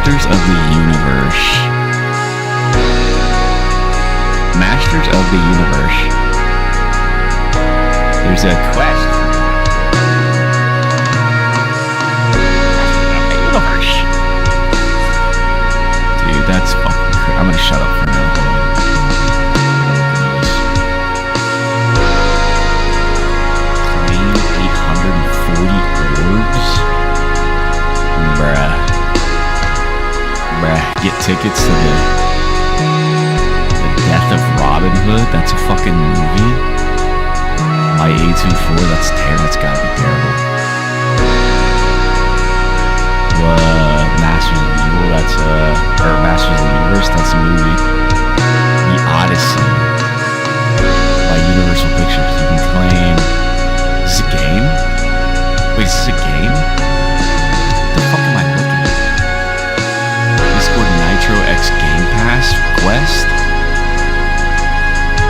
Masters of the Universe. Masters of the Universe. There's a quest. Universe. Dude, that's fucking crazy. I'm gonna shut up for now. Claim 840 orbs? Bruh. Get tickets to the Death of Robin Hood? That's a fucking movie? By A24? That's gotta be terrible. Masters of Evil, or Masters of the Universe, that's a movie. The Odyssey by Universal Pictures. You can claim. Is this a game? Wait, is this a game? What the fuck am I looking at? Discord Nitro X Game Pass quest?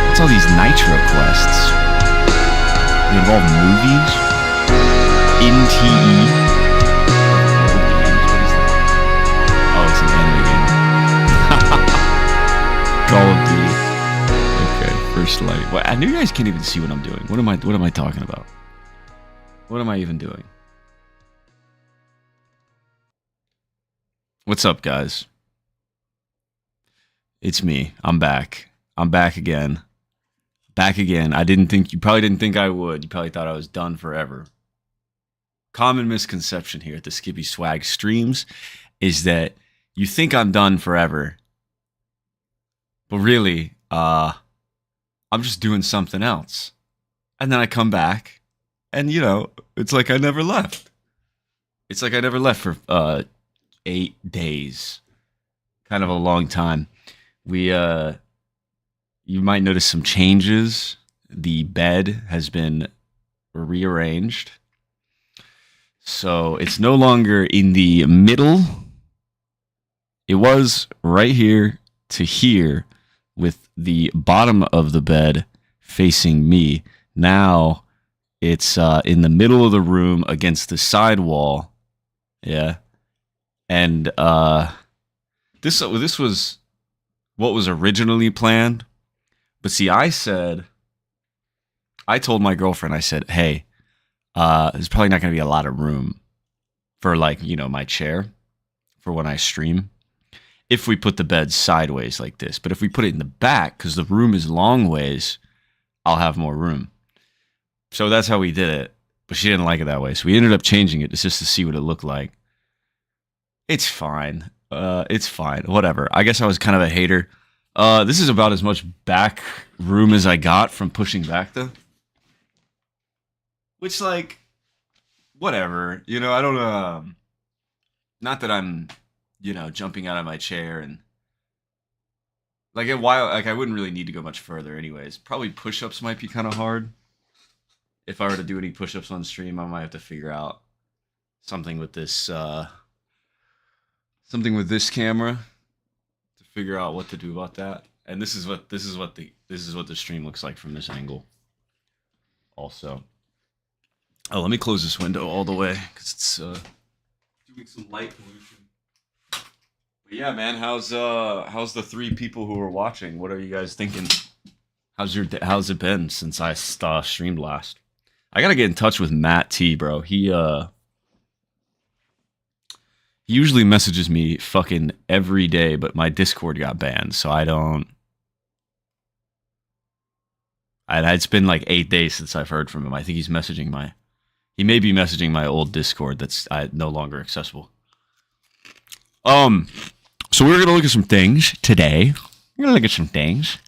What's all these Nitro quests? They involve movies? NTE? Call of Duty. Okay, First Light. Well, I knew you guys can't even see what I'm doing. What am I talking about? What am I even doing? What's up, guys? It's me. I'm back. I'm back again. Back again. You probably didn't think I would. You probably thought I was done forever. Common misconception here at the Skippy Swag streams is that you think I'm done forever. But really, I'm just doing something else. And then I come back, and, it's like I never left. It's like I never left for 8 days. Kind of a long time. You might notice some changes. The bed has been rearranged. So it's no longer in the middle. It was right here to here, with the bottom of the bed facing me. Now it's in the middle of the room against the side wall. Yeah. And this was what was originally planned. But see, I told my girlfriend, I said, hey, there's probably not going to be a lot of room for, my chair for when I stream. If we put the bed sideways like this. But if we put it in the back, because the room is long ways, I'll have more room. So that's how we did it. But she didn't like it that way. So we ended up changing it just to see what it looked like. It's fine. It's fine. Whatever. I guess I was kind of a hater. This is about as much back room as I got from pushing back, though. Which, whatever. I don't, not that I'm... jumping out of my chair and I wouldn't really need to go much further anyways. Probably push-ups might be kind of hard. If I were to do any push-ups on stream, I might have to figure out something with this camera to figure out what to do about that. And this is what the stream looks like from this angle. Also, let me close this window all the way because it's doing some light pollution. Yeah, man. How's the 3 people who are watching? What are you guys thinking? How's it been since I streamed last? I gotta get in touch with Matt T, bro. He usually messages me fucking every day, but my Discord got banned, so I don't. It's been 8 days since I've heard from him. I think he may be messaging my old Discord that's no longer accessible. So we're gonna look at some things today. We're gonna look at some things,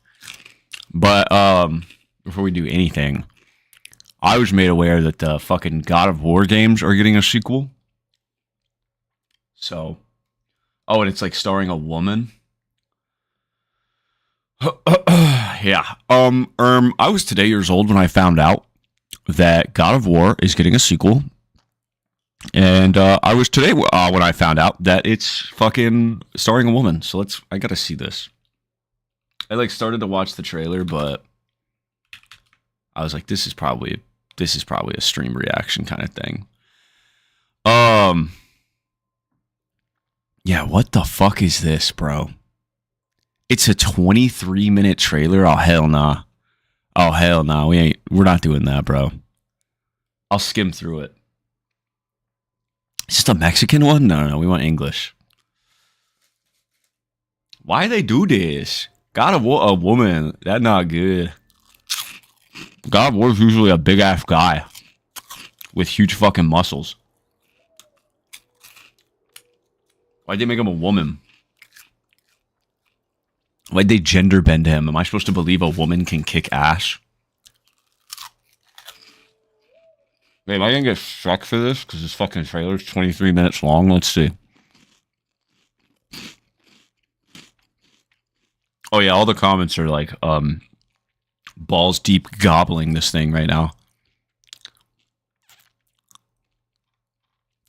but before we do anything, I was made aware that the fucking God of War games are getting a sequel. So, and it's starring a woman. Yeah. I was today years old when I found out that God of War is getting a sequel. And I was today when I found out that it's fucking starring a woman. So I gotta see this. I started to watch the trailer, but I was like, this is probably a stream reaction kind of thing. Yeah, what the fuck is this, bro? It's a 23-minute trailer? Oh, hell nah. Oh, hell nah. We're not doing that, bro. I'll skim through it. Is this a Mexican one? No, we want English. Why they do this? God of War, a woman. That's not good. God of War is usually a big ass guy with huge fucking muscles. Why'd they make him a woman? Why'd they gender bend him? Am I supposed to believe a woman can kick ass? Wait, am I gonna get struck for this? Because this fucking trailer's 23 minutes long? Let's see. Oh yeah, all the comments are like, balls deep gobbling this thing right now.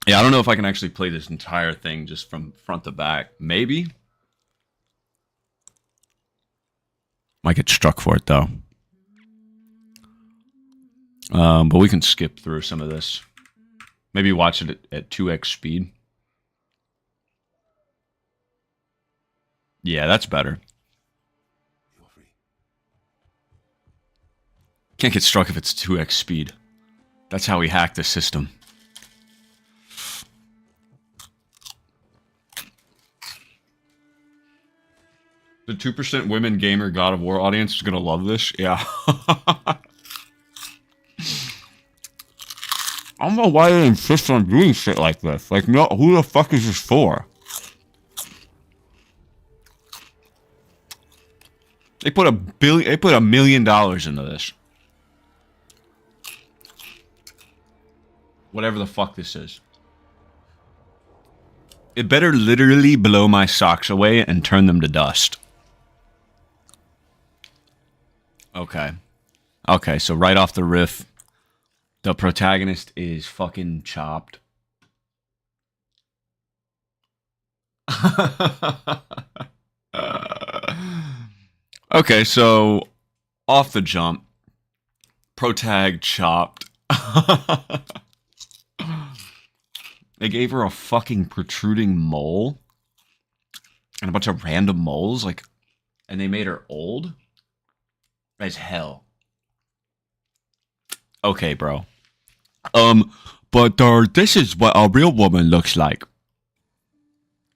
Yeah, I don't know if I can actually play this entire thing just from front to back. Maybe. Might get struck for it though. But we can skip through some of this. Maybe watch it at 2x speed. Yeah, that's better. Can't get struck if it's 2x speed. That's how we hack the system. The 2% women gamer God of War audience is gonna love this. Yeah. I don't know why they insist on doing shit like this. Like, no, who the fuck is this for? They put $1 million into this. Whatever the fuck this is. It better literally blow my socks away and turn them to dust. Okay. Okay, so right off the riff, the protagonist is fucking chopped. Okay, so off the jump, protag chopped. They gave her a fucking protruding mole and a bunch of random moles, like, and they made her old as hell. Okay, bro. But this is what a real woman looks like.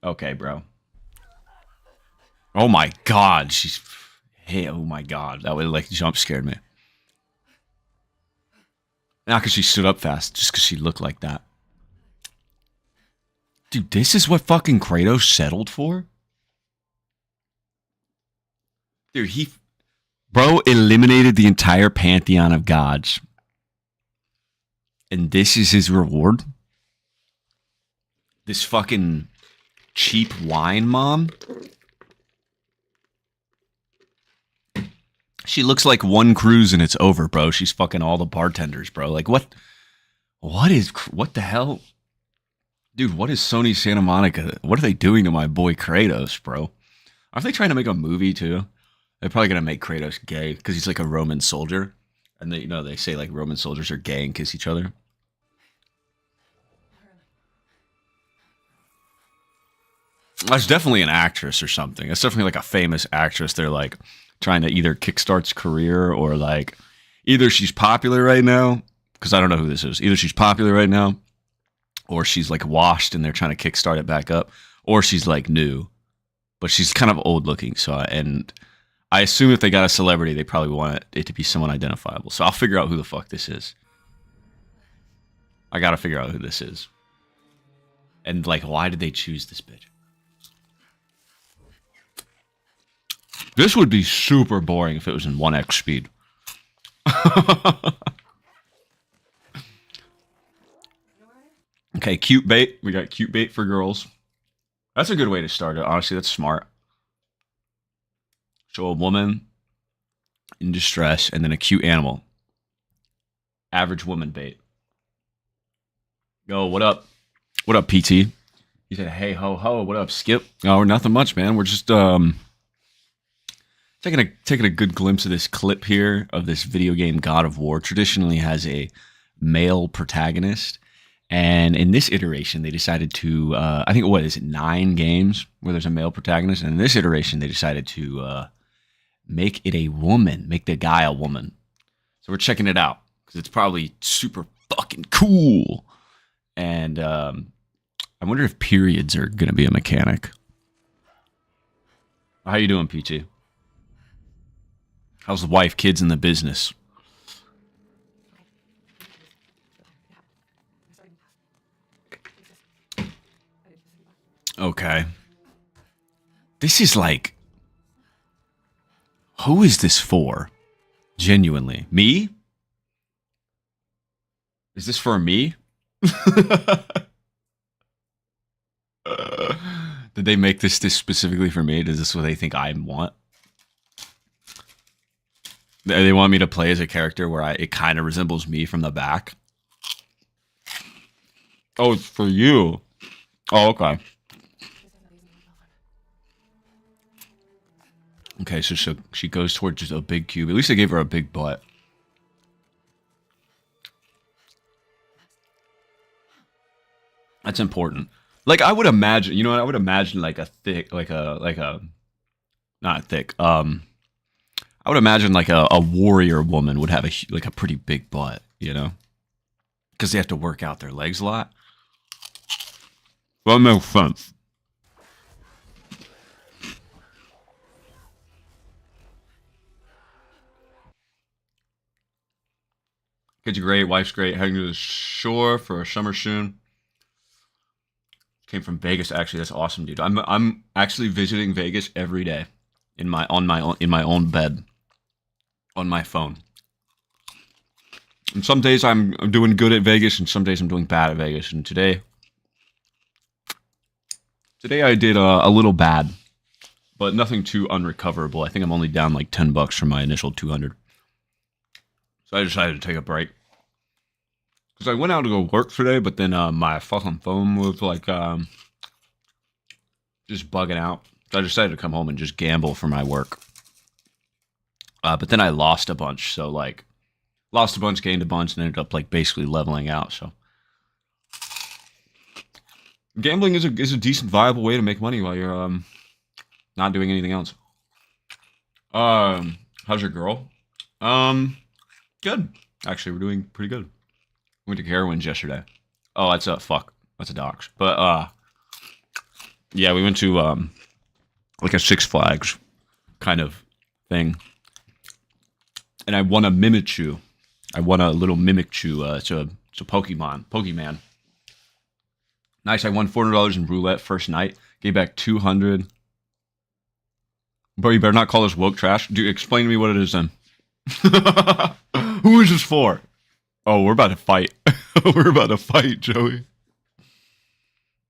Okay, bro. Oh my god, she's... Hey, oh my god, that would, like, jump scared me. Not because she stood up fast, just because she looked like that. Dude, this is what fucking Kratos settled for? Dude, Bro eliminated the entire pantheon of gods. And this is his reward? This fucking cheap wine mom? She looks like one cruise and it's over, bro. She's fucking all the bartenders, bro. Like, what the hell? Dude, what is Sony Santa Monica? What are they doing to my boy Kratos, bro? Aren't they trying to make a movie, too? They're probably going to make Kratos gay because he's like a Roman soldier. And they say like Roman soldiers are gay and kiss each other. That's definitely an actress or something. That's definitely like a famous actress. They're like trying to either kickstart's career or like either she's popular right now, because I don't know who this is. Either she's popular right now or she's like washed and they're trying to kickstart it back up, or she's like new, but she's kind of old looking. So, and I assume if they got a celebrity, they probably want it to be someone identifiable. So I'll figure out who the fuck this is. I gotta figure out who this is. And like, why did they choose this bitch? This would be super boring if it was in 1x speed. Okay, cute bait. We got cute bait for girls. That's a good way to start it. Honestly, that's smart. Show a woman in distress and then a cute animal. Average woman bait. Yo, what up? What up, PT? He said, hey, ho, ho. What up, Skip? Oh, nothing much, man. We're just taking a good glimpse of this clip here of this video game God of War. Traditionally has a male protagonist. And in this iteration, they decided to, I think, what is it, 9 games where there's a male protagonist? And in this iteration, they decided to make it a woman, make the guy a woman. So we're checking it out because it's probably super fucking cool. And I wonder if periods are going to be a mechanic. How you doing, Peachy? How's the wife, kids, and the business? Okay. This is like... Who is this for? Genuinely. Me? Is this for me? Did they make this specifically for me? Is this what they think I want? They want me to play as a character where it kind of resembles me from the back? Oh, it's for you. Oh, okay. Okay, so she goes towards just a big cube. At least they gave her a big butt. That's important. Like, I would imagine, you know what? I would imagine like a thick, not thick. I would imagine like a warrior woman would have a pretty big butt, you know? Because they have to work out their legs a lot. Well, that makes sense. Kids are great, wife's great. Heading to the shore for a summer soon. Came from Vegas, actually. That's awesome, dude. I'm actually visiting Vegas every day in my own bed on my phone. And some days I'm doing good at Vegas, and some days I'm doing bad at Vegas. And today I did a little bad, but nothing too unrecoverable. I think I'm only down like $10 from my initial 200. So I decided to take a break. Because I went out to go work today, but then my fucking phone was like just bugging out. So I decided to come home and just gamble for my work. But then I lost a bunch. So like, lost a bunch, gained a bunch, and ended up like basically leveling out. So gambling is a decent, viable way to make money while you're not doing anything else. How's your girl? Good. Actually, we're doing pretty good. We went to Carowinds yesterday. Oh, that's a dox. But yeah, we went to like a Six Flags kind of thing, and I won a Mimichu. I won a little Mimichu. It's a Pokemon. Nice. I won $400 in roulette first night. Gave back 200. Bro, you better not call this woke trash. Dude, explain to me what it is then. Who is this for? Oh, we're about to fight. We're about to fight, Joey.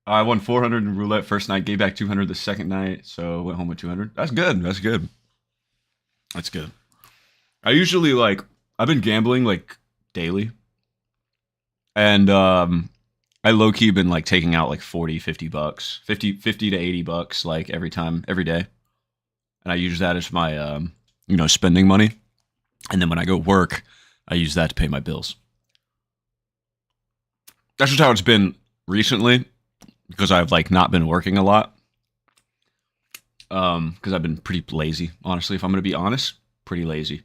I won 400 in roulette first night, gave back 200 the second night, so went home with 200. That's good. That's good. That's good. I usually I've been gambling like daily. And I low-key been like taking out like $40, $50, 50 to $80 like every day. And I use that as my spending money. And then when I go work, I use that to pay my bills. That's just how it's been recently, because I've like not been working a lot. Because I've been pretty lazy, honestly. If I'm gonna be honest, pretty lazy.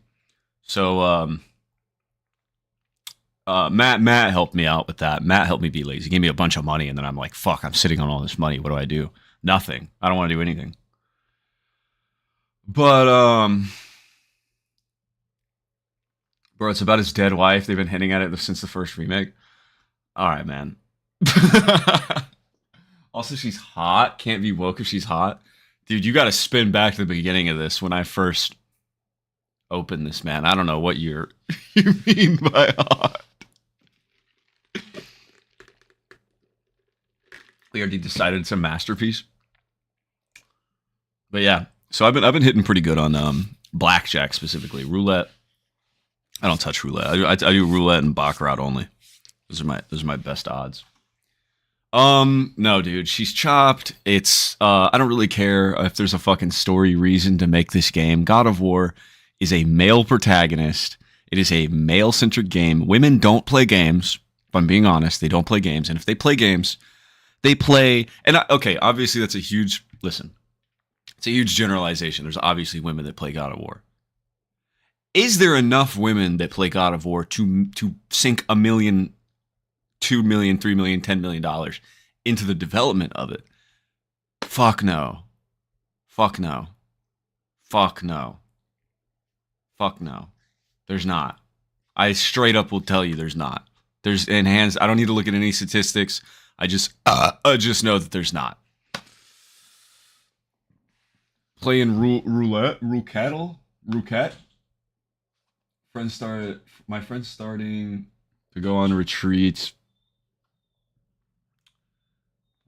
So Matt helped me out with that. Matt helped me be lazy. He gave me a bunch of money, and then I'm like, fuck, I'm sitting on all this money. What do I do? Nothing. I don't want to do anything. But bro, it's about his dead wife. They've been hinting at it since the first remake. All right, man. Also, she's hot. Can't be woke if she's hot. Dude, you got to spin back to the beginning of this when I first opened this, man. I don't know what you mean by hot. We already decided it's a masterpiece. But yeah, so I've been hitting pretty good on blackjack specifically. Roulette. I don't touch roulette. I do roulette and baccarat only. Those are my best odds. No, dude, she's chopped. It's I don't really care if there's a fucking story reason to make this game. God of War is a male protagonist. It is a male-centered game. Women don't play games. I'm being honest, they don't play games. And if they play games, they play... And okay, obviously that's a huge... Listen, it's a huge generalization. There's obviously women that play God of War. Is there enough women that play God of War to sink $1 million, $2 million, $3 million, $10 million into the development of it? Fuck no. Fuck no. Fuck no. Fuck no. There's not. I straight up will tell you there's not. There's enhanced. I don't need to look at any statistics. I just know that there's not. Playing roulette. My friend's starting to go on retreats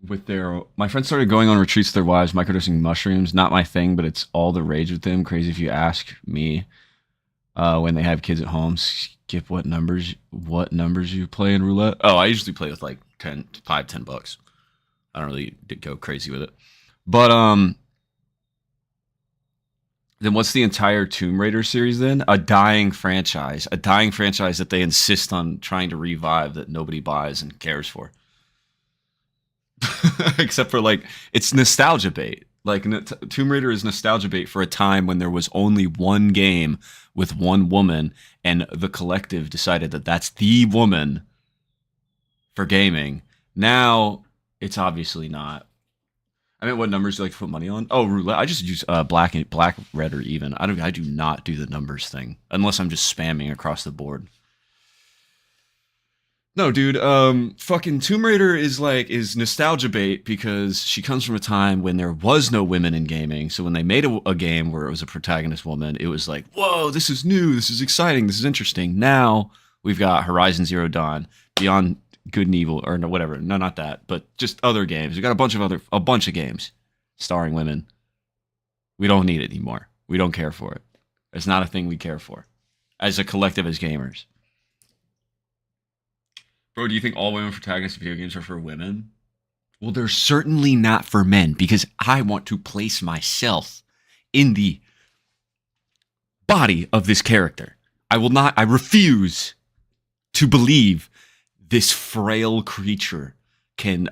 with their... My friends started going on retreats with their wives, microdosing mushrooms. Not my thing, but it's all the rage with them. Crazy if you ask me. When they have kids at home. Skip what numbers you play in roulette? Oh, I usually play with like $10 bucks. I don't really go crazy with it. But then what's the entire Tomb Raider series then? A dying franchise that they insist on trying to revive that nobody buys and cares for. Except for like, it's nostalgia bait. Like Tomb Raider is nostalgia bait for a time when there was only one game with one woman, and the collective decided that that's the woman for gaming. Now it's obviously not. I mean, what numbers do you like to put money on? Oh, roulette. I just use black, red, or even. I do not do the numbers thing unless I'm just spamming across the board. No, dude. Fucking Tomb Raider is nostalgia bait because she comes from a time when there was no women in gaming. So when they made a game where it was a protagonist woman, it was like, whoa, this is new, this is exciting, this is interesting. Now we've got Horizon Zero Dawn, Beyond Good and Evil, or no, whatever. No, not that, but just other games. We got a bunch of games starring women. We don't need it anymore. We don't care for it. It's not a thing we care for as a collective, as gamers. Bro, do you think all women protagonists of video games are for women? Well, they're certainly not for men, because I want to place myself in the body of this character. I refuse to believe this frail creature can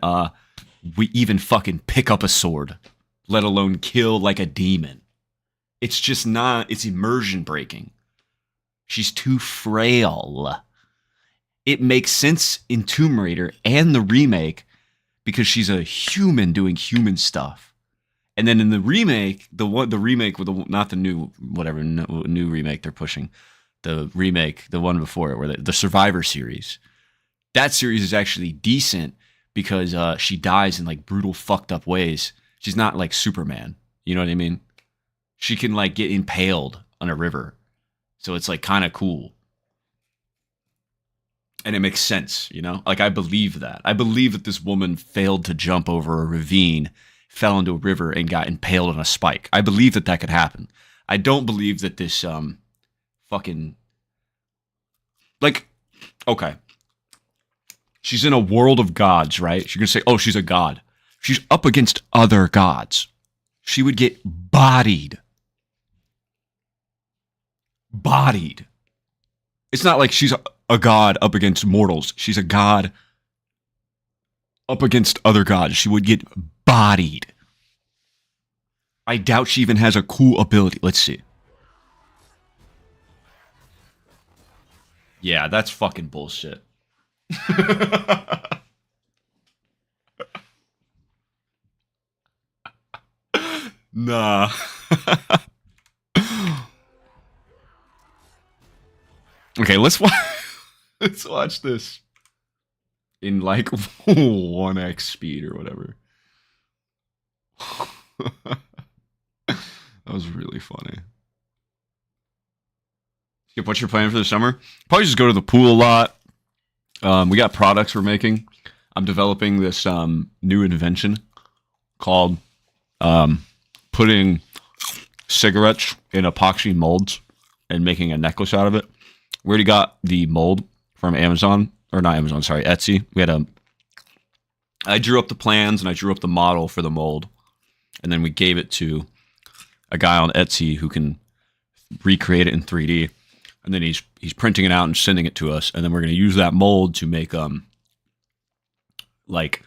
we even fucking pick up a sword, let alone kill like a demon. It's just not, it's immersion breaking. She's too frail. It makes sense in Tomb Raider and the remake because she's a human doing human stuff. And then in the remake, the remake with not the new new remake they're pushing, the remake, the one before it, where the Survivor series. That series is actually decent because she dies in like brutal, fucked up ways. She's not like Superman. You know what I mean? She can like get impaled on a river, so it's like kind of cool. And it makes sense, you know? Like, I believe that. I believe that this woman failed to jump over a ravine, fell into a river, and got impaled on a spike. I believe that that could happen. I don't believe that this, fucking... Like, okay. She's in a world of gods, right? She's gonna say, oh, she's a god. She's up against other gods. She would get bodied. Bodied. It's not like she's a god up against mortals. She's a god up against other gods. She would get bodied. I doubt she even has a cool ability. Let's see. Yeah, that's fucking bullshit. Nah. Okay, let's watch this in like 1x speed or whatever. That was really funny. Skip, what's your plan for the summer? Probably just go to the pool a lot. We got products we're making. I'm developing this new invention called putting cigarettes in epoxy molds and making a necklace out of it. We already got the mold from Amazon, or not Amazon, sorry, Etsy. I drew up the plans and I drew up the model for the mold, and then we gave it to a guy on Etsy who can recreate it in 3D. and then he's printing it out and sending it to us, and then we're going to use that mold to make like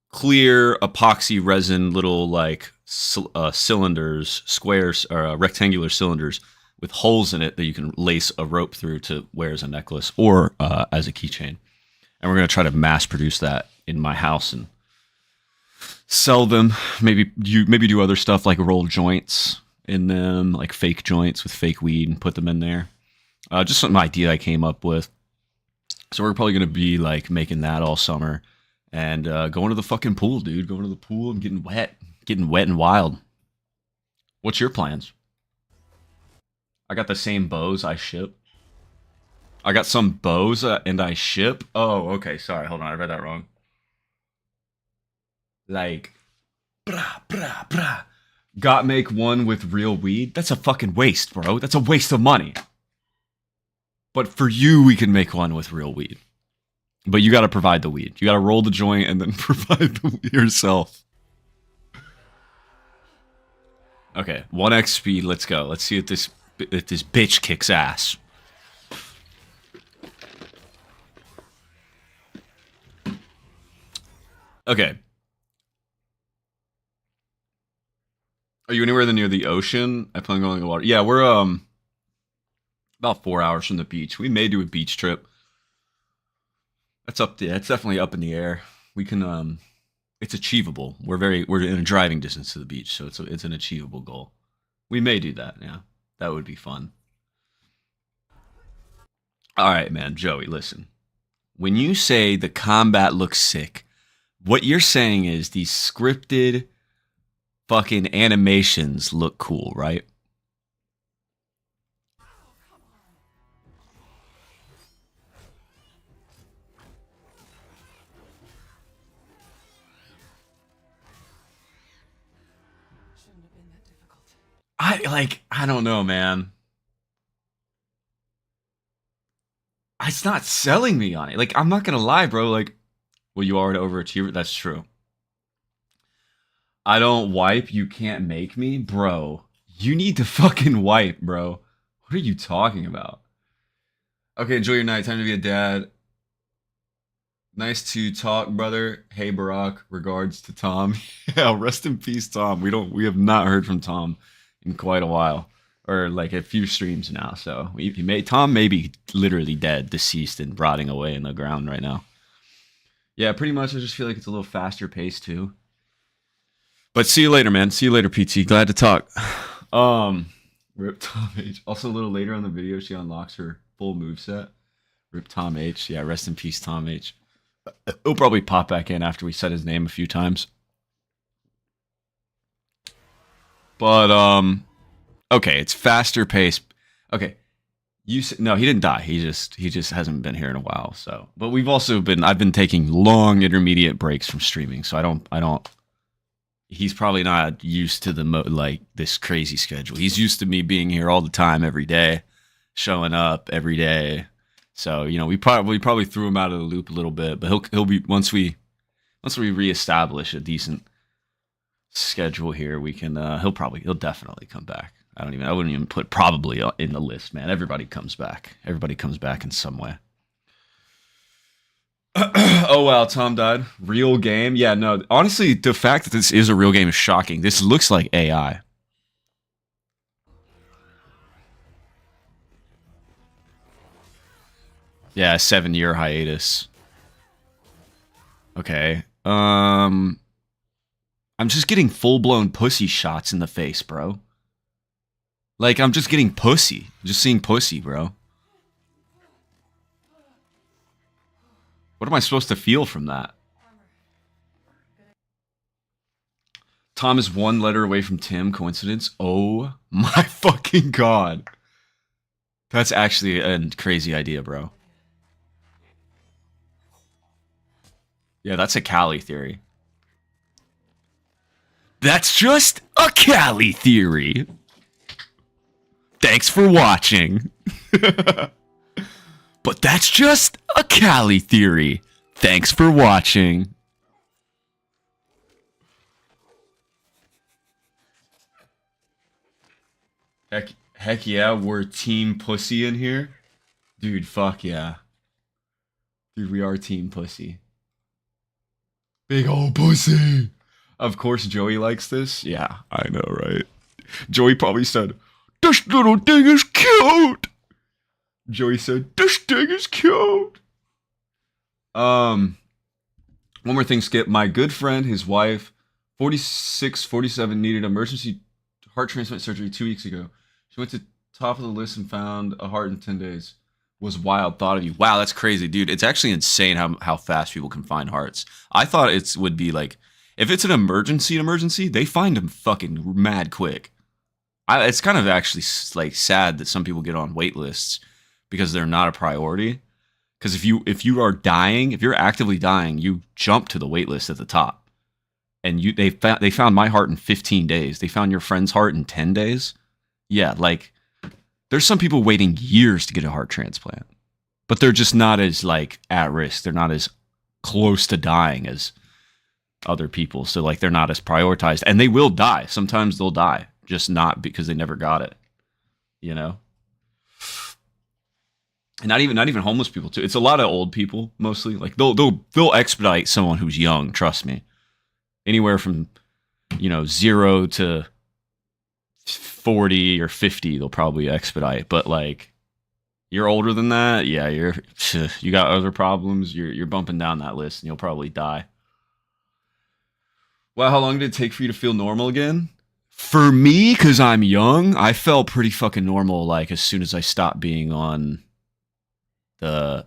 clear epoxy resin little like cylinders, squares or rectangular cylinders with holes in it that you can lace a rope through to wear as a necklace or as a keychain. And we're going to try to mass produce that in my house and sell them. Maybe do other stuff like roll joints in them, like fake joints with fake weed, and put them in there. Just some idea I came up with. So we're probably going to be like making that all summer and going to the fucking pool, dude. Going to the pool and getting wet and wild. What's your plans? I got the same bows I ship. I got some bows and I ship. Oh, okay. Sorry. Hold on. I read that wrong. Like, got make one with real weed? That's a fucking waste, bro. That's a waste of money. But for you, we can make one with real weed. But you got to provide the weed. You got to roll the joint and then provide the weed yourself. Okay, 1x speed. Let's go. Let's see if this bitch kicks ass. Okay. Are you anywhere near the ocean? I plan on going to the water. Yeah, we're about 4 hours from the beach. We may do a beach trip. That's up there. It's definitely up in the air. We can it's achievable. We're in a driving distance to the beach, so it's an achievable goal. We may do that, yeah. That would be fun. All right, man, Joey, listen. When you say the combat looks sick, what you're saying is these scripted fucking animations look cool, right? I don't know, man. It's not selling me on it. Like, I'm not gonna lie, bro. Like, well, you are an overachiever. That's true. I don't wipe. You can't make me, bro. You need to fucking wipe, bro. What are you talking about? Okay, enjoy your night. Time to be a dad. Nice to talk, brother. Hey, Barack. Regards to Tom. Yeah, rest in peace, Tom. We have not heard from Tom in quite a while, or like a few streams now. So Tom may be literally dead, deceased, and rotting away in the ground right now. Yeah, pretty much. I just feel like it's a little faster paced too. But see you later, man. See you later, PT. Glad to talk. Rip Tom H. Also, a little later on the video, she unlocks her full moveset. Rip Tom H. Yeah, rest in peace, Tom H. He'll probably pop back in after we said his name a few times. But okay, it's faster paced. Okay, no, he didn't die. He just hasn't been here in a while. So, but I've been taking long intermediate breaks from streaming, so I don't. He's probably not used to like this crazy schedule. He's used to me being here all the time, every day, showing up every day. So we probably threw him out of the loop a little bit, but he'll be once we reestablish a decent schedule here, we can he'll definitely come back. I wouldn't even put probably in the list, man. Everybody comes back. Everybody comes back in some way. Oh wow, Tom died. Real game? Yeah, no. Honestly, the fact that this is a real game is shocking. This looks like AI. Yeah, 7-year hiatus. Okay. I'm just getting full-blown pussy shots in the face, bro. Like, I'm just getting pussy. I'm just seeing pussy, bro. What am I supposed to feel from that? Tom is one letter away from Tim. Coincidence? Oh my fucking god. That's actually a crazy idea, bro. Yeah, that's a Cali theory. That's just a Cali theory. Thanks for watching. But that's just a Cali theory. Thanks for watching. Heck Heck yeah, we're team pussy in here. Dude, fuck yeah. Dude, we are team pussy. Big old pussy. Of course, Joey likes this. Yeah, I know, right? Joey probably said, "This little thing is cute." Joey said, "This thing is cute." One more thing, Skip. My good friend, his wife, 46, 47, needed emergency heart transplant surgery 2 weeks ago. She went to top of the list and found a heart in 10 days. Was wild. Thought of you. Wow, that's crazy, dude. It's actually insane how fast people can find hearts. I thought it would be like, if it's an emergency, they find them fucking mad quick. It's kind of actually like sad that some people get on wait lists because they're not a priority. Because if you are dying, if you're actively dying, you jump to the wait list at the top. And they found my heart in 15 days. They found your friend's heart in 10 days. Yeah, like there's some people waiting years to get a heart transplant, but they're just not as like at risk. They're not as close to dying as other people. So like they're not as prioritized, and they will die. Sometimes they'll die, just not because they never got it. You know. And not even homeless people too. It's a lot of old people mostly. Like they'll expedite someone who's young. Trust me. Anywhere from 0 to 40 or 50, they'll probably expedite. But like you're older than that, yeah, you got other problems. You're bumping down that list, and you'll probably die. Well, how long did it take for you to feel normal again? For me, because I'm young, I felt pretty fucking normal. Like as soon as I stopped being on the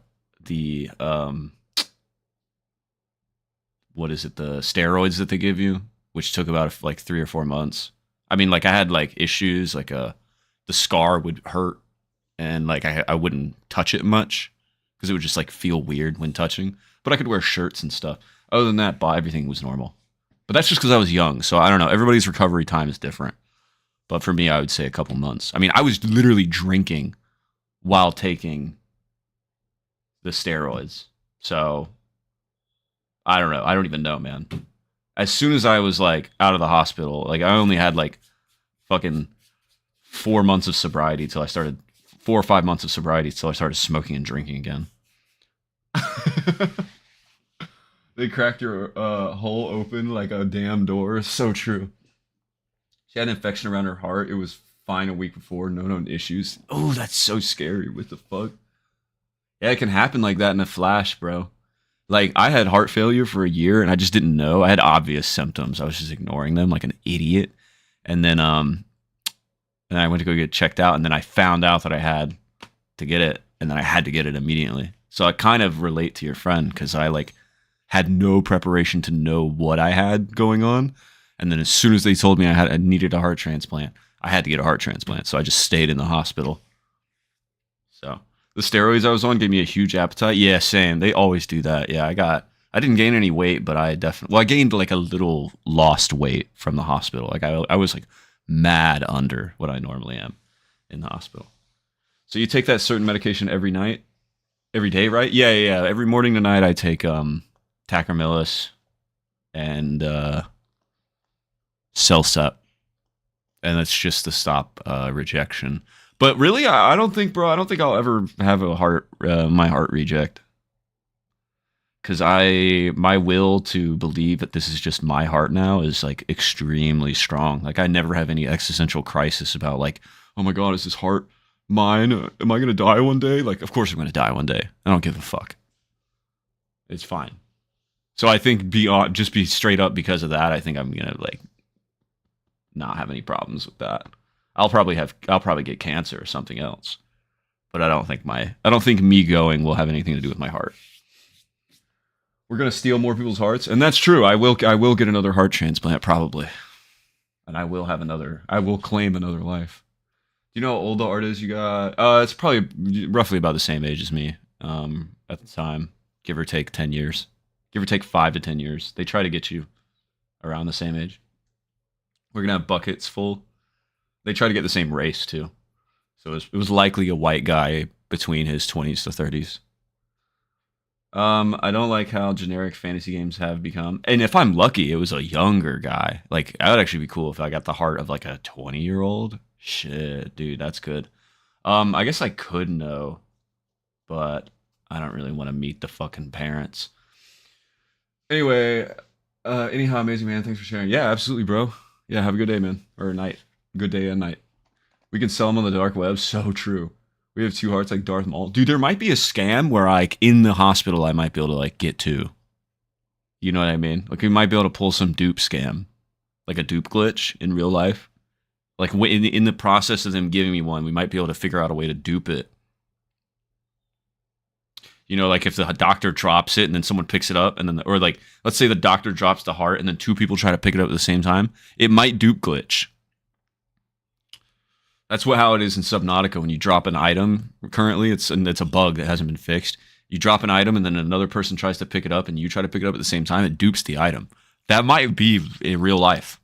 what is it, the steroids that they give you, which took about like 3 or 4 months. I mean, like I had like issues, like the scar would hurt, and like I wouldn't touch it much because it would just like feel weird when touching, but I could wear shirts and stuff. Other than that, everything was normal. But that's just because I was young, so I don't know, everybody's recovery time is different. But for me, I would say a couple months. I mean, I was literally drinking while taking the steroids. So I don't know. I don't even know, man. As soon as I was like out of the hospital, like I only had like fucking 4 months of sobriety till I started 4 or 5 months of sobriety till I started smoking and drinking again. They cracked your hole open like a damn door. So true. She had an infection around her heart. It was fine a week before. No known issues. Oh, that's so scary. What the fuck? Yeah, it can happen like that in a flash, bro. Like, I had heart failure for a year, and I just didn't know. I had obvious symptoms. I was just ignoring them like an idiot. And then I went to go get checked out, and then I found out that I had to get it, and then I had to get it immediately. So I kind of relate to your friend, because I, like, had no preparation to know what I had going on. And then as soon as they told me I needed a heart transplant, I had to get a heart transplant. So I just stayed in the hospital. So the steroids I was on gave me a huge appetite. Yeah, same. They always do that. Yeah, I didn't gain any weight, but I gained like a little lost weight from the hospital. Like I was like mad under what I normally am in the hospital. So you take that certain medication every day, right? Yeah. Every morning to night I take tacrolimus and Celsep, and that's just to stop rejection. But really, I don't think I'll ever have my heart reject, because my will to believe that this is just my heart now is like extremely strong. Like I never have any existential crisis about like, oh my god, is this heart mine? Am I gonna die one day? Like, of course I'm gonna die one day. I don't give a fuck. It's fine. So I think just be straight up because of that. I think I'm gonna like not have any problems with that. I'll probably get cancer or something else, but I don't think me going will have anything to do with my heart. We're gonna steal more people's hearts, and that's true. I will get another heart transplant probably, and I will claim another life. Do you know how old the art is you got? It's probably roughly about the same age as me at the time, give or take 10 years, give or take 5 to 10 years. They try to get you around the same age. We're gonna have buckets full. They try to get the same race too, so it was likely a white guy between his 20s to 30s. I don't like how generic fantasy games have become. And if I'm lucky, it was a younger guy. Like, that would actually be cool if I got the heart of like a 20-year-old. Shit, dude, that's good. I guess I could know, but I don't really want to meet the fucking parents. Anyway, anyhow, amazing man, thanks for sharing. Yeah, absolutely, bro. Yeah, have a good day, man, or night. Good day and night. We can sell them on the dark web. So true. We have two hearts like Darth Maul. Dude, there might be a scam where like in the hospital I might be able to like get to. You know what I mean? Like we might be able to pull some dupe scam, like a dupe glitch in real life. Like in the process of them giving me one, we might be able to figure out a way to dupe it. You know, like if the doctor drops it and then someone picks it up, and then, or like, let's say the doctor drops the heart and then two people try to pick it up at the same time, it might dupe glitch. That's how it is in Subnautica when you drop an item. Currently, it's a bug that hasn't been fixed. You drop an item and then another person tries to pick it up and you try to pick it up at the same time, it dupes the item. That might be in real life.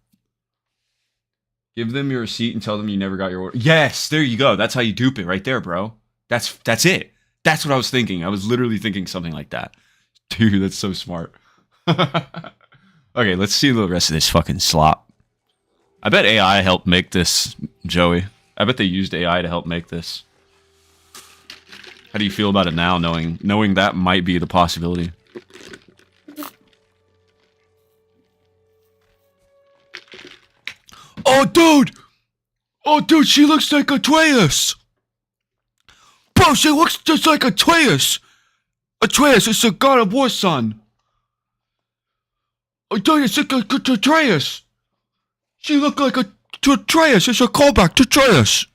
Give them your receipt and tell them you never got your order. Yes, there you go. That's how you dupe it right there, bro. That's it. That's what I was thinking. I was literally thinking something like that. Dude, that's so smart. Okay, let's see the rest of this fucking slop. I bet AI helped make this, Joey. I bet they used AI to help make this. How do you feel about it now, knowing that might be the possibility? Oh, dude! Oh, dude, she looks like Atreus! Bro, she looks just like Atreus! Atreus is the God of War son! Oh, dude, it's like Atreus! She looked like Atreus! It's a callback to Atreus!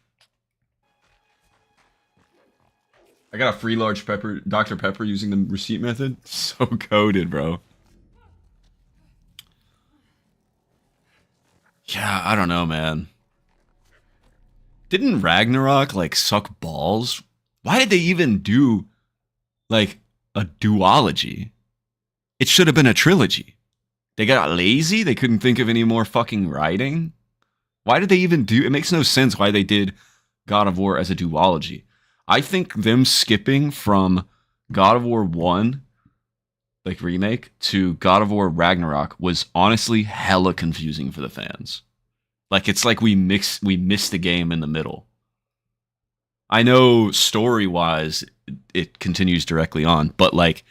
I got a free large pepper, Dr. Pepper using the receipt method. So coded, bro. Yeah, I don't know, man. Didn't Ragnarok, like, suck balls? Why did they even do, like, a duology? It should have been a trilogy. They got lazy? They couldn't think of any more fucking writing? Why did they even do... It makes no sense why they did God of War as a duology. I think them skipping from God of War 1, like remake, to God of War Ragnarok was honestly hella confusing for the fans. Like, it's like we missed the game in the middle. I know story-wise it continues directly on, but like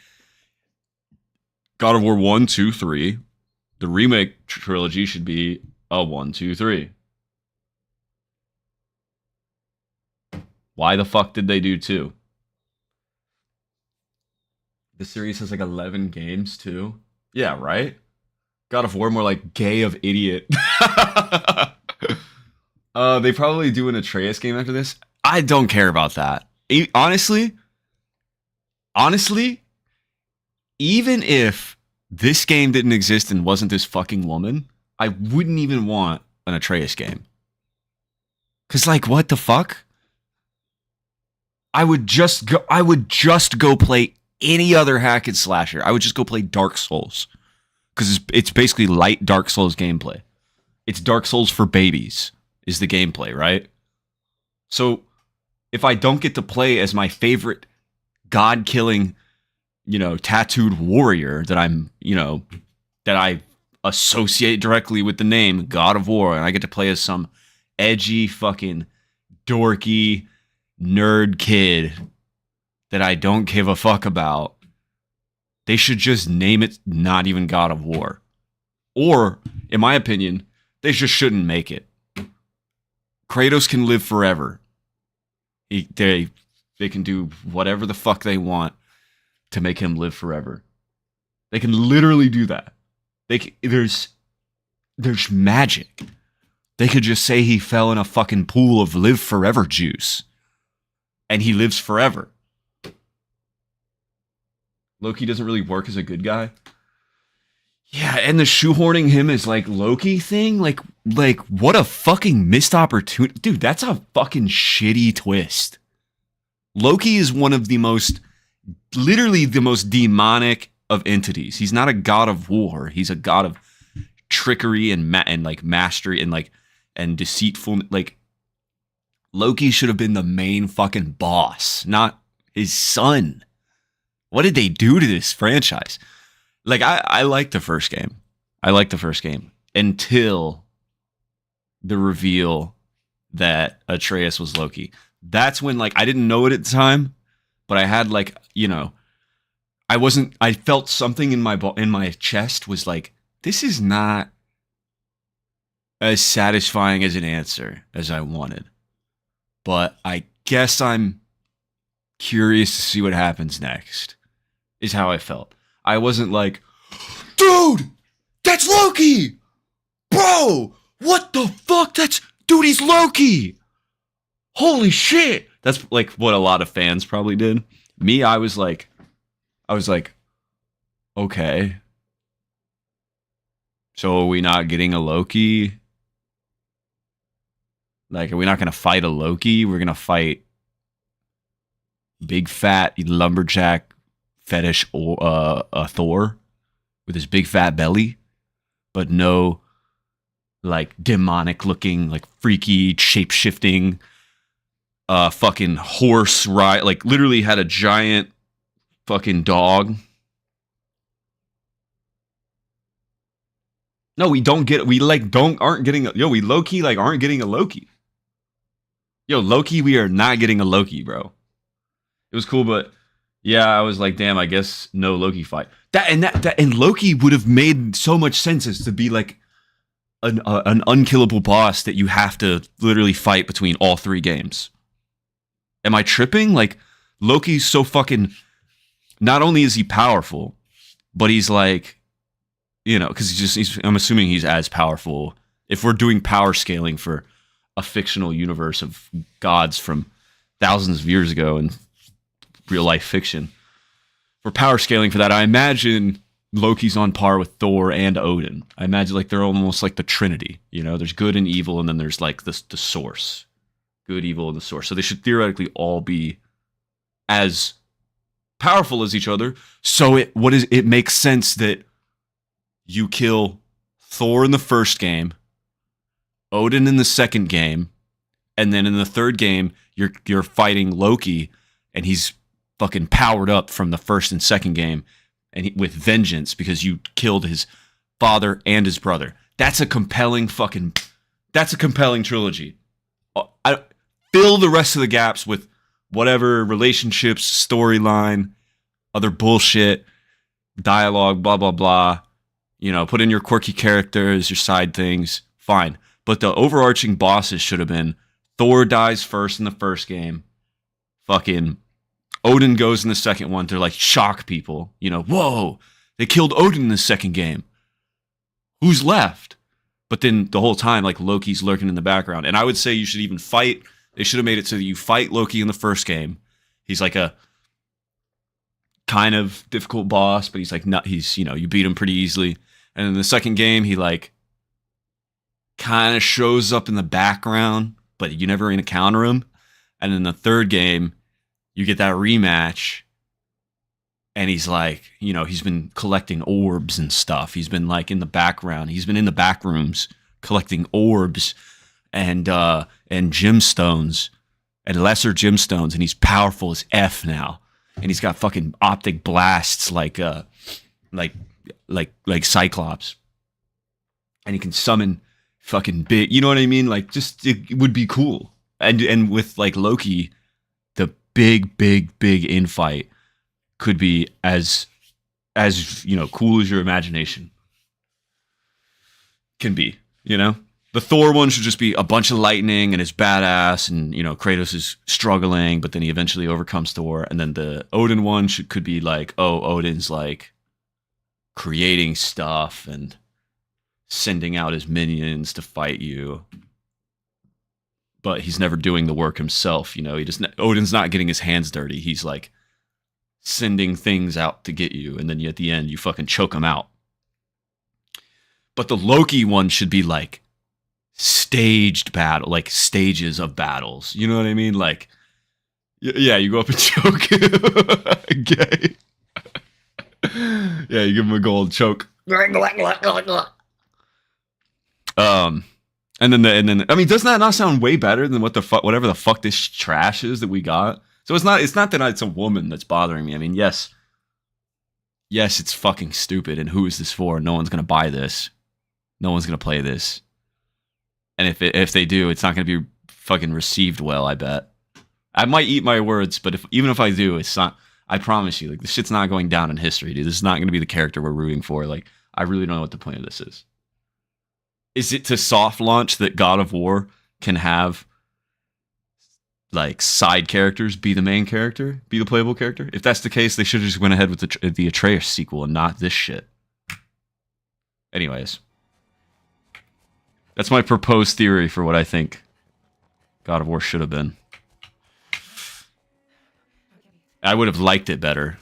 God of War 1, 2, 3, the remake trilogy should be a 1, 2, 3. Why the fuck did they do 2? The series has like 11 games too. Yeah, right? God of War more like gay of idiot. They probably do an Atreus game after this. I don't care about that. Honestly, even if this game didn't exist and wasn't this fucking woman, I wouldn't even want an Atreus game. Cause like, what the fuck? I would just go play any other hack and slasher. I would just go play Dark Souls. Because it's basically light Dark Souls gameplay. It's Dark Souls for babies, is the gameplay, right? So, if I don't get to play as my favorite god-killing, tattooed warrior that that I associate directly with the name God of War, and I get to play as some edgy, fucking, dorky, nerd kid that I don't give a fuck about, they should just name it not even God of War. Or, in my opinion, they just shouldn't make it. Kratos can live forever. They can do whatever the fuck they want to make him live forever. They can literally do that. There's magic. They could just say he fell in a fucking pool of live forever juice. And he lives forever. Loki doesn't really work as a good guy. Yeah, and the shoehorning him as like Loki thing, like what a fucking missed opportunity. Dude, that's a fucking shitty twist. Loki is one of literally the most demonic of entities. He's not a god of war. He's a god of trickery and like mastery and deceitful. Like, Loki should have been the main fucking boss, not his son. What did they do to this franchise? Like, I like the first game. I like the first game until the reveal that Atreus was Loki. That's when, like, I didn't know it at the time, but I had, like, you know, I felt something in my chest was like, this is not as satisfying as an answer as I wanted. But I guess I'm curious to see what happens next, is how I felt. I wasn't like, dude, that's Loki! Bro, what the fuck? Dude, he's Loki! Holy shit! That's like what a lot of fans probably did. Me, I was like, okay. So are we not getting a Loki? Like, are we not going to fight a Loki? We're going to fight big fat lumberjack fetish or a Thor with his big fat belly, but no, like, demonic looking, like, freaky shape shifting fucking horse ride, like, literally had a giant fucking dog. No, we don't get, we like aren't getting, we low-key like aren't getting a Loki. Loki, we are not getting a Loki, bro. It was cool, but yeah, I was like, damn, I guess no Loki fight. And Loki would have made so much sense as to be like an unkillable boss that you have to literally fight between all 3 games. Am I tripping? Like, Loki's so fucking, not only is he powerful, but he's like, you know, because I'm assuming he's as powerful. If we're doing power scaling for a fictional universe of gods from thousands of years ago in real life fiction, for power scaling for that, I imagine Loki's on par with Thor and Odin. I imagine like they're almost like the Trinity. You know, there's good and evil, and then there's like the source. Good, evil, and the source. So they should theoretically all be as powerful as each other. So it makes sense that you kill Thor in the first game, Odin in the second game, and then in the third game you're fighting Loki, and he's fucking powered up from the first and second game, and with vengeance because you killed his father and his brother. That's a compelling trilogy. Fill the rest of the gaps with whatever relationships, storyline, other bullshit, dialogue, blah, blah, blah. You know, put in your quirky characters, your side things, fine. But the overarching bosses should have been Thor dies first in the first game. Fucking Odin goes in the second one to, like, shock people. You know, whoa, they killed Odin in the second game. Who's left? But then the whole time, like, Loki's lurking in the background. And I would say you should even fight. They should have made it so that you fight Loki in the first game. He's like a kind of difficult boss, but he's like not. He's, you know, you beat him pretty easily. And in the second game, he like kind of shows up in the background, but you never encounter him. And in the third game, you get that rematch, and he's like, you know, he's been collecting orbs and stuff. He's been like in the background. He's been in the back rooms collecting orbs and gemstones and lesser gemstones, and he's powerful as F now. And he's got fucking optic blasts like Cyclops. And he can summon fucking big, you know what I mean? Like, just, it would be cool. And with like Loki, the big infight could be as you know, cool as your imagination can be, you know? The Thor one should just be a bunch of lightning and it's badass, and, you know, Kratos is struggling, but then he eventually overcomes Thor. And then the Odin one could be like, oh, Odin's like creating stuff and sending out his minions to fight you, but he's never doing the work himself. You know, Odin's not getting his hands dirty. He's like sending things out to get you, and then at the end you fucking choke him out. But the Loki one should be like staged battle, like stages of battles. You know what I mean? Like, yeah, you go up and choke gay. Yeah, you give him a gold choke. And then I mean, doesn't that not sound way better than whatever the fuck this trash is that we got? So it's not that it's a woman that's bothering me. I mean, yes, it's fucking stupid, and who is this for? No one's gonna buy this. No one's gonna play this. And if they do, it's not gonna be fucking received well, I bet. I might eat my words, but even if I do, it's not. I promise you, like, this shit's not going down in history, dude. This is not going to be the character we're rooting for. Like, I really don't know what the point of this is. Is it to soft launch that God of War can have, like, side characters be the main character, be the playable character? If that's the case, they should have just went ahead with the Atreus sequel and not this shit. Anyways, that's my proposed theory for what I think God of War should have been. I would have liked it better.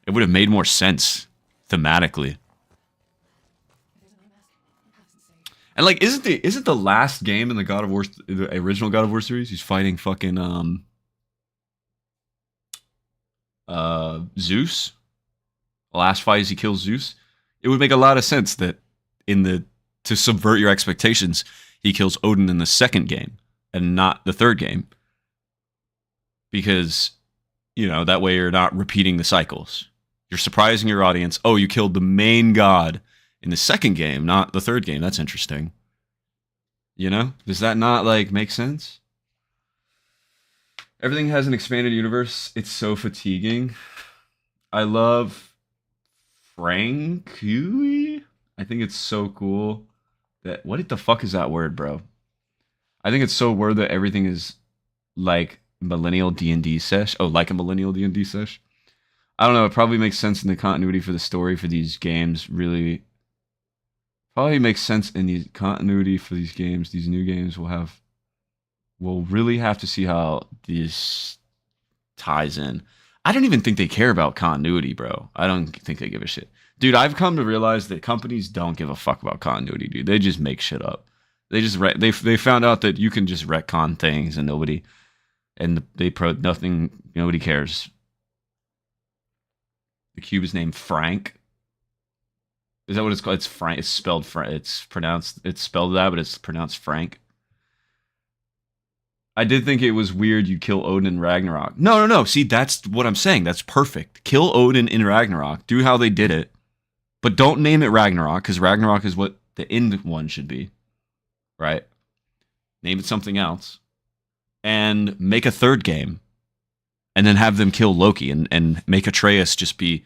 It would have made more sense thematically. And like, isn't the last game in the God of War, the original God of War series, he's fighting fucking Zeus? The last fight is he kills Zeus. It would make a lot of sense that to subvert your expectations, he kills Odin in the second game and not the third game, because, you know, that way you're not repeating the cycles. You're surprising your audience. Oh, you killed the main god in the second game, not the third game. That's interesting. You know? Does that not, like, make sense? Everything has an expanded universe. It's so fatiguing. I love Frank Huey. I think it's so cool that... What the fuck is that word, bro? I think it's so weird that everything is like millennial D&D sesh. Oh, like a millennial D&D sesh? I don't know. It probably makes sense in the continuity for the story for these games. Really, probably makes sense in the continuity for these games. These new games we'll really have to see how this ties in. I don't even think they care about continuity, bro. I don't think they give a shit. Dude, I've come to realize that companies don't give a fuck about continuity, dude. They just make shit up. They just they found out that you can just retcon things and nobody cares. The cube is named Frank. Is that what it's called? It's Frank. It's spelled Frank. It's spelled that, but it's pronounced Frank. I did think it was weird you kill Odin in Ragnarok. No. See, that's what I'm saying. That's perfect. Kill Odin in Ragnarok. Do how they did it. But don't name it Ragnarok, because Ragnarok is what the end one should be. Right? Name it something else. And make a third game. And then have them kill Loki and make Atreus just be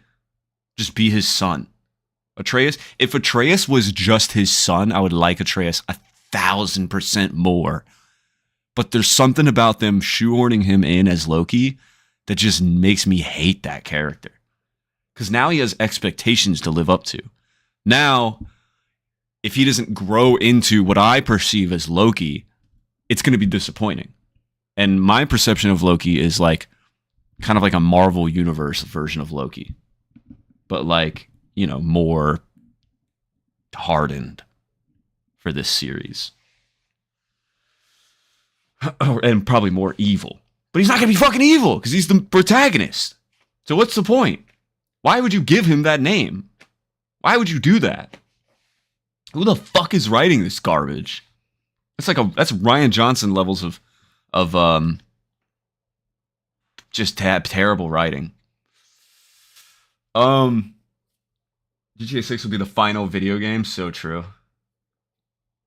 his son. If Atreus was just his son, I would like Atreus 1,000% more. But there's something about them shoehorning him in as Loki that just makes me hate that character. Because now he has expectations to live up to. Now, if he doesn't grow into what I perceive as Loki, it's going to be disappointing. And my perception of Loki is like kind of like a Marvel Universe version of Loki. But like, you know, more hardened for this series. And probably more evil. But he's not going to be fucking evil because he's the protagonist. So what's the point? Why would you give him that name? Why would you do that? Who the fuck is writing this garbage? That's Ryan Johnson levels of just terrible writing. GTA 6 will be the final video game. So true.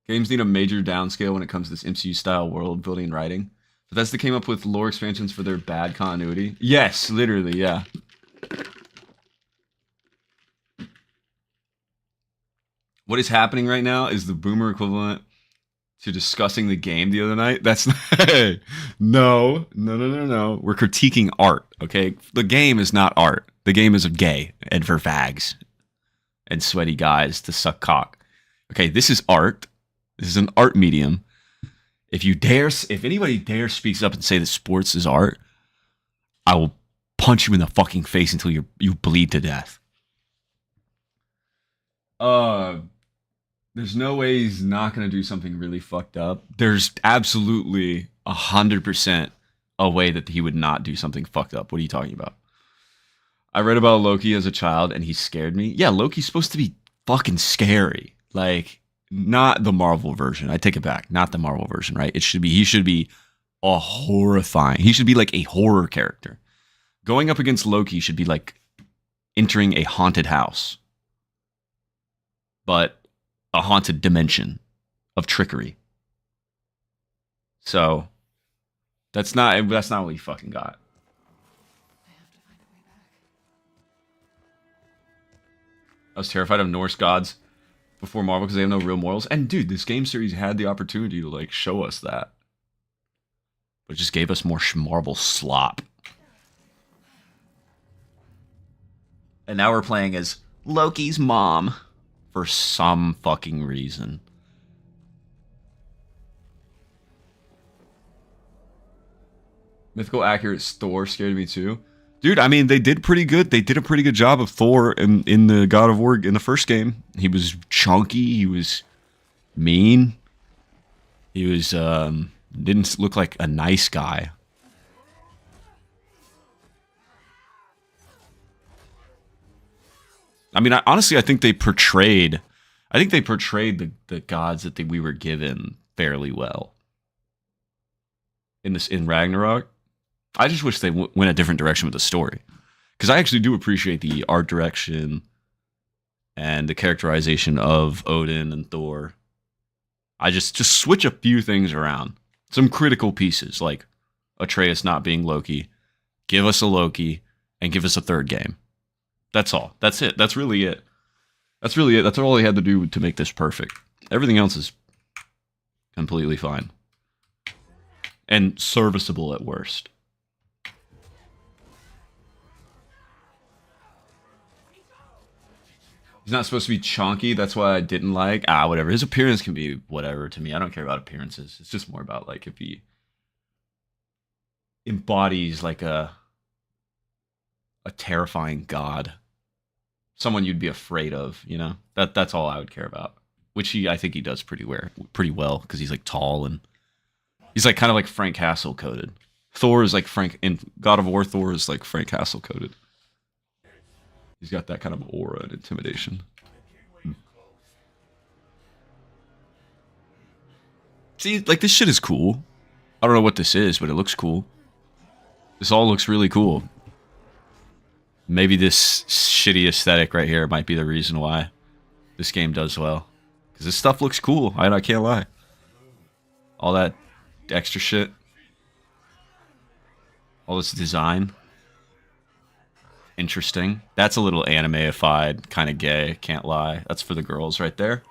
Games need a major downscale when it comes to this MCU-style world building and writing. Bethesda came up with lore expansions for their bad continuity. Yes, literally, yeah. What is happening right now is the boomer equivalent to discussing the game the other night. That's no. We're critiquing art, okay? The game is not art. The game is of gay and for fags and sweaty guys to suck cock. Okay, this is art. This is an art medium. If anybody dares speaks up and say that sports is art, I will punch you in the fucking face until you bleed to death. There's no way he's not going to do something really fucked up. There's absolutely 100% a way that he would not do something fucked up. What are you talking about? I read about Loki as a child and he scared me. Yeah, Loki's supposed to be fucking scary. Like, not the Marvel version. I take it back. Not the Marvel version, right? He should be a horrifying. He should be like a horror character. Going up against Loki should be like entering a haunted house. But a haunted dimension of trickery. So, That's not what you fucking got. I was terrified of Norse gods before Marvel because they have no real morals. And dude, this game series had the opportunity to like show us that. But it just gave us more Marvel slop. And now we're playing as Loki's mom for some fucking reason. Mythical accurate Thor scared me too. Dude, I mean, they did pretty good. They did a pretty good job of Thor in the God of War in the first game. He was chunky. He was mean. He was, didn't look like a nice guy. I mean, honestly, I think they portrayed the gods that we were given fairly well. In Ragnarok. I just wish they went a different direction with the story. Because I actually do appreciate the art direction and the characterization of Odin and Thor. I just switch a few things around. Some critical pieces, like Atreus not being Loki. Give us a Loki and give us a third game. That's all. That's it. That's really it. That's really it. That's all they had to do to make this perfect. Everything else is completely fine. And serviceable at worst. He's not supposed to be chonky. That's why I didn't like. Whatever. His appearance can be whatever to me. I don't care about appearances. It's just more about like if he embodies like a terrifying god, someone you'd be afraid of. You know, that's all I would care about. Which I think he does pretty well because he's like tall and he's like kind of like Frank Castle coded. Thor is like Frank in God of War. Thor is like Frank Castle coded. He's got that kind of aura and intimidation. See, like this shit is cool. I don't know what this is, but it looks cool. This all looks really cool. Maybe this shitty aesthetic right here might be the reason why this game does well. Because this stuff looks cool. I can't lie. All that extra shit. All this design. Interesting. That's a little anime-ified, kind of gay, can't lie. That's for the girls right there.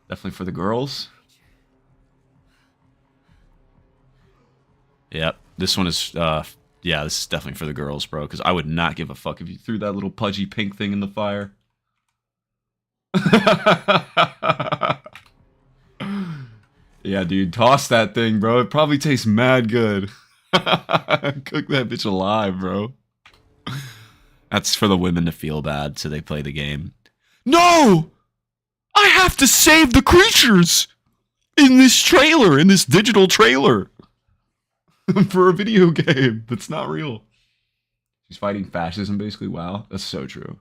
Definitely for the girls. Yep. This one is, yeah, this is definitely for the girls, bro, because I would not give a fuck if you threw that little pudgy pink thing in the fire. Yeah, dude, toss that thing, bro. It probably tastes mad good. Cook that bitch alive, bro. That's for the women to feel bad, so they play the game. No! I have to save the creatures! In this trailer, in this digital trailer! For a video game that's not real. She's fighting fascism, basically. Wow, that's so true.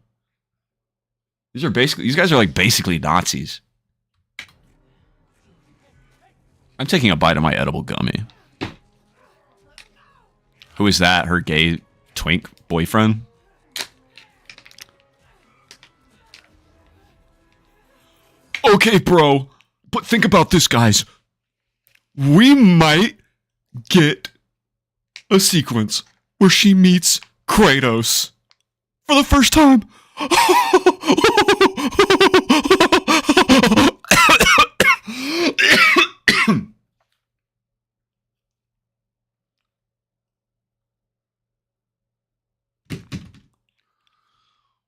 These guys are like basically Nazis. I'm taking a bite of my edible gummy. Who is that? Her gay twink boyfriend? Okay, bro, but think about this, guys. We might get a sequence where she meets Kratos for the first time.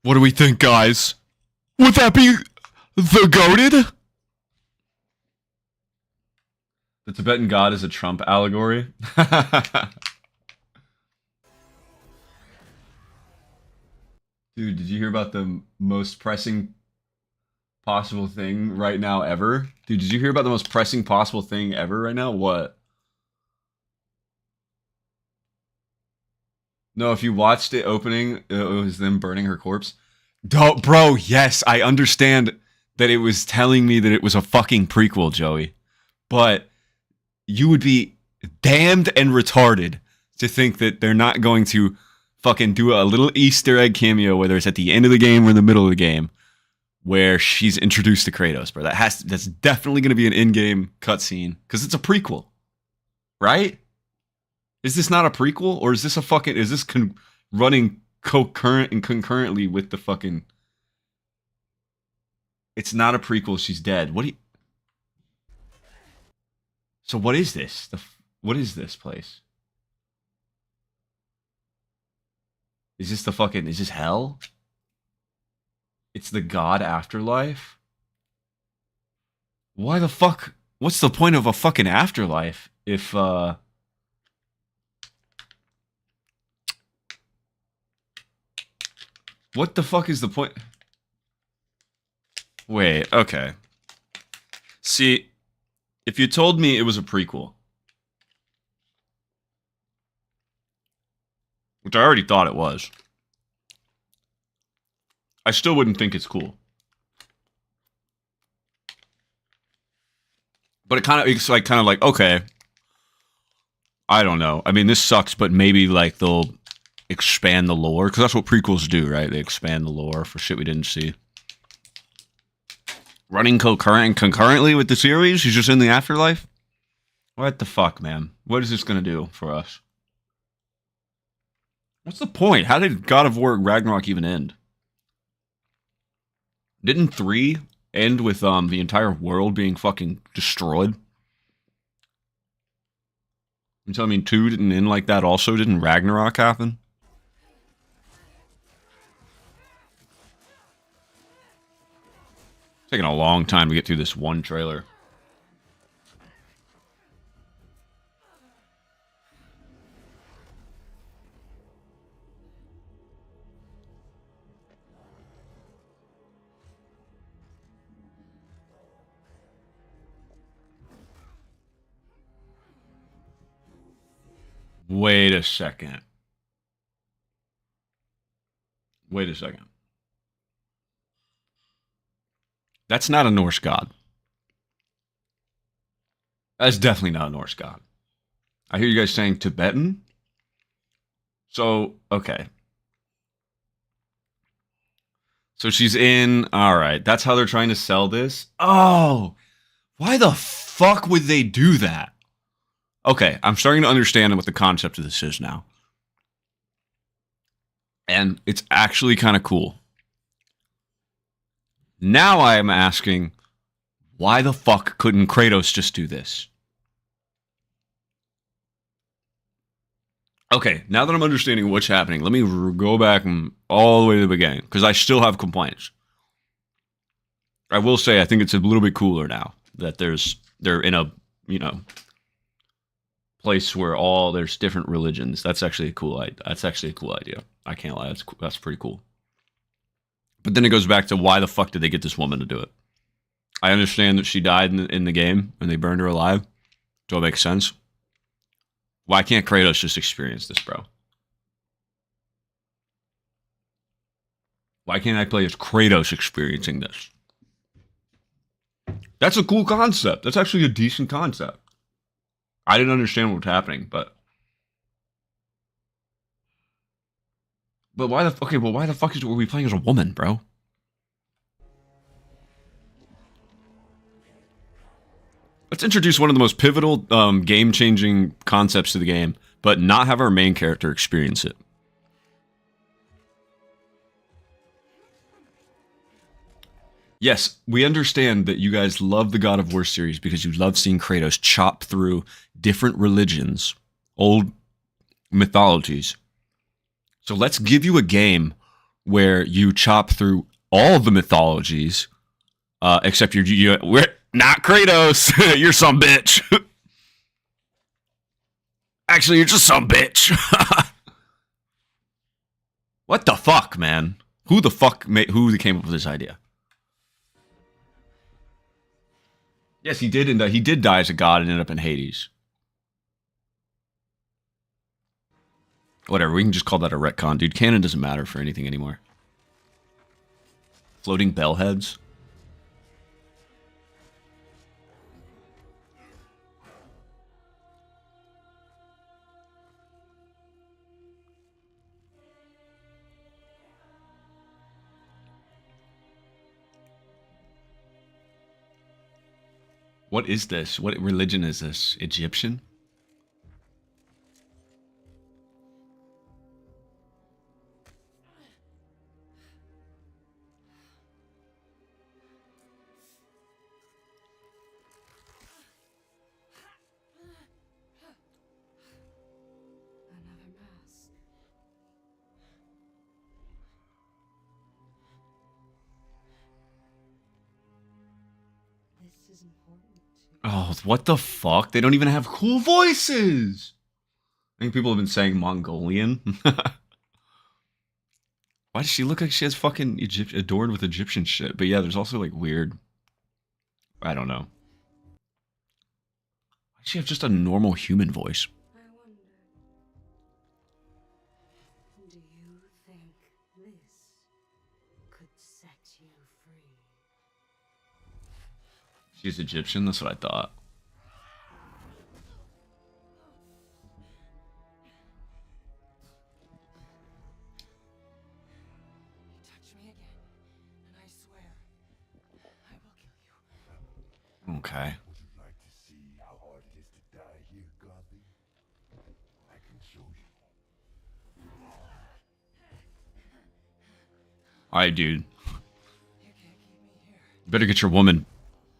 What do we think, guys? Would that be the goated? The Tibetan god is a Trump allegory. Dude, did you hear about the most pressing possible thing right now ever? Dude, did you hear about the most pressing possible thing ever right now? What? No, if you watched it opening, it was them burning her corpse. Bro, yes, I understand that it was telling me that it was a fucking prequel, Joey. But you would be damned and retarded to think that they're not going to fucking do a little Easter egg cameo, whether it's at the end of the game or in the middle of the game, where she's introduced to Kratos, bro. That's definitely going to be an in-game cutscene, because it's a prequel. Right? Is this not a prequel, or is this a fucking? Is this running concurrent and concurrently with the fucking? It's not a prequel. She's dead. What do you? So what is this? What is this place? Is this the fucking? Is this hell? It's the God afterlife. Why the fuck? What's the point of a fucking afterlife if what the fuck is the point? Wait, okay. See, if you told me it was a prequel, which I already thought it was, I still wouldn't think it's cool. But it's like kind of like, okay, I don't know. I mean, this sucks, but maybe like they'll expand the lore, because that's what prequels do, right? They expand the lore for shit we didn't see. Running concurrently with the series? He's just in the afterlife? What the fuck, man? What is this gonna do for us? What's the point? How did God of War Ragnarok even end? Didn't 3 end with the entire world being fucking destroyed? You telling me 2 didn't end like that also? Didn't Ragnarok happen? It's taking a long time to get through this one trailer. Wait a second. Wait a second. That's not a Norse god. That's definitely not a Norse god. I hear you guys saying Tibetan. So, okay. So she's in. All right. That's how they're trying to sell this. Oh, why the fuck would they do that? Okay, I'm starting to understand what the concept of this is now. And it's actually kind of cool. Now I am asking, why the fuck couldn't Kratos just do this? Okay, now that I'm understanding what's happening, let me go back all the way to the beginning, because I still have complaints. I will say I think it's a little bit cooler now that they're in a, place where there's different religions. That's actually a cool idea. I can't lie, that's pretty cool. But then it goes back to, why the fuck did they get this woman to do it? I understand that she died in the game and they burned her alive. Do it make sense? Why can't Kratos just experience this, bro? Why can't I play as Kratos experiencing this? That's a cool concept. That's actually a decent concept. I didn't understand what was happening, but why the fuck were we playing as a woman, bro? Let's introduce one of the most pivotal, game-changing concepts to the game, but not have our main character experience it. Yes, we understand that you guys love the God of War series because you love seeing Kratos chop through different religions, old mythologies. So let's give you a game where you chop through all the mythologies, except we're not Kratos. You're some bitch. Actually, you're just some bitch. What the fuck, man? Who came up with this idea? Yes, he did. He did die as a god and ended up in Hades. Whatever, we can just call that a retcon, dude. Canon doesn't matter for anything anymore. Floating bell heads. What is this? What religion is this? Egyptian? Oh, what the fuck? They don't even have cool voices! I think people have been saying Mongolian. Why does she look like she has fucking adorned with Egyptian shit? But yeah, there's also like weird... I don't know. Why does she have just a normal human voice? I wonder, do you think this could set you free? She's Egyptian? That's what I thought. Okay. Would you like to see how hard it is to die here, Godly? I can show you. Alright, dude. You better get your woman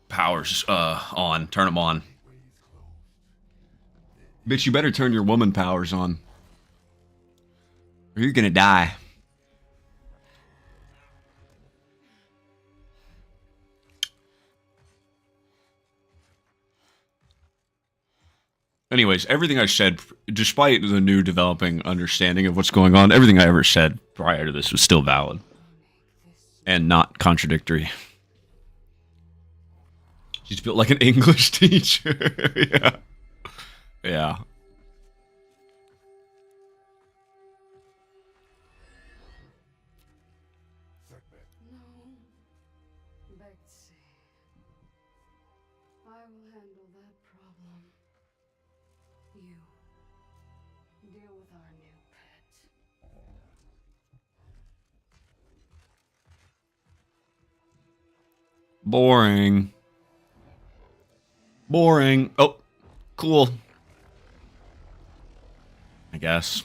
powers on. Turn them on. Bitch, you better turn your woman powers on. Or you're gonna die. Anyways, everything I said, despite the new developing understanding of what's going on, everything I ever said prior to this was still valid. And not contradictory. She's built like an English teacher. Yeah. Yeah. No, Betsy. I will handle that problem. You deal with our new pet. Boring. Boring. Oh, cool. I guess.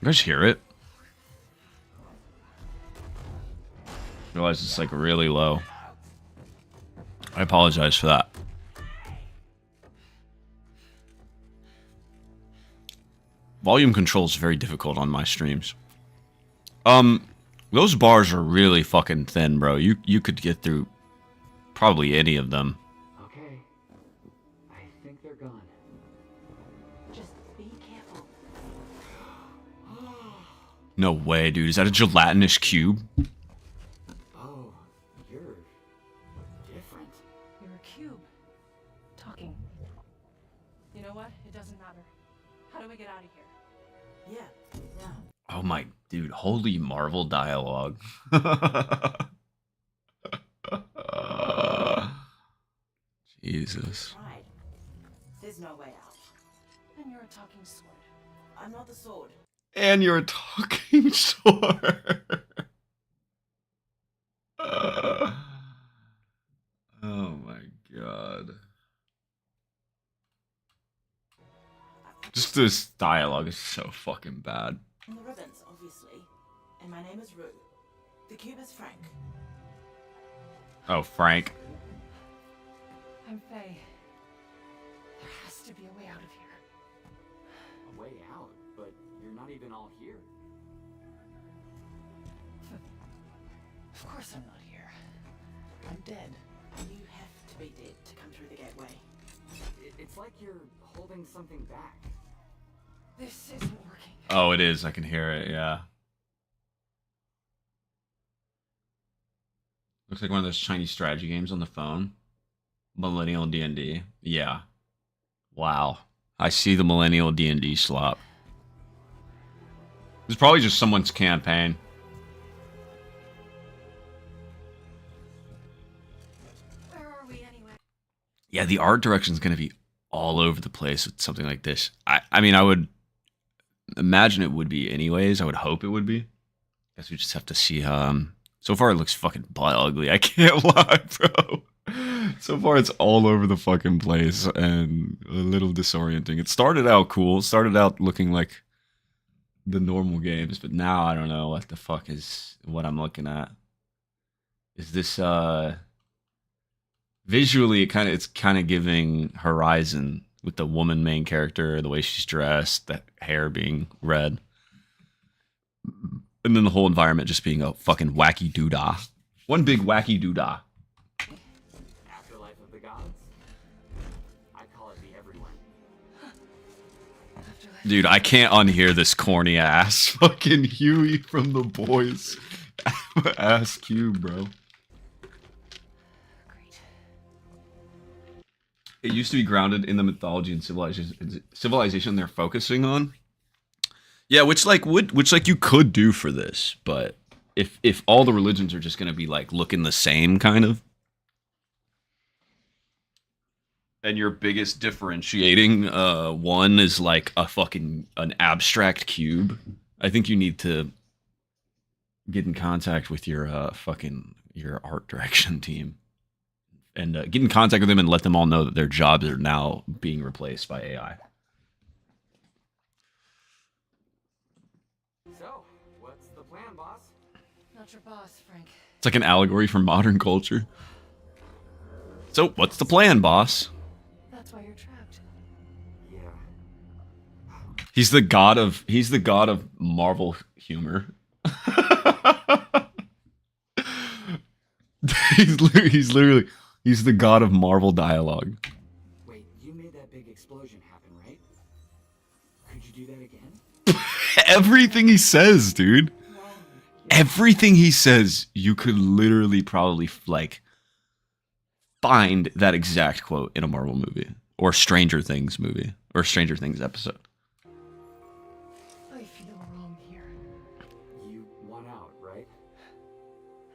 You guys hear it? I realize it's like really low. I apologize for that. Volume control is very difficult on my streams. Those bars are really fucking thin, bro. You could get through probably any of them. Okay. I think they're gone. Just be careful. No way, dude. Is that a gelatinous cube? Oh, you're different. You're a cube. Talking. You know what? It doesn't matter. How do we get out of here? Yeah. Oh my, dude. Holy Marvel dialogue. Jesus. Tried. There's no way out. And you're a talking sword. I'm not the sword. And you're a talking sword. Oh my god. Just this dialogue is so fucking bad. I'm the ribbons, obviously. And my name is Rue. The cube is Frank. Oh, Frank. I'm Faye. There has to be a way out of here. A way out, but you're not even all here. Of course I'm not here. I'm dead. You have to be dead to come through the gateway. It's like you're holding something back. This isn't working. Oh, it is. I can hear it. Yeah. Looks like one of those Chinese strategy games on the phone. Millennial D&D. Yeah. Wow. I see the Millennial D&D slop. It's probably just someone's campaign. Where are we anyway? Yeah, the art direction is going to be all over the place with something like this. I mean, I would imagine it would be anyways. I would hope it would be. Guess we just have to see. So far, it looks fucking butt ugly. I can't lie, bro. So far, it's all over the fucking place and a little disorienting. It started out cool. It started out looking like the normal games, but now I don't know what the fuck is what I'm looking at. Is this visually it's kind of giving Horizon with the woman main character, the way she's dressed, the hair being red, and then the whole environment just being a fucking wacky doodah. One big wacky doodah. Afterlife of the gods. I call it the everyone. Dude, I can't unhear this corny ass fucking Huey from the boys. Ass cube, bro. Great. It used to be grounded in the mythology and civilization they're focusing on. Yeah, which you could do for this, but if all the religions are just gonna be like looking the same kind of, and your biggest differentiating one is like an abstract cube, I think you need to get in contact with your your art direction team and get in contact with them and let them all know that their jobs are now being replaced by AI. So, what's the plan, boss? Not your boss, Frank. It's like an allegory for modern culture. So, what's the plan, boss? That's why you're trapped. Yeah. He's the god of Marvel humor. he's the god of Marvel dialogue. Wait, you made that big explosion happen, right? Could you do that again? Everything he says, dude. Everything he says, you could literally probably like find that exact quote in a Marvel movie or Stranger Things movie or Stranger Things episode. I feel wrong here. You want out, right?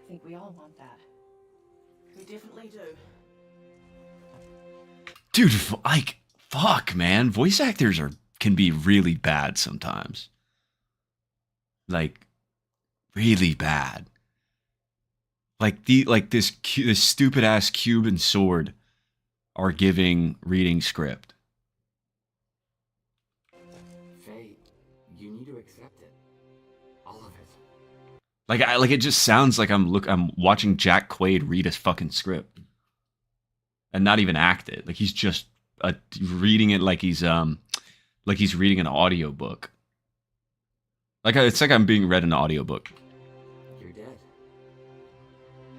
I think we all want that. We definitely do. Dude, like, fuck, man. Voice actors can be really bad sometimes. Like, really bad. Like this stupid ass cube and sword are giving reading script. Faye, you need to accept it. All of it. Like it just sounds like I'm watching Jack Quaid read a fucking script. And not even act it. Like he's just reading it like he's reading an audiobook. Like it's like I'm being read an audiobook. You're dead.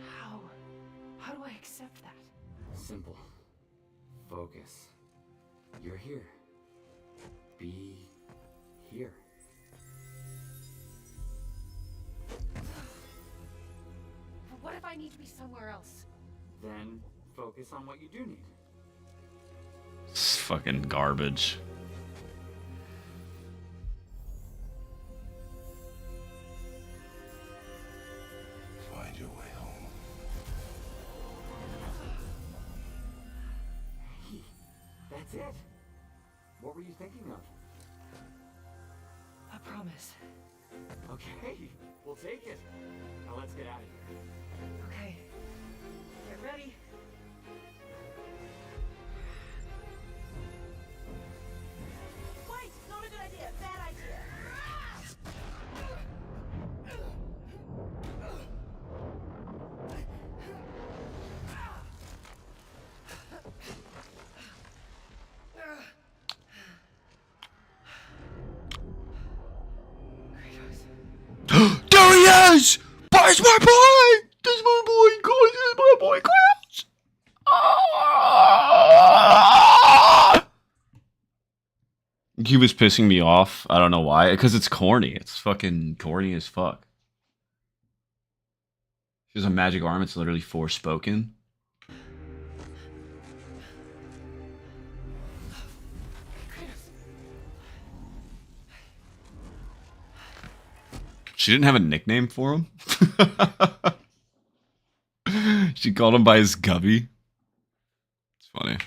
How? How do I accept that? Simple. Focus. You're here. Be here. But what if I need to be somewhere else? Then focus on what you do need. It's fucking garbage. Find your way home. Hey, that's it. What were you thinking of? A promise. Okay, we'll take it. Now let's get out of here. Okay. Get ready. Wait, not a good idea. Bad idea. There he is! There's my boy! There's my boy, guys! There's my boy, Klaus! Ah! He was pissing me off. I don't know why. Because it's corny. It's fucking corny as fuck. She has a magic arm. It's literally Forspoken. She didn't have a nickname for him. She called him by his gubby. It's funny.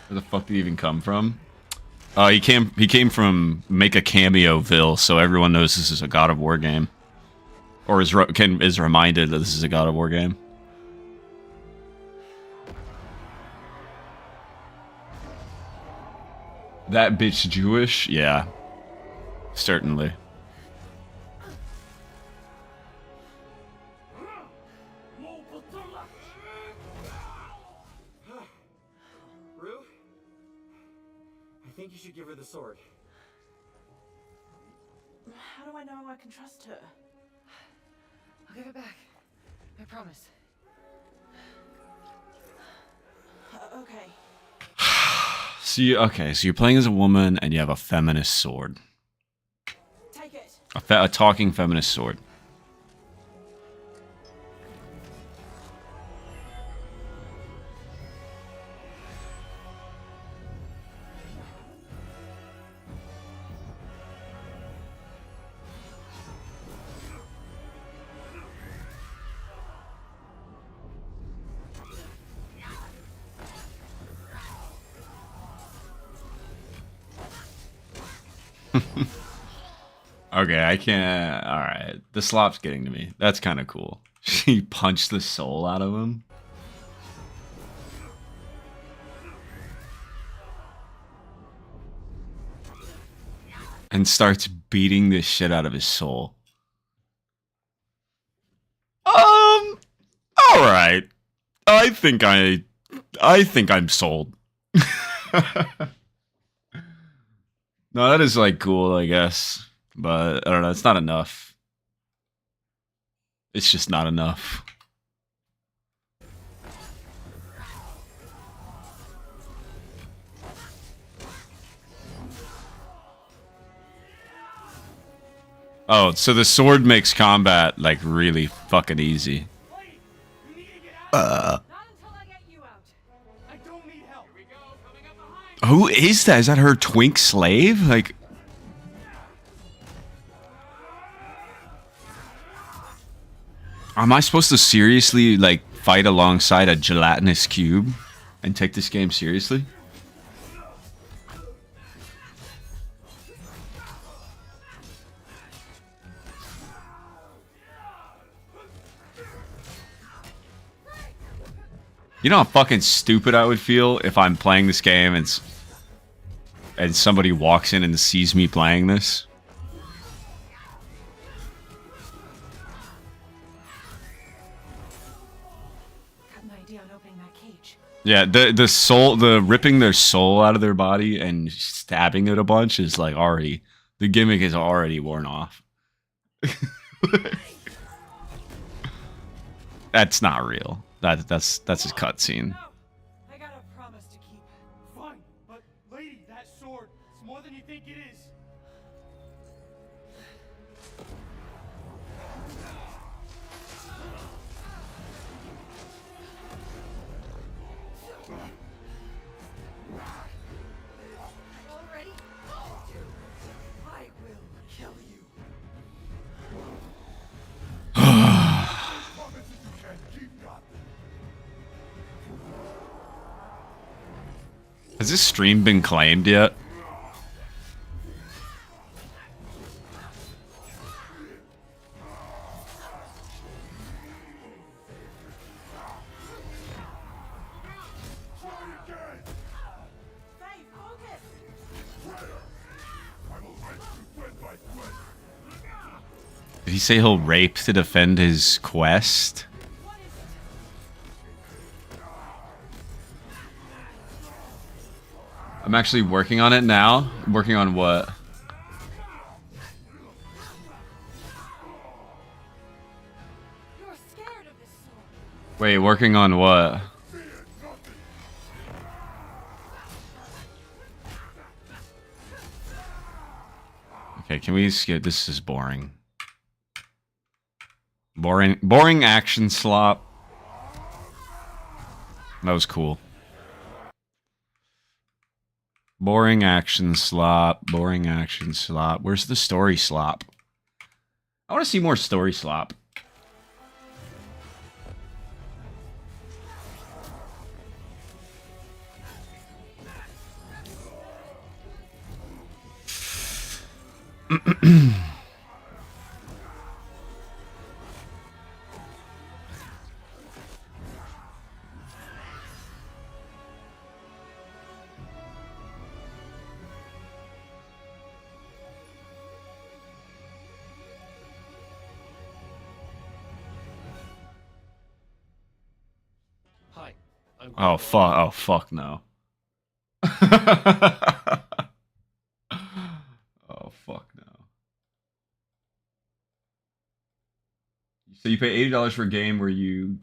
Where the fuck did he even come from? He came from Make a Cameo-ville, so everyone knows this is a God of War game. Or is reminded that this is a God of War game. That bitch Jewish? Yeah. Certainly. Rue? I think you should give her the sword. How do I know I can trust her? I'll give it back. I promise. Okay. So you're playing as a woman and you have a feminist sword. Take it. A talking feminist sword. Okay, I can't. Alright. The slop's getting to me. That's kind of cool. She punched the soul out of him. And starts beating the shit out of his soul. Alright. I think I'm sold. No, that is like cool, I guess. But I don't know, it's not enough. It's just not enough. Oh, so the sword makes combat like really fucking easy. Not until I get you out. I don't need help. Here we go. Coming up behind. Who is that? Is that her twink slave? Like, am I supposed to seriously like fight alongside a gelatinous cube and take this game seriously? You know how fucking stupid I would feel if I'm playing this game and somebody walks in and sees me playing this? Got an idea on opening that cage. Yeah, the ripping their soul out of their body and stabbing it a bunch is like already, the gimmick is already worn off. That's not real. That's a cutscene. No, I got a promise to keep. Fine, but lady, that sword, it's more than you think it is. Already? I will kill you. Promises you can't keep, Gotham. Has this stream been claimed yet? Try again. Faye, focus! I will rent you thread by thread. Did he say he'll rape to defend his quest? What is it? I'm actually working on it now. Working on what? You're scared of this sword. Wait, working on what? Okay, can we skip? This is boring. Boring action slop. That was cool. Boring action slop. Boring action slop. Where's the story slop? I want to see more story slop. Oh fuck! Oh fuck no! Oh fuck no! So you pay $80 for a game where you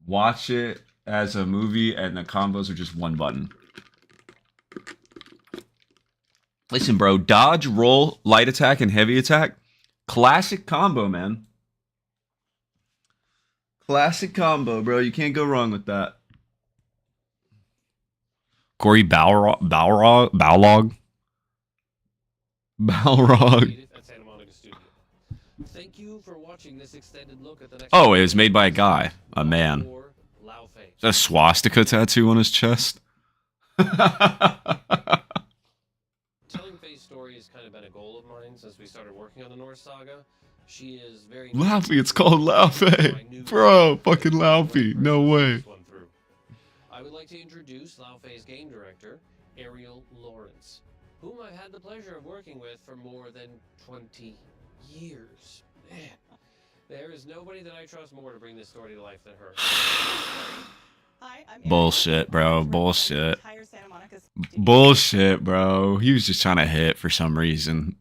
watch it as a movie, and the combos are just one button. Listen, bro, dodge, roll, light attack, and heavy attack. Classic combo, man. Classic combo, bro. You can't go wrong with that. Corey Balrog? Thank you for watching this extended look at the next. Oh, it was made by a guy. A man. Is that a swastika tattoo on his chest? Telling Faye's story has kind of been a goal of mine since we started working on the Norse saga. She is very... Laufey, it's called Laufey. Bro, fucking Laufey. No way. I would like to introduce Laufey's game director, Ariel Lawrence, whom I've had the pleasure of working with for more than 20 years. Man, there is nobody that I trust more to bring this story to life than her. Hi, I'm Bullshit, bro. Bullshit. Bullshit, bro. He was just trying to hit for some reason.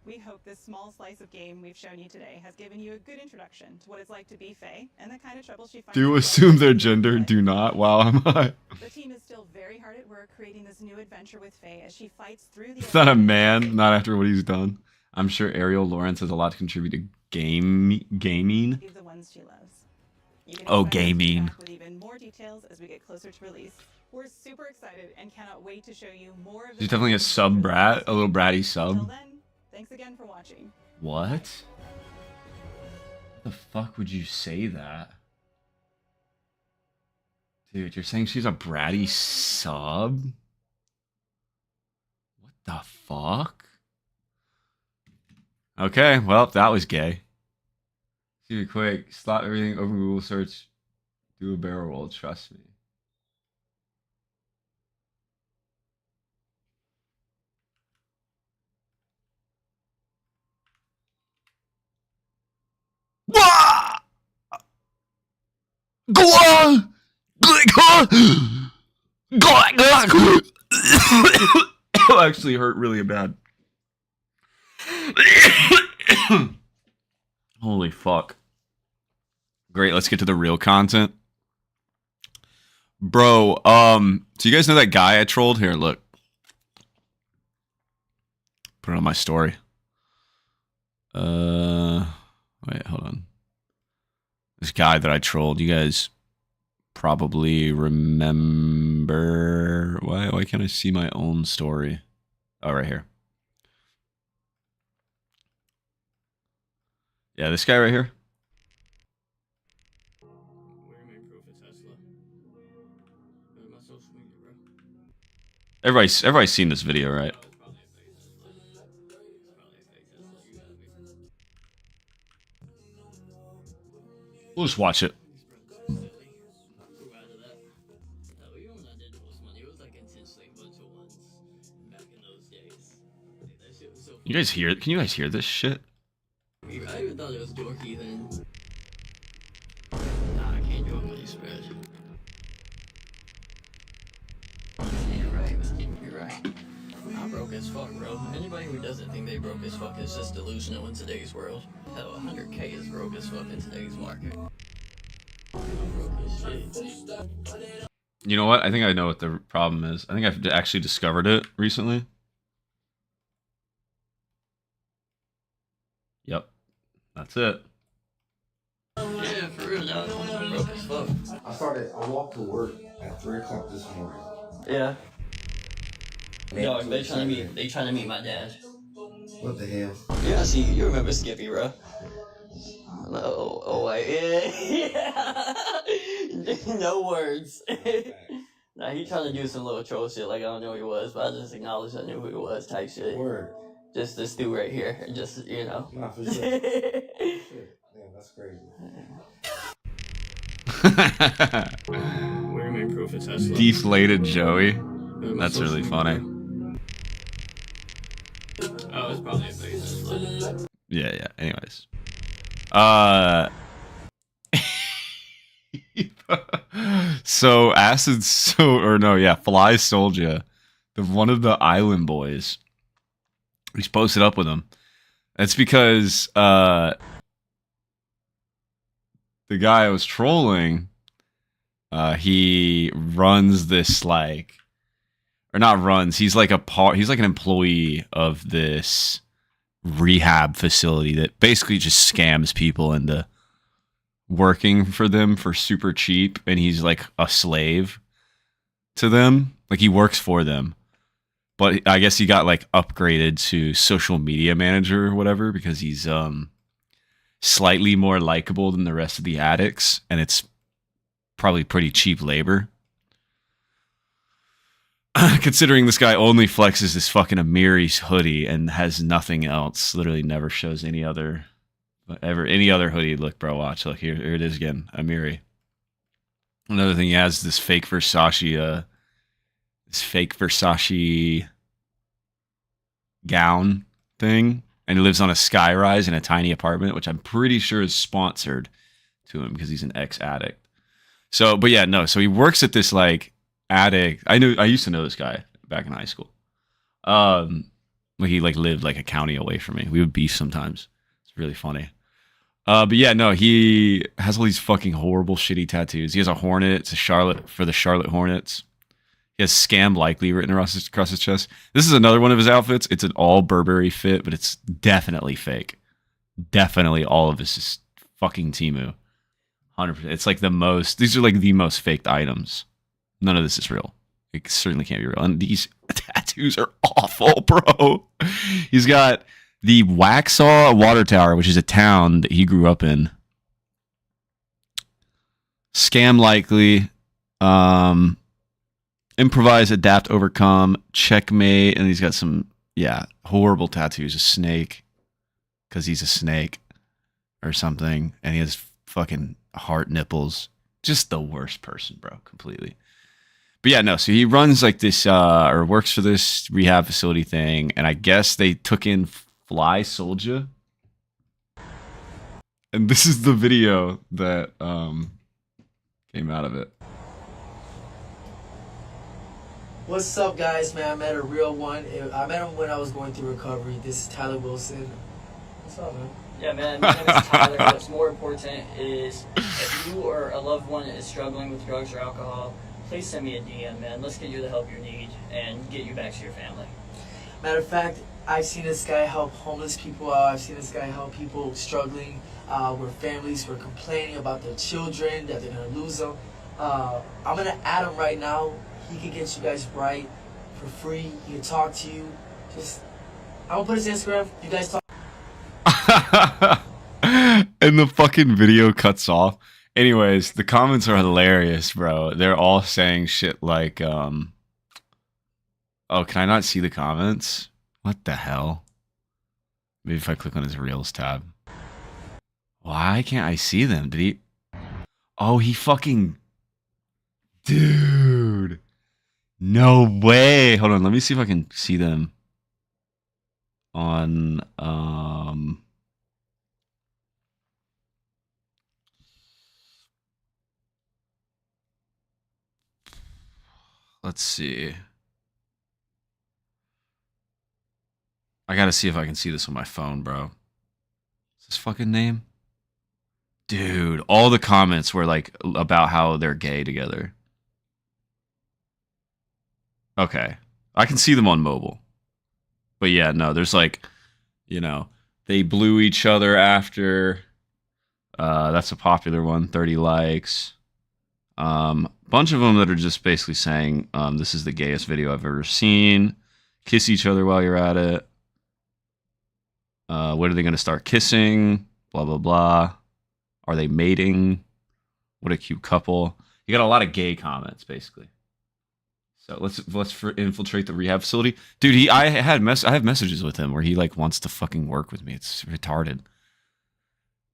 We hope this small slice of game we've shown you today has given you a good introduction to what it's like to be Faye and the kind of trouble she finds. Do assume their gender? Do not. Wow, am I? The team is still very hard at work creating this new adventure with Faye as she fights through the... It's not a man, not after what he's done. I'm sure Ariel Lawrence has a lot to contribute to gaming. The ones she loves. Oh, gaming. With even more details as we get closer to release. We're super excited and cannot wait to show you more of. She's definitely a sub brat, a little bratty sub. Until then, thanks again for watching. What? What the fuck would you say that? Dude, you're saying she's a bratty sub? What the fuck? Okay, well, that was gay. Super quick. Slot everything, open Google search, do a barrel roll, trust me. Go on! Actually hurt really bad. Holy fuck. Great, let's get to the real content. Bro, so you guys know that guy I trolled? Here, look. Put it on my story. Wait, hold on. This guy that I trolled, you guys probably remember. Why can't I see my own story? Oh, right here. Yeah, this guy right here. Everybody's seen this video, right? We'll just watch it. You guys hear? Can you guys hear this shit? I even thought it was dorky then. Nah, I can't do a money spread. You're right, man. You're right. I'm broke as fuck, bro. Anybody who doesn't think they broke as fuck is just delusional in today's world. Hell, 100K is broke as fuck in today's market. I'm broke as shit. You know what? I think I know what the problem is. I think I've actually discovered it recently. Yep. That's it. Yeah, for real, dog. I'm broke as fuck. I walked to work at 3 o'clock this morning. Yeah. Dog, they trying to meet my dad. What the hell? Yeah, see, you remember Skippy, bro. Yeah. No words. Nah, he trying to do some little troll shit like I don't know who he was, but I just acknowledged I knew who he was type shit. Word. Just this dude right here, just, you know. Nah, for sure. Shit. Damn, that's crazy. We're gonna proof of Tesla. Deflated Joey. That's really funny. Oh, it's probably a fake Tesla. Yeah. Anyways. So Acid, Fly Soldier, one of the island boys. He's posted up with him. That's because the guy I was trolling, he runs this like, or not runs. He's like he's like an employee of this rehab facility that basically just scams people into working for them for super cheap, and he's like a slave to them. Like he works for them. But I guess he got like upgraded to social media manager or whatever because he's slightly more likable than the rest of the addicts, and it's probably pretty cheap labor. Considering this guy only flexes his fucking Amiri's hoodie and has nothing else, literally never shows any other hoodie. Look, bro, watch. Look, here it is again, Amiri. Another thing, he has this fake Versace gown thing, and he lives on a skyrise in a tiny apartment, which I'm pretty sure is sponsored to him because he's an ex-addict. So, but yeah, no. So he works at this like addict. I used to know this guy back in high school. He like lived like a county away from me. We would beef sometimes. It's really funny. But yeah, no, he has all these fucking horrible, shitty tattoos. He has a hornet. It's a Charlotte for the Charlotte Hornets. He has "scam likely" written across his chest. This is another one of his outfits. It's an all Burberry fit, but it's definitely fake. Definitely all of this is fucking Temu. 100%. It's like these are like the most faked items. None of this is real. It certainly can't be real. And these tattoos are awful, bro. He's got the Waxhaw Water Tower, which is a town that he grew up in. Scam likely. Improvise, adapt, overcome, checkmate. And he's got some, horrible tattoos. A snake. Because he's a snake. Or something. And he has fucking heart nipples. Just the worst person, bro. Completely. But yeah, no, so he runs like this, or works for this rehab facility thing, and I guess they took in Fly Soldier. And this is the video that came out of it. What's up, guys, man? I met a real one. I met him when I was going through recovery. This is Tyler Wilson. What's up, man? Yeah, man, my name is Tyler. What's more important is if you or a loved one is struggling with drugs or alcohol, please send me a DM, man. Let's get you the help you need and get you back to your family. Matter of fact, I've seen this guy help homeless people out. I've seen this guy help people struggling where families were complaining about their children, that they're going to lose them. I'm going to add him right now. He can get you guys right for free. He can talk to you. I'm going to put his Instagram. You guys talk. And the fucking video cuts off. Anyways, the comments are hilarious, bro. They're all saying shit like, oh, can I not see the comments? What the hell? Maybe if I click on his Reels tab. Why can't I see them? Did he? Oh, he fucking... Dude. No way. Hold on, let me see if I can see them on, let's see. I gotta see if I can see this on my phone, bro. Is this fucking name? Dude, all the comments were like about how they're gay together. Okay. I can see them on mobile. But yeah, no, there's like, they blew each other after. That's a popular one, 30 likes. Bunch of them that are just basically saying, this is the gayest video I've ever seen. Kiss each other while you're at it. When are they going to start kissing? Blah, blah, blah. Are they mating? What a cute couple. You got a lot of gay comments, basically. So let's infiltrate the rehab facility. Dude, I have messages with him where he like wants to fucking work with me. It's retarded.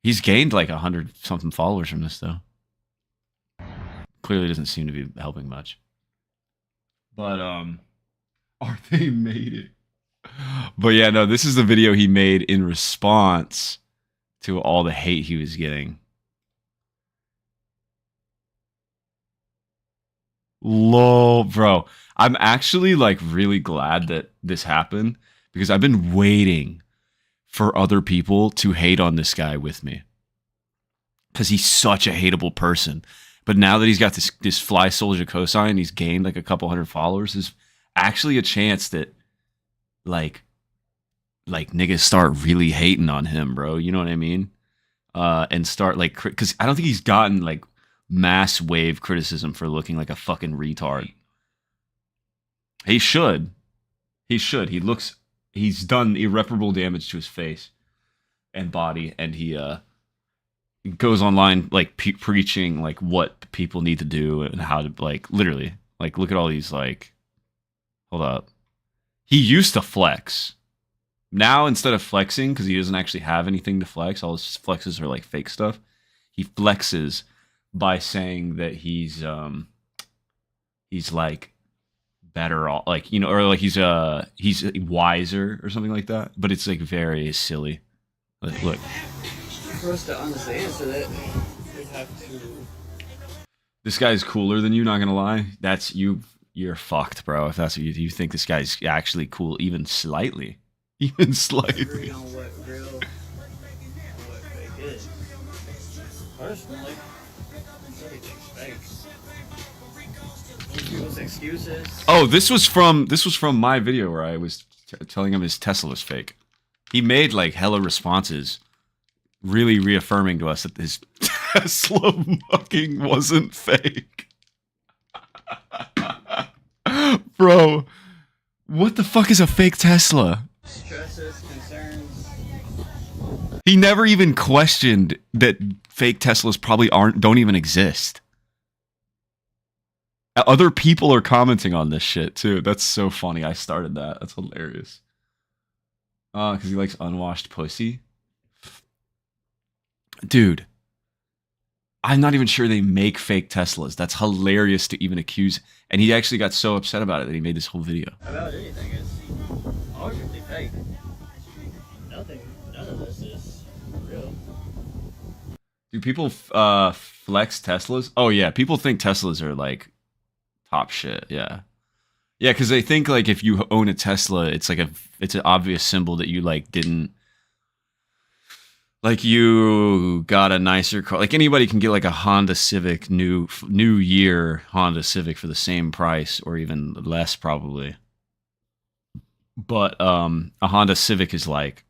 He's gained like 100-something followers from this, though. Clearly doesn't seem to be helping much. But, are they mating? But yeah, no, this is the video he made in response to all the hate he was getting. Lol, bro. I'm actually like really glad that this happened because I've been waiting for other people to hate on this guy with me. Because he's such a hateable person. But now that he's got this Fly Soldier cosign, he's gained like a couple hundred followers. There's actually a chance that like niggas start really hating on him, bro. You know what I mean? And start like, because I don't think he's gotten like mass wave criticism for looking like a fucking retard. He should. He's done irreparable damage to his face and body, and he goes online like preaching like what people need to do and how to like literally like look at all these like. Hold up. He used to flex. Now instead of flexing, because he doesn't actually have anything to flex, all his flexes are like fake stuff. He flexes by saying that he's like better off, like, you know, or like he's wiser or something like that. But it's like very silly. Like, look. For us to honestly answer that, we have to. This guy's cooler than you. Not gonna lie. That's you. You're fucked, bro. If that's what you think, this guy's actually cool, even slightly. Even slightly. Agree on what real and what fake is. Personally, everything's fake. People's excuses. Oh, this was from my video where I was telling him his Tesla was fake. He made like hella responses, really reaffirming to us that his Tesla fucking wasn't fake. Bro, what the fuck is a fake Tesla? Stresses, concerns. He never even questioned that fake Teslas probably don't even exist. Other people are commenting on this shit too. That's so funny. I started that. That's hilarious. Because he likes unwashed pussy. Dude, I'm not even sure they make fake Teslas. That's hilarious to even accuse. And he actually got so upset about it that he made this whole video. About anything is arguably fake. None of this is real. Do people flex Teslas? Oh yeah, people think Teslas are like top shit. Yeah, yeah, because they think like if you own a Tesla, it's like it's an obvious symbol that you like didn't. Like you got a nicer car. Like anybody can get like a Honda Civic new year Honda Civic for the same price or even less probably. But a Honda Civic is like,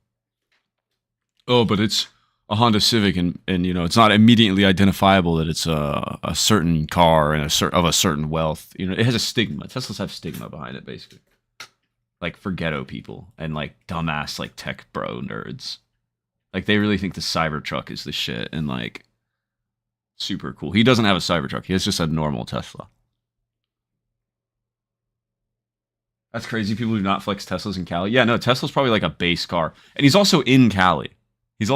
oh, but it's a Honda Civic and you know it's not immediately identifiable that it's a certain car and of a certain wealth. You know, it has a stigma. Teslas have stigma behind it basically. Like for ghetto people and like dumbass like tech bro nerds. Like, they really think the Cybertruck is the shit and, like, super cool. He doesn't have a Cybertruck. He has just a normal Tesla. That's crazy. People do not flex Teslas in Cali. Yeah, no, Tesla's probably, like, a base car. And he's also in Cali. He's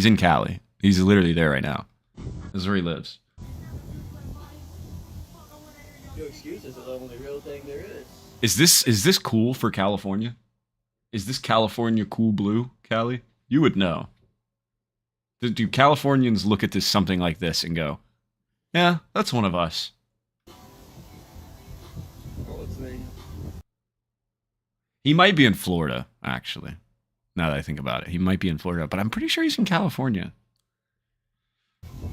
in Cali. He's literally there right now. This is where he lives. No excuses are the only real thing there is. Is this cool for California? Is this California cool blue, Cali? You would know. Do Californians look at this something like this and go, yeah, that's one of us? Well, it's me. He might be in Florida, actually. Now that I think about it. He might be in Florida, but I'm pretty sure he's in California.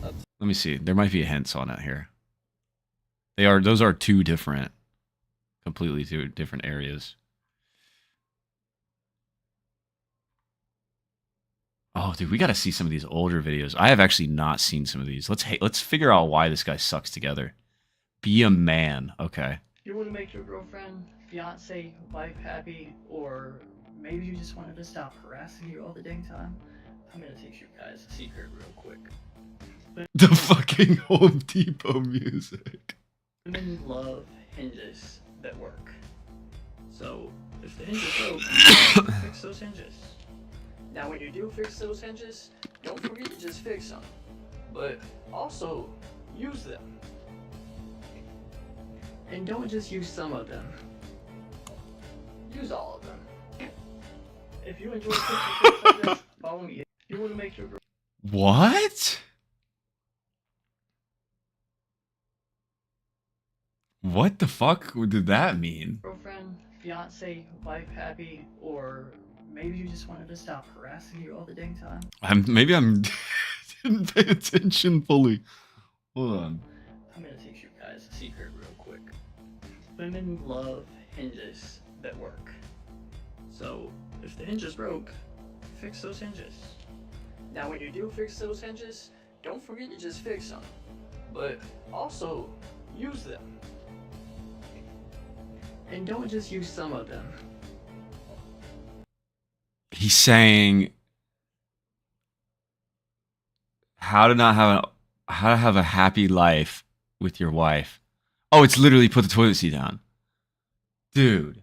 Let me see. There might be hints on it here. Those are completely two different areas. Oh, dude, we got to see some of these older videos. I have actually not seen some of these. Let's figure out why this guy sucks together. Be a man. Okay. You want to make your girlfriend, fiance, wife happy, or maybe you just wanted to stop harassing you all the dang time. I'm gonna teach you guys a secret real quick. The fucking Home Depot music. Women love hinges that work. So if the hinges broke, fix those hinges. Now when you do fix those hinges, don't forget to just fix them, but also use them. And don't just use some of them. Use all of them. If you enjoy fixing like this, follow me. You want to make your girl. What? What the fuck did that mean? Girlfriend, fiance, wife happy, or maybe you just wanted to stop harassing you all the dang time? Maybe I'm didn't pay attention fully. Hold on. I'm gonna teach you guys a secret real quick. Women love hinges that work. So, if the hinge is broke, fix those hinges. Now when you do fix those hinges, don't forget to just fix them, but also use them. And don't just use some of them. He's saying how to have a happy life with your wife. Oh, it's literally put the toilet seat down. Dude.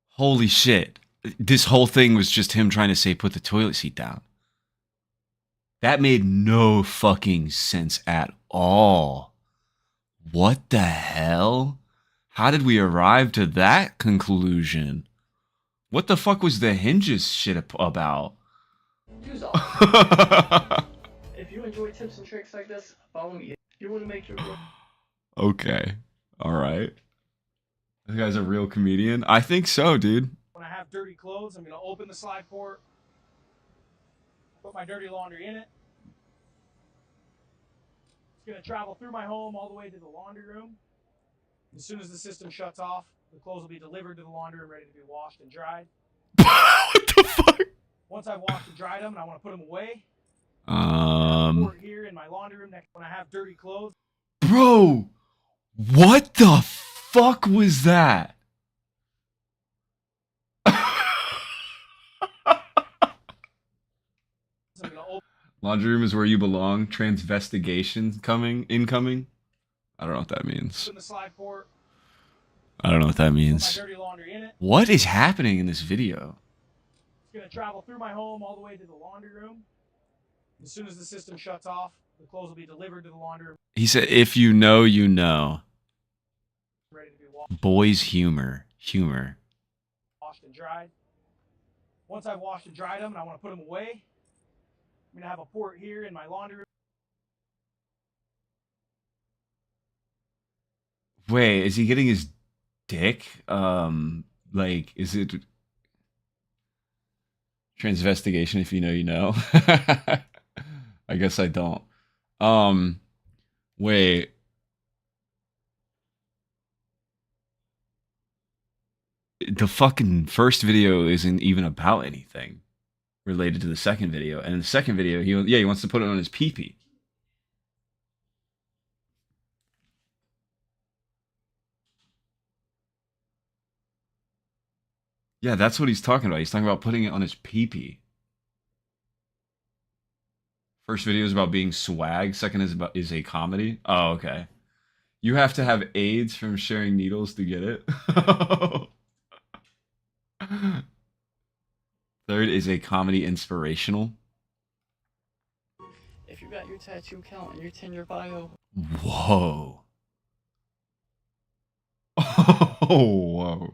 Holy shit. This whole thing was just him trying to say put the toilet seat down. That made no fucking sense at all. What the hell? How did we arrive to that conclusion? What the fuck was the hinges shit about? Use all. If you enjoy tips and tricks like this, follow me. If you want to make your Okay. Alright. This guy's a real comedian? I think so, dude. When I have dirty clothes, I'm going to open the slide port, put my dirty laundry in it. It's going to travel through my home all the way to the laundry room. As soon as the system shuts off, the clothes will be delivered to the laundry room ready to be washed and dried. What the fuck? Once I've washed and dried them and I want to put them away, pour it here in my laundry room next when I have dirty clothes. Bro, what the fuck was that? Laundry room is where you belong. Transvestigation incoming. I don't know what that means. Open the slide port, I don't know what that put my means. dirty laundry in it. What is happening in this video? It's going to travel through my home all the way to the laundry room. As soon as the system shuts off, the clothes will be delivered to the laundry room He said, if you know, you know. ready to be washed Boys humor. and dried. Once I've washed and dried them and I want to put them away, I'm going to have a port here in my laundry room. Wait, is he getting his dick? Like, is it transvestigation? If you know, you know. I guess I don't. Wait. The fucking first video isn't even about anything related to the second video, and in the second video, he wants to put it on his pee-pee. Yeah, that's what he's talking about. He's talking about putting it on his pee-pee. First video is about being swag. Second is a comedy. Oh, okay. You have to have AIDS from sharing needles to get it. Third is a comedy inspirational. If you got your tattoo count and your Tinder bio. Whoa. Oh, whoa.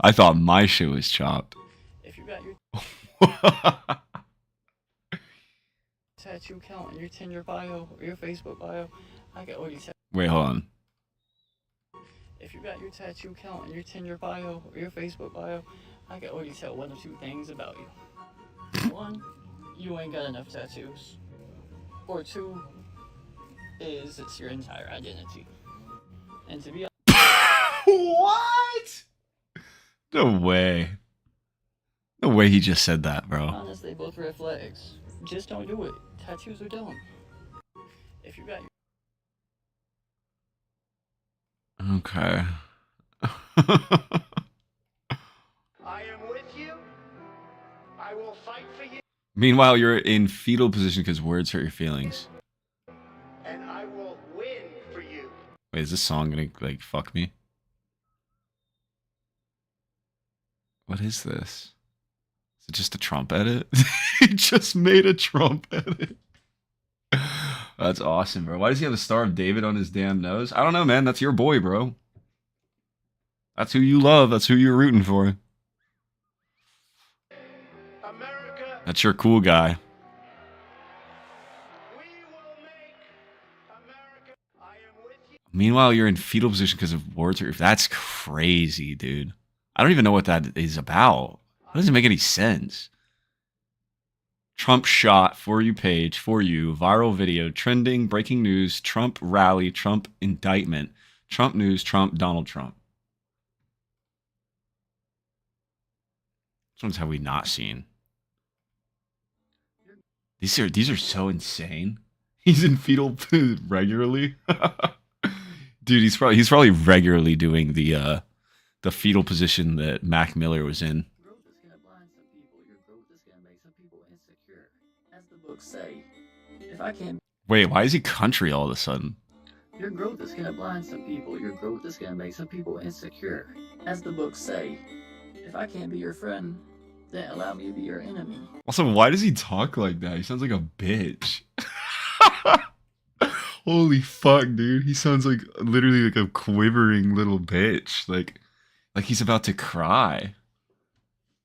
I thought my shit was chopped. If you got your tattoo count and your Tinder bio or your Facebook bio, I can already tell. Wait, hold on. If you got your tattoo count and your Tinder bio or your Facebook bio, I can already tell one of two things about you. One, you ain't got enough tattoos. Or two, is it's your entire identity. And to be What? No way. No way he just said that, bro. honest, they both red flags. Just don't do it. Tattoos are dumb. If you got your Okay. I am with you. I will fight for you. Meanwhile, you're in fetal position because words hurt your feelings. And I will win for you. Wait, is this song gonna, like, fuck me? What is this? Is it just a Trump edit? He just made a Trump edit. That's awesome, bro. Why does he have a Star of David on his damn nose? I don't know, man. That's your boy, bro. That's who you love. That's who you're rooting for. America, That's your cool guy. we will make America. I am with you. Meanwhile, you're in fetal position because of words. That's crazy, dude. I don't even know what that is about. That doesn't make any sense. Trump shot, For You page, For You, viral video, trending, breaking news, Trump rally, Trump indictment, Trump news, Trump, Donald Trump. Which ones have we not seen? These are so insane. He's in fetal regularly. Dude, he's probably regularly doing the fetal position that Mac Miller was in. Growth is gonna blind some people. Your growth is gonna make some people insecure. As the books say, if I can't. Wait, why is he country all of a sudden? Your growth is gonna blind some people. Your growth is gonna make some people insecure. As the books say, if I can't be your friend, then allow me to be your enemy. Also, why does he talk like that? He sounds like a bitch. Holy fuck, dude. He sounds like literally like a quivering little bitch. Like he's about to cry.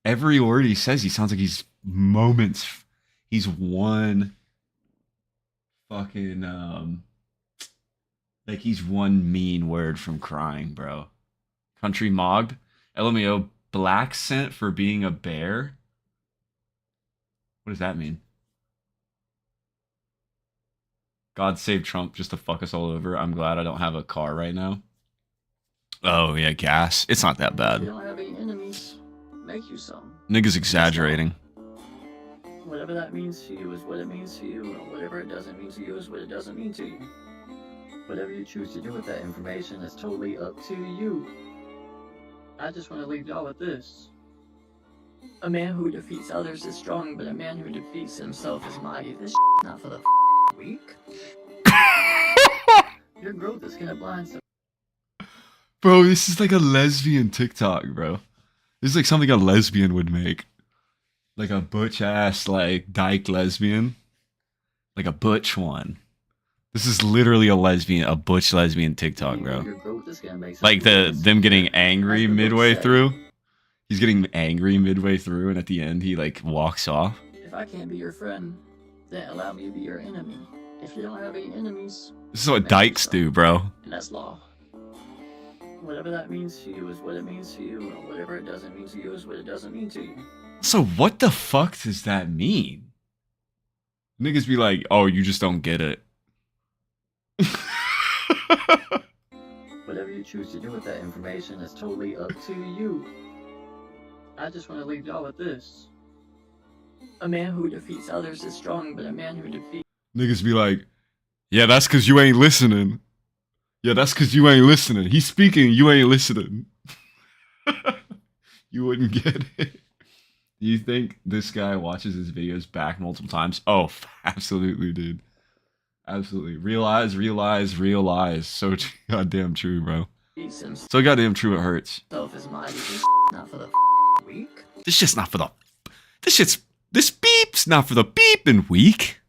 Every word he says, he sounds like he's moments. He's one fucking like he's one mean word from crying, bro. Country mogged. LMAO, black scent for being a bear. What does that mean? God save Trump just to fuck us all over. I'm glad I don't have a car right now. Oh, yeah, gas. It's not that If bad. you don't have any enemies, make you some. Niggas exaggerating. Whatever that means to you is what it means to you, and whatever it doesn't mean to you is what it doesn't mean to you. Whatever you choose to do with that information is totally up to you. I just want to leave y'all with this. A man who defeats others is strong, but a man who defeats himself is mighty. This shit's not for the weak. Your growth is gonna blind some. Bro, this is like a lesbian TikTok, bro. This is like something a lesbian would make. Like a butch ass, like, dyke lesbian. Like a butch one. This is literally a butch lesbian TikTok, bro. Your growth is gonna make some Like people them getting insecure. angry As the book midway said, through. He's getting angry midway through, and at the end he like walks off. If I can't be your friend, then allow me to be your enemy. If you don't have any enemies, This is what make dykes some. do, bro. And that's law. Whatever that means to you is what it means to you, and whatever it doesn't mean to you is what it doesn't mean to you. So what the fuck does that mean? Niggas be like, oh, you just don't get it. Whatever you choose to do with that information is totally up to you. I just want to leave y'all with this. A man who defeats others is strong, but a man who defeats... Niggas be like, yeah, that's cause you ain't listening. Yeah, that's cause you ain't listening. He's speaking, you ain't listening. You wouldn't get it. Do you think this guy watches his videos back multiple times? Oh, absolutely, dude. Absolutely. Realize. So goddamn true, bro. himself So goddamn true it hurts. is mighty. This not for the weak. This shit's not for the... This beep's not for the beep and weak.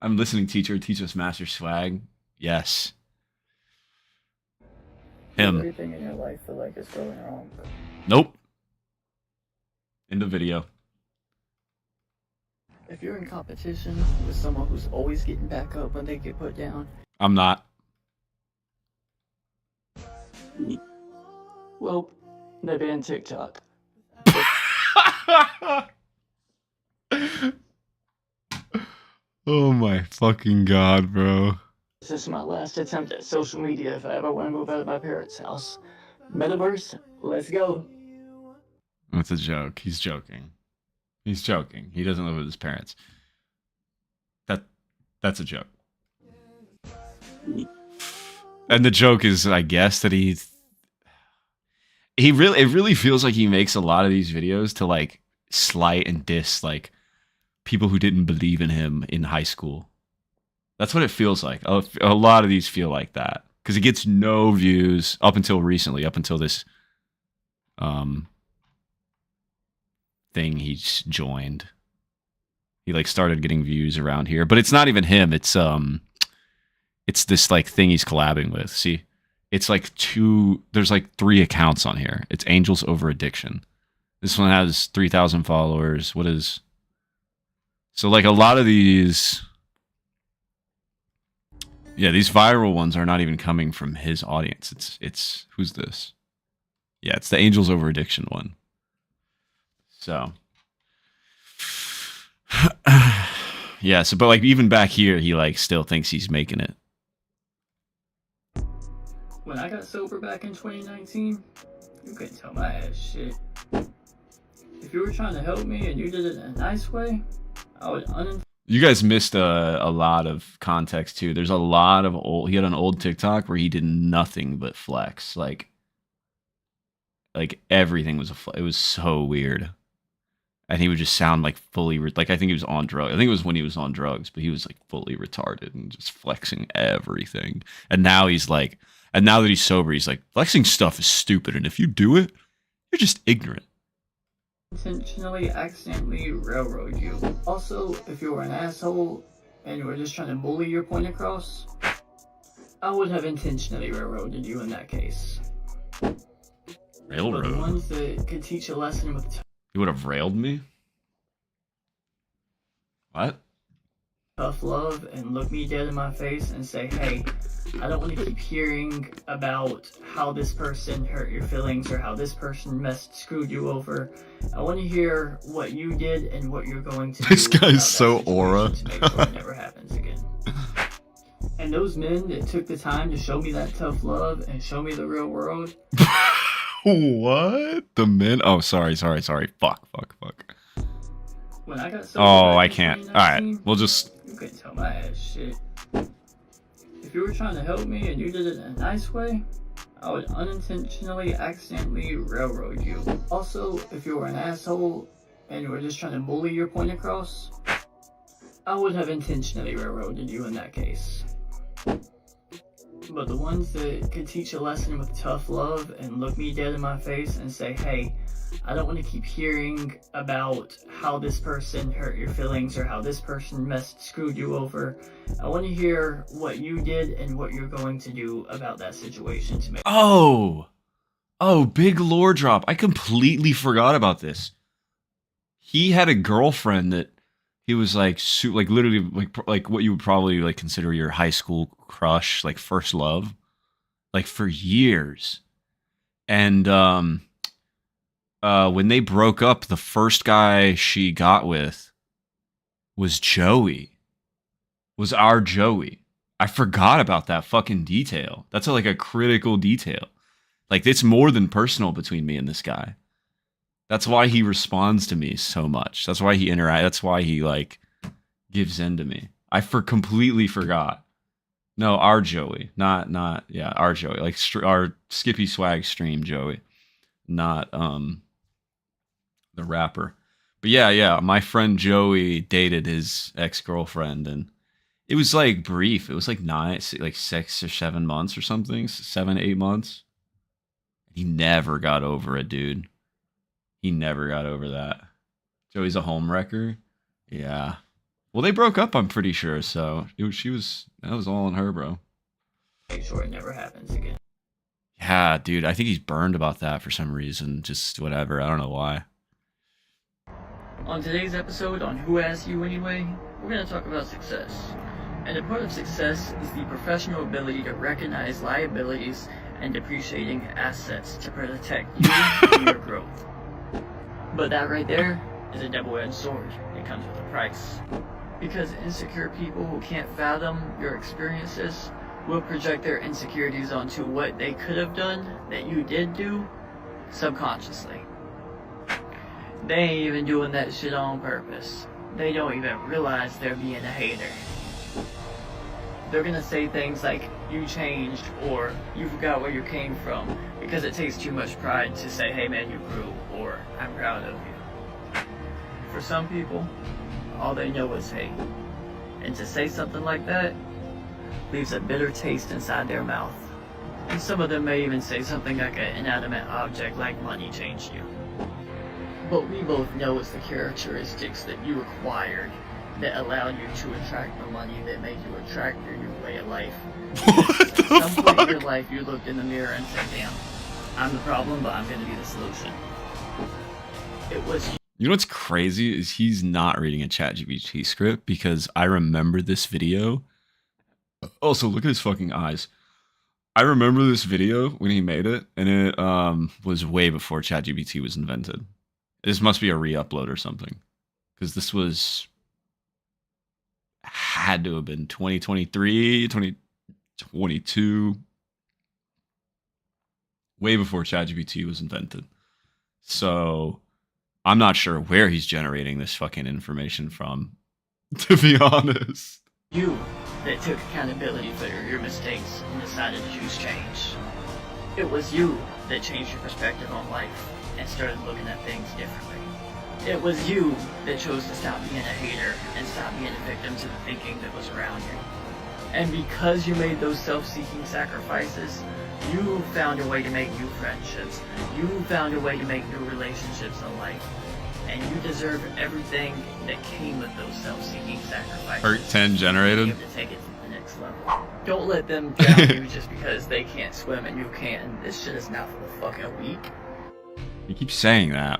I'm listening, teacher. Teach us master swag. Yes. Him. Everything in your life feel like it's going wrong. Nope. End of video. If you're in competition with someone who's always getting back up when they get put down, I'm not. well, they ban TikTok. Oh my fucking god, bro. This is my last attempt at social media if I ever want to move out of my parents' house. Metaverse, let's go. That's a joke. He's joking. He's joking. He doesn't live with his parents. That's a joke. And the joke is, I guess, that it really feels like he makes a lot of these videos to like slight and diss like people who didn't believe in him in high school. That's what it feels like. A lot of these feel like that because he gets no views up until recently, up until this thing he's joined. He like started getting views around here, but it's not even him. It's this like thing he's collabing with. See, it's like there's like 3 accounts on here. It's Angels Over Addiction. This one has 3,000 followers. So like a lot of these Yeah, these viral ones are not even coming from his audience. It's who's this? Yeah, it's the Angels Over Addiction one. So yeah, so but like even back here, he like still thinks he's making it. When I got sober back in 2019, you couldn't tell my ass shit. If you were trying to help me and you did it in a nice way, I would You guys missed a lot of context too. There's a lot of old. He had an old TikTok where he did nothing but flex. Like everything was it was so weird. And he would just sound like fully like I think he was on drugs. I think it was when he was on drugs, but he was like fully retarded and just flexing everything. And now he's like, and now that he's sober, he's like, flexing stuff is stupid, and if you do it, you're just ignorant. intentionally accidentally railroad you. Also, if you were an asshole and you were just trying to bully your point across, I would have intentionally railroaded you in that case. Railroad? But the ones that could teach a lesson with He would have railed me? What? tough love and look me dead in my face and say, hey, I don't want to keep hearing about how this person hurt your feelings or how this person screwed you over. I want to hear what you did and what you're going to do. This guy's so aura. To make sure it never happens again. And those men that took the time to show me that tough love and show me the real world. What? The men? Oh, sorry. Fuck. When I got sober Oh, back I in can't. 2019, Alright, we'll just... You couldn't tell my ass shit. If you were trying to help me and you did it in a nice way, I would unintentionally accidentally railroad you. Also, if you were an asshole and you were just trying to bully your point across, I would have intentionally railroaded you in that case. But the ones that could teach a lesson with tough love and look me dead in my face and say, hey, I don't want to keep hearing about how this person hurt your feelings or how this person screwed you over. I want to hear what you did and what you're going to do about that situation to make. Oh, big lore drop. I completely forgot about this. He had a girlfriend that he was like, literally like what you would probably like consider your high school crush, like first love, like for years. And when they broke up, the first guy she got with was Joey. Was our Joey. I forgot about that fucking detail. That's like a critical detail. Like it's more than personal between me and this guy. That's why he responds to me so much. That's why he interacts. That's why he like gives in to me. I completely forgot. No, our Joey, not our Joey, like our Skippy Swag stream Joey, not the rapper. But yeah, my friend Joey dated his ex-girlfriend, and it was like brief. It was like 6 or 7 months or something, 7, 8 months. He never got over it, dude. He never got over that. Joey's a homewrecker. Yeah. Well, they broke up, I'm pretty sure. So that was all on her, bro. Make sure it never happens again. Yeah, dude. I think he's burned about that for some reason. Just whatever. I don't know why. On today's episode on Who Asked You Anyway, we're going to talk about success. And a part of success is the professional ability to recognize liabilities and depreciating assets to protect you and your growth. But that right there is a double-edged sword. It comes with a price. Because insecure people who can't fathom your experiences will project their insecurities onto what they could have done that you did do subconsciously. They ain't even doing that shit on purpose. They don't even realize they're being a hater. They're gonna say things like, you changed, or you forgot where you came from, because it takes too much pride to say, hey man, you grew, or I'm proud of you. For some people, all they know is hate. And to say something like that leaves a bitter taste inside their mouth. And some of them may even say something like an inanimate object like money changed you. But we both know it's the characteristics that you acquired that allowed you to attract the money that made you attract your new way of life. What the At some point in your fuck? life, you looked in the mirror and said, damn, I'm the problem, but I'm going to be the solution. It was You know what's crazy is he's not reading a ChatGPT script, because I remember this video Also, look at his fucking eyes. I remember this video when he made it, and it was way before ChatGPT was invented. This must be a re-upload or something, because this had to have been 2023, 2022, way before ChatGPT was invented. So I'm not sure where he's generating this fucking information from, to be honest. You that took accountability for your mistakes and decided to choose change. It was you that changed your perspective on life and started looking at things differently. It was you that chose to stop being a hater and stop being a victim to the thinking that was around you. And because you made those self-seeking sacrifices, you found a way to make new friendships. You found a way to make new relationships in life. And you deserve everything that came with those self-seeking sacrifices. Hurt 10 generated. You have to take it to the next level. Don't let them drown you just because they can't swim and you can. This shit is not for the fucking weak. You keep saying that.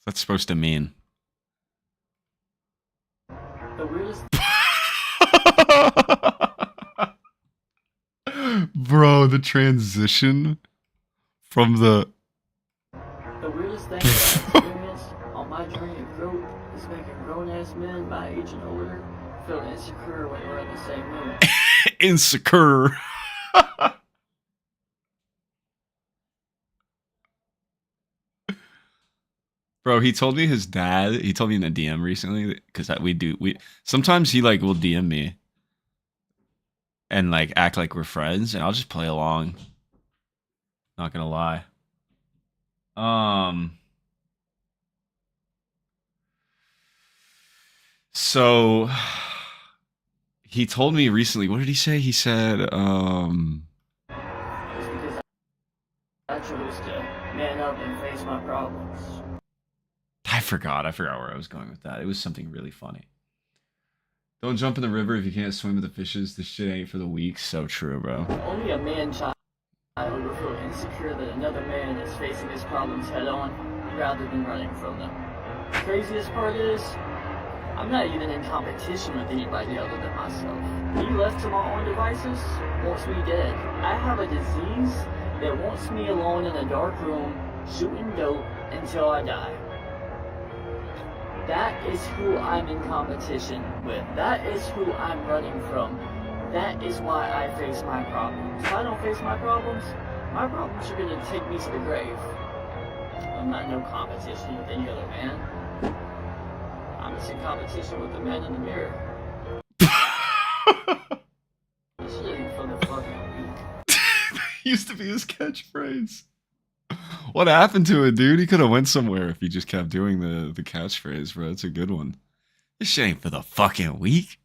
What's that supposed to mean? The weirdest Bro, the transition from the weirdest thing that I experienced on my journey of growth is making grown-ass men my age and older feel insecure when we're in the same room. insecure. Bro, he told me his dad, he told me in a DM recently, because we sometimes he like will DM me and like act like we're friends, and I'll just play along. Not gonna lie. So he told me recently, what did he say? He said, It's because I chose to man up and face my problems. I forgot where I was going with that. It was something really funny. Don't jump in the river if you can't swim with the fishes. This shit ain't for the weak. So true, bro. Only a man-child will feel insecure that another man is facing his problems head-on rather than running from them. The craziest part is, I'm not even in competition with anybody other than myself. Me left to my own devices wants me dead. I have a disease that wants me alone in a dark room, shooting dope until I die. That is who I'm in competition with. That is who I'm running from. That is why I face my problems. If I don't face my problems are gonna take me to the grave. I'm not in no competition with any other man. I'm just in competition with the man in the mirror. This shit ain't for the fucking weak. Used to be his catchphrase. What happened to it, dude? He could have went somewhere if he just kept doing the catchphrase, bro. It's a good one. This shit ain't for the fucking weak.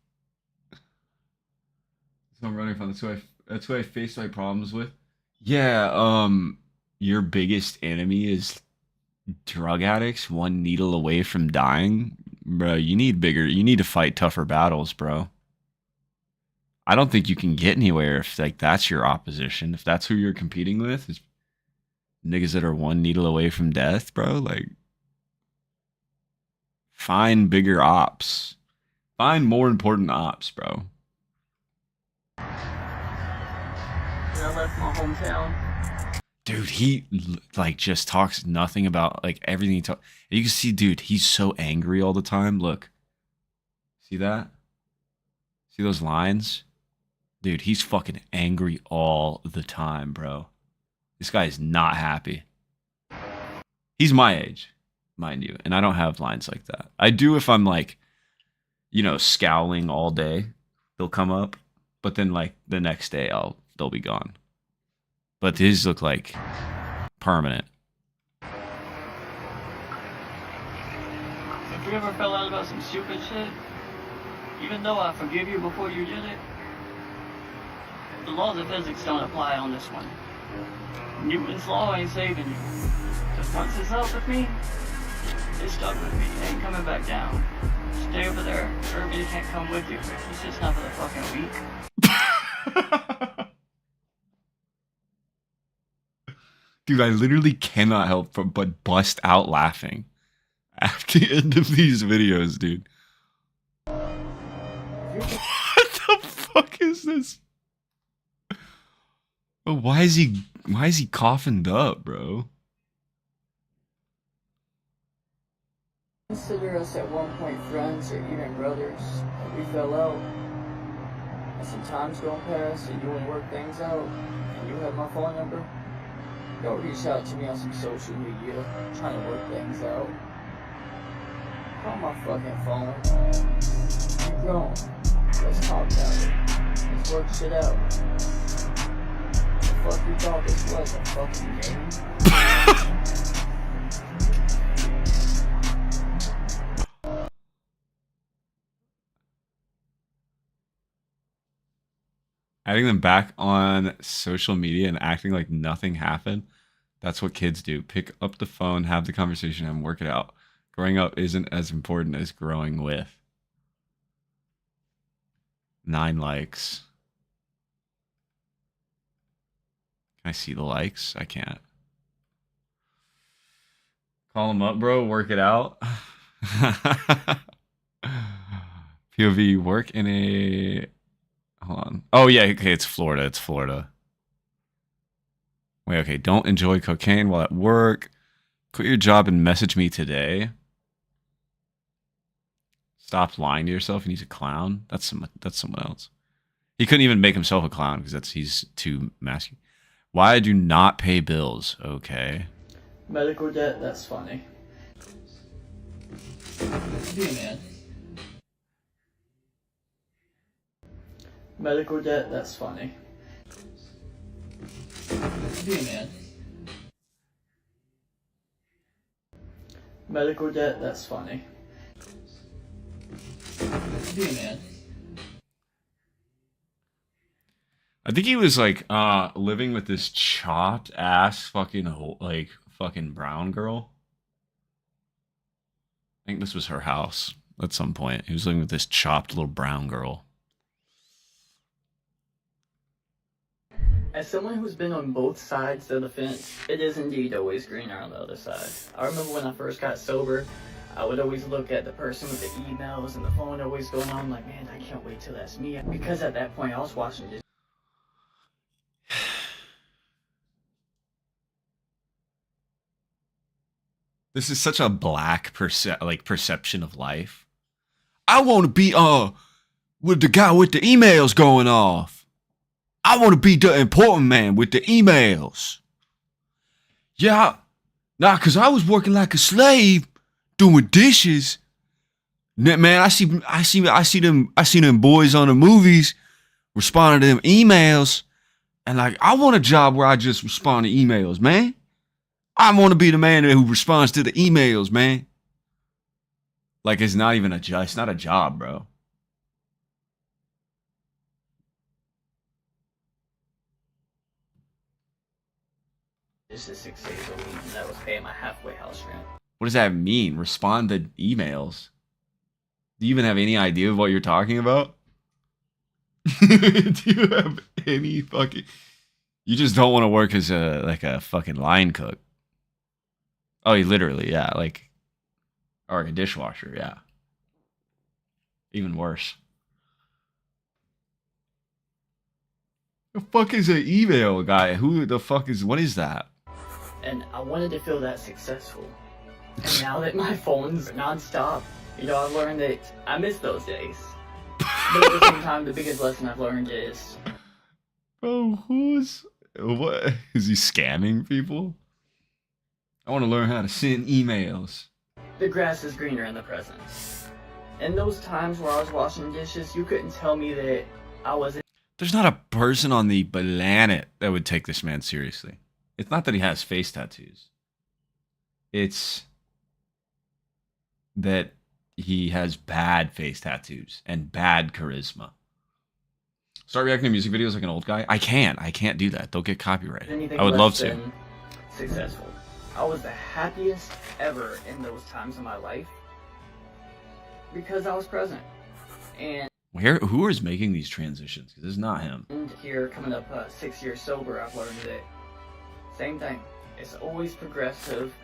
So I'm running from that's who I face my problems with. Yeah, your biggest enemy is drug addicts, one needle away from dying. Bro, you need to fight tougher battles, bro. I don't think you can get anywhere if like that's your opposition. If that's who you're competing with, is niggas that are one needle away from death, bro. Like, find bigger ops. Find more important ops, bro. I left my hometown. Dude, he like just talks nothing about like everything he talks. You can see, dude, he's so angry all the time. Look, see that? See those lines? Dude, he's fucking angry all the time, bro. This guy is not happy. He's my age, mind you, and I don't have lines like that. I do if I'm like, you know, scowling all day. They'll come up, but then like the next day they'll be gone. But these look like permanent. If you ever fell out about some stupid shit, even though I forgive you before you did it, the laws of physics don't apply on this one. Newton's law ain't saving you. Cause once it's up with me, it's stuck with me. It ain't coming back down. Stay over there. Everybody can't come with you. It's just not for the fucking weak. Dude, I literally cannot help but bust out laughing at the end of these videos, dude. What the fuck is this? Bro, why is he coughing up, bro? Consider us at one point friends or even brothers, but we fell out. And some time's gone past and you want to work things out, and you have my phone number. Go reach out to me on some social media, trying to work things out. Call my fucking phone. You're grown. Let's talk about it. Let's work shit out. The fuck you thought this was, a fucking game? Adding them back on social media and acting like nothing happened. That's what kids do. Pick up the phone, have the conversation, and work it out. Growing up isn't as important as growing with. 9 likes. Can I see the likes? I can't. Call them up, bro. Work it out. POV, work in a... Hold on. Oh, yeah. Okay, it's Florida. It's Florida. Wait, okay. Don't enjoy cocaine while at work. Quit your job and message me today. Stop lying to yourself and he's a clown. That's someone else. He couldn't even make himself a clown because he's too masculine. Why I do not pay bills? Okay. Medical debt, that's funny. Hey, man. Medical debt, that's funny. Hey, man. Medical debt, that's funny. Hey, man. I think he was like living with this chopped ass fucking brown girl. I think this was her house at some point. He was living with this chopped little brown girl. As someone who's been on both sides of the fence, it is indeed always greener on the other side. I remember when I first got sober, I would always look at the person with the emails and the phone always going on, like, man, I can't wait till that's me. Because at that point, I was watching this. This is such a black perception of life. I want to be with the guy with the emails going off. I want to be the important man with the emails. Yeah, nah, cause I was working like a slave doing dishes. Man, I see them boys on the movies responding to them emails, and like I want a job where I just respond to emails, man. I want to be the man who responds to the emails, man. Like it's not even a job. It's not a job, bro. This is 6 days a week, and that was paying my halfway house rent. What does that mean? Respond to emails. Do you even have any idea of what you're talking about? Do you have any fucking... You just don't want to work as a fucking line cook. Oh, literally, yeah, like... Or a dishwasher, yeah. Even worse. The fuck is an email guy? Who the fuck is... What is that? And I wanted to feel that successful. And now that my phone's nonstop, you know, I've learned that I miss those days. But at the same time, the biggest lesson I've learned is... Bro, what? Is he scamming people? I want to learn how to send emails. The grass is greener in the present. In those times where I was washing dishes, you couldn't tell me that I wasn't... There's not a person on the planet that would take this man seriously. It's not that he has face tattoos. It's that he has bad face tattoos and bad charisma. Start reacting to music videos like an old guy? I can't do that. They'll get copyrighted. I would love to. Successful. I was the happiest ever in those times of my life because I was present. And who is making these transitions? Because it's not him. Here, coming up 6 years sober, I've learned that same thing. It's always progressive.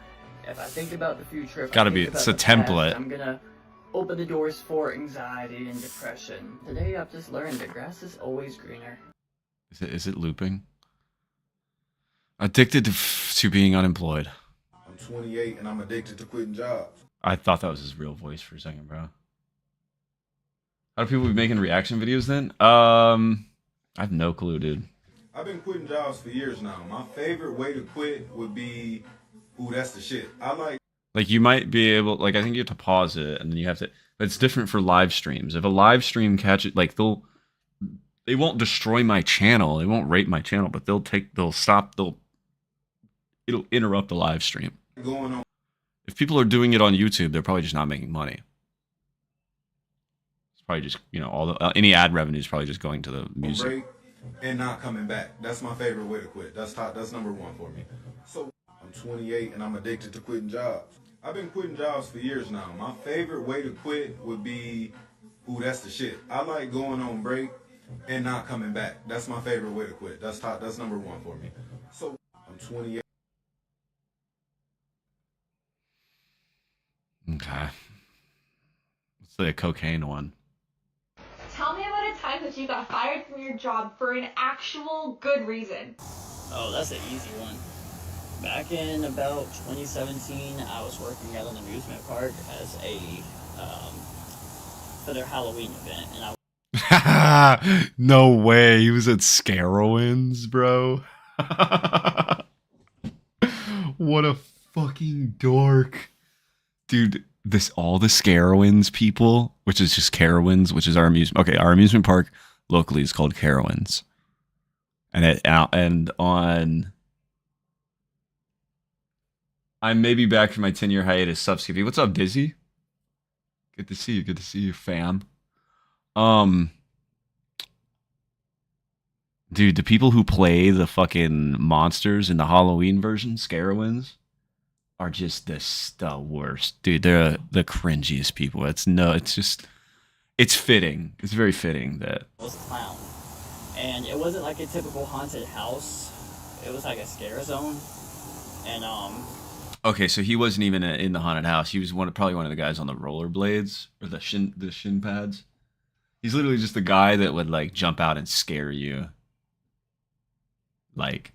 If I think about the future, it's a template. I'm gonna open the doors for anxiety and depression. Today I've just learned the grass is always greener. Is it looping? Addicted to being unemployed. I'm 28 and I'm addicted to quitting jobs. I thought that was his real voice for a second, bro. How do people be making reaction videos then? I have no clue, dude. I've been quitting jobs for years now. My favorite way to quit would be, ooh, that's the shit. I like you might be able, like, I think you have to pause it and then you have to, but it's different for live streams. If a live stream catches, like, they won't destroy my channel. They won't rape my channel, but it'll interrupt the live stream. going on If people are doing it on YouTube, they're probably just not making money. It's probably just, you know, any ad revenue is probably just going to the music. break and not coming back. That's my favorite way to quit. That's number one for me. So I'm 28 and I'm addicted to quitting jobs. I've been quitting jobs for years now. My favorite way to quit would be, ooh, that's the shit. I like going on break and not coming back. That's my favorite way to quit. That's number one for me. So I'm 28. Okay. Let's say a cocaine one. Tell me about a time that you got fired from your job for an actual good reason. Oh, that's an easy one. Back in about 2017, I was working at an amusement park as for their Halloween event, and No way. He was at Scarowinds, bro. What a fucking dork. Dude, all the Scarowinds people, which is just Carowinds, which is our amusement. Okay, our amusement park locally is called Carowinds. And I'm maybe back from my 10-year hiatus. Sup, Skippy? What's up, Dizzy? Good to see you. Good to see you, fam. Dude, the people who play the fucking monsters in the Halloween version, Scarowinds, are just the worst. Dude, they're the cringiest people. It's fitting. It's very fitting that I was a clown. And it wasn't like a typical haunted house. It was like a scare zone. And okay, so he wasn't even in the haunted house. He was probably one of the guys on the rollerblades or the shin pads. He's literally just the guy that would like jump out and scare you, like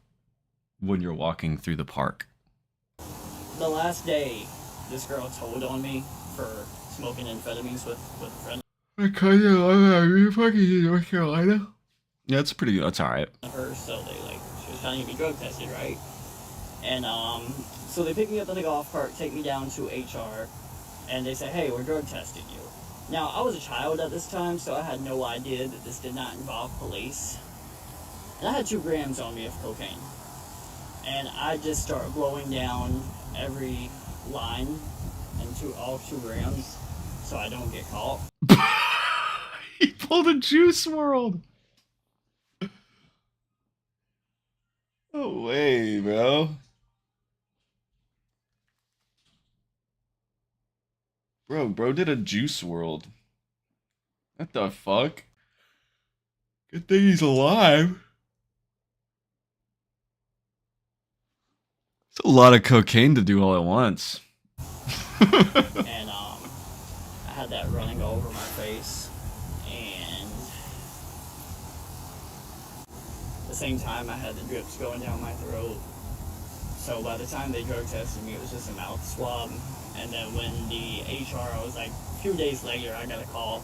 when you're walking through the park. the last day, this girl told on me for smoking amphetamines with a friend. I kind of love that. Are you fucking in North Carolina? Yeah, that's pretty good. That's all right. Her, so she was trying to get me drug tested, right? And so they pick me up in the golf cart, take me down to HR, and they say, hey, we're drug testing you. Now, I was a child at this time, so I had no idea that this did not involve police. And I had 2 grams on me of cocaine. And I just start blowing down every line into all 2 grams so I don't get caught. He pulled a Juice World. No way, bro. Bro did a Juice World. What the fuck? Good thing he's alive. It's a lot of cocaine to do all at once. And I had that running all over my face, and at the same time I had the drips going down my throat. So by the time they drug tested me, it was just a mouth swab. And then when the HR was like, a few days later, I got a call.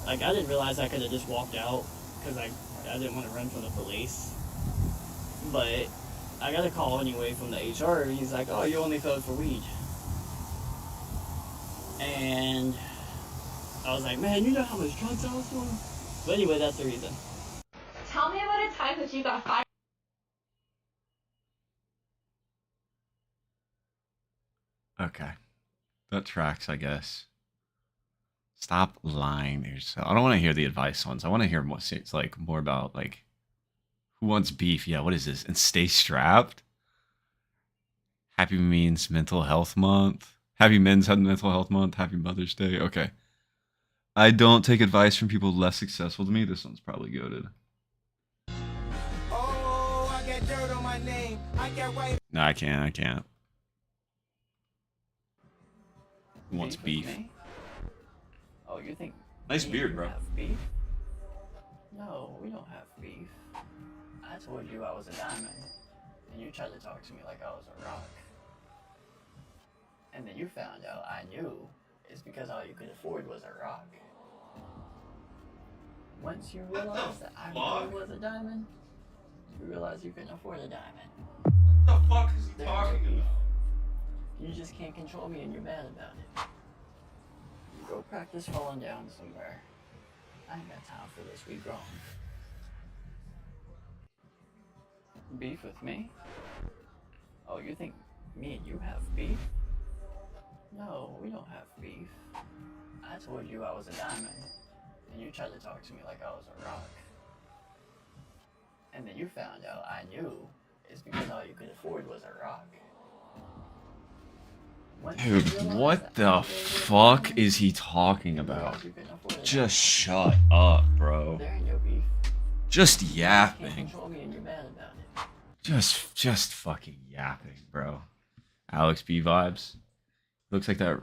Like, I didn't realize I could have just walked out because I didn't want to run from the police. But I got a call anyway from the HR. He's like, oh, you only filled for weed. And I was like, man, you know how much drugs I was doing? But anyway, that's the reason. Tell me about a time that you got fired. Okay. That tracks, I guess. Stop lying to yourself. I don't want to hear the advice ones. I want to hear more. It's like more about like who wants beef? Yeah, what is this? And stay strapped. Happy means mental health month. Happy Men's Mental Health Month. Happy Mother's Day. Okay. I don't take advice from people less successful than me. This one's probably goated. Oh, I got dirt on my name. I got white. No, I can't. Who wants beef? you think Nice me beard, and you bro. have beef? No, we don't have beef. I told you I was a diamond, and you tried to talk to me like I was a rock. And then you found out I knew it's because all you could afford was a rock. Once you realized that I really was a diamond, you realized you couldn't afford a diamond. What the fuck is he talking about? You just can't control me and you're mad about it. Go practice falling down somewhere. I ain't got time for this, we grown. Beef with me? Oh, you think me and you have beef? No, we don't have beef. I told you I was a diamond, and you tried to talk to me like I was a rock. And then you found out I knew it's because all you could afford was a rock. Dude, what the fuck is he talking about? Just shut up, bro. Just yapping. Just fucking yapping, bro. Alex B vibes. Looks like that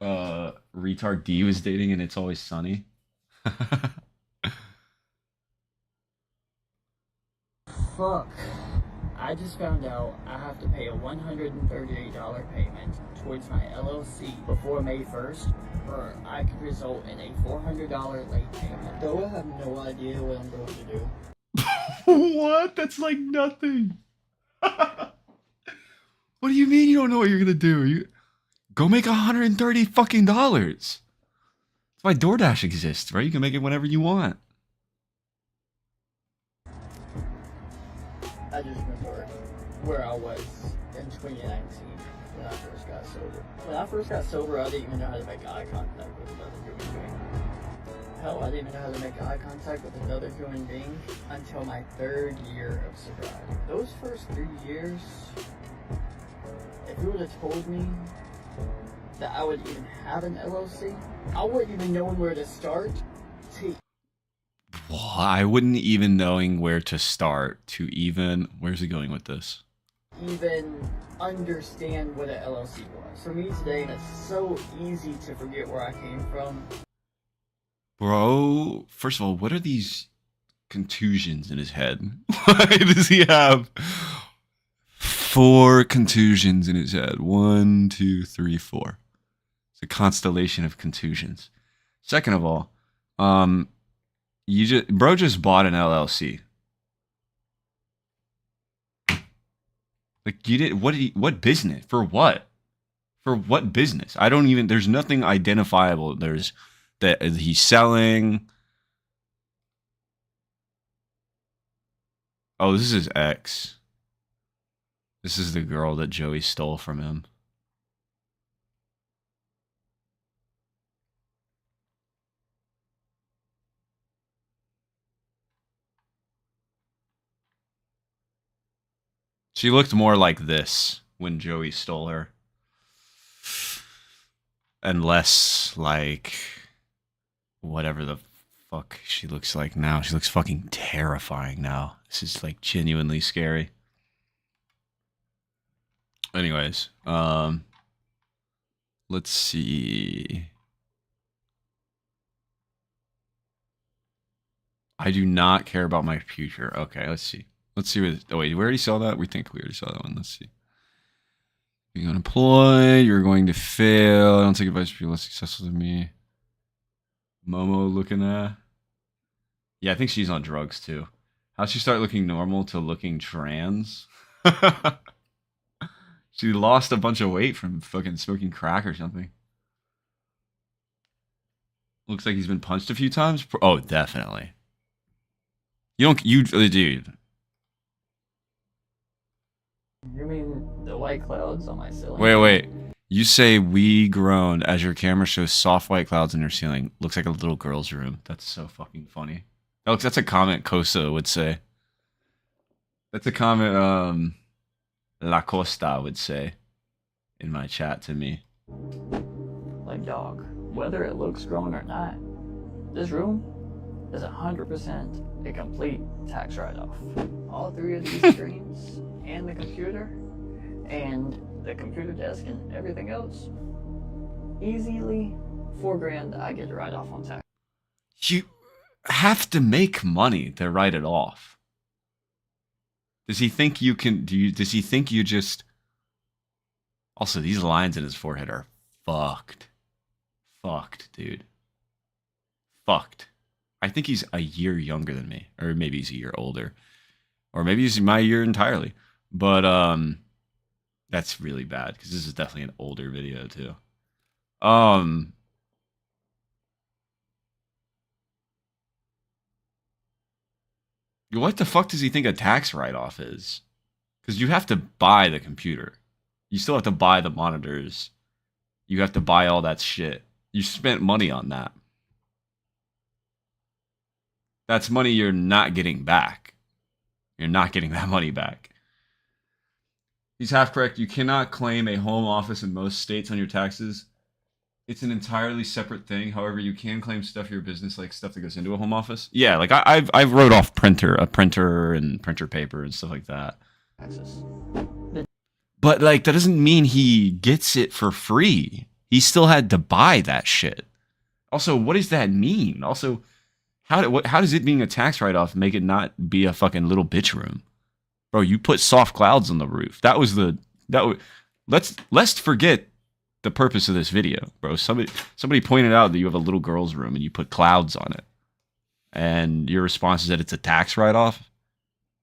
retard D was dating and It's Always Sunny. Fuck. I just found out I have to pay a $138 payment towards my LLC before May 1st, or I could result in a $400 late payment. Though I have no idea what I'm going to do. What? That's like nothing. What do you mean you don't know what you're gonna do? You go make $130 fucking dollars. That's why DoorDash exists, right? You can make it whenever you want. I just remember where I was in 2019 when I first got sober. When I first got sober, I didn't even know how to make eye contact with another human being. Hell, I didn't even know how to make eye contact with another human being until my 3rd year of sobriety. Those first 3 years, if you would have told me that I would even have an LLC, I wouldn't even know where to start. Well, I wouldn't even knowing where to start to even... Where's he going with this? Even understand what an LLC was. For me today, it's so easy to forget where I came from. Bro, first of all, what are these contusions in his head? Why does he have 4 contusions in his head? 1, 2, 3, 4. It's a constellation of contusions. Second of all, bro just bought an LLC. Like you did what business? For what? For what business? I don't even there's nothing identifiable. There's that he's selling. Oh, this is his ex. This is the girl that Joey stole from him. She looked more like this when Joey stole her. And less like whatever the fuck she looks like now. She looks fucking terrifying now. This is like genuinely scary. Anyways, let's see. I do not care about my future. Okay, let's see. Let's see what... Oh, wait, we already saw that? We think we already saw that one. Let's see. Being unemployed, you're going to fail. I don't take advice from people less successful than me. Momo looking at... Yeah, I think she's on drugs, too. How'd she start looking normal to looking trans? She lost a bunch of weight from fucking smoking crack or something. Looks like he's been punched a few times. Oh, definitely. Dude. You mean the white clouds on my ceiling? Wait. You say we groaned as your camera shows soft white clouds in your ceiling. Looks like a little girl's room. That's so fucking funny. Alex, that's a comment Kosa would say. That's a comment La Costa would say in my chat to me. Like, dog, whether it looks grown or not, this room is 100% a complete tax write-off. All 3 of these screens and the computer desk and everything else, easily $4 grand I get to write off on tax. You have to make money to write it off. Does he think you can? Does he think you just? Also, these lines in his forehead are fucked. Fucked, dude. Fucked. I think he's a year younger than me, or maybe he's a year older, or maybe he's my year entirely. But that's really bad because this is definitely an older video too. What the fuck does he think a tax write-off is? Because you have to buy the computer. You still have to buy the monitors. You have to buy all that shit. You spent money on that. That's money you're not getting back. You're not getting that money back. He's half correct. You cannot claim a home office in most states on your taxes. It's an entirely separate thing. However, you can claim stuff for your business, like stuff that goes into a home office. Yeah, like I've wrote off a printer and printer paper and stuff like that. Taxes. But like that doesn't mean he gets it for free. He still had to buy that shit. Also, what does that mean? Also, how does it being a tax write-off make it not be a fucking little bitch room? Bro, you put soft clouds on the roof. Let's forget the purpose of this video, bro. Somebody pointed out that you have a little girl's room and you put clouds on it. And your response is that it's a tax write-off?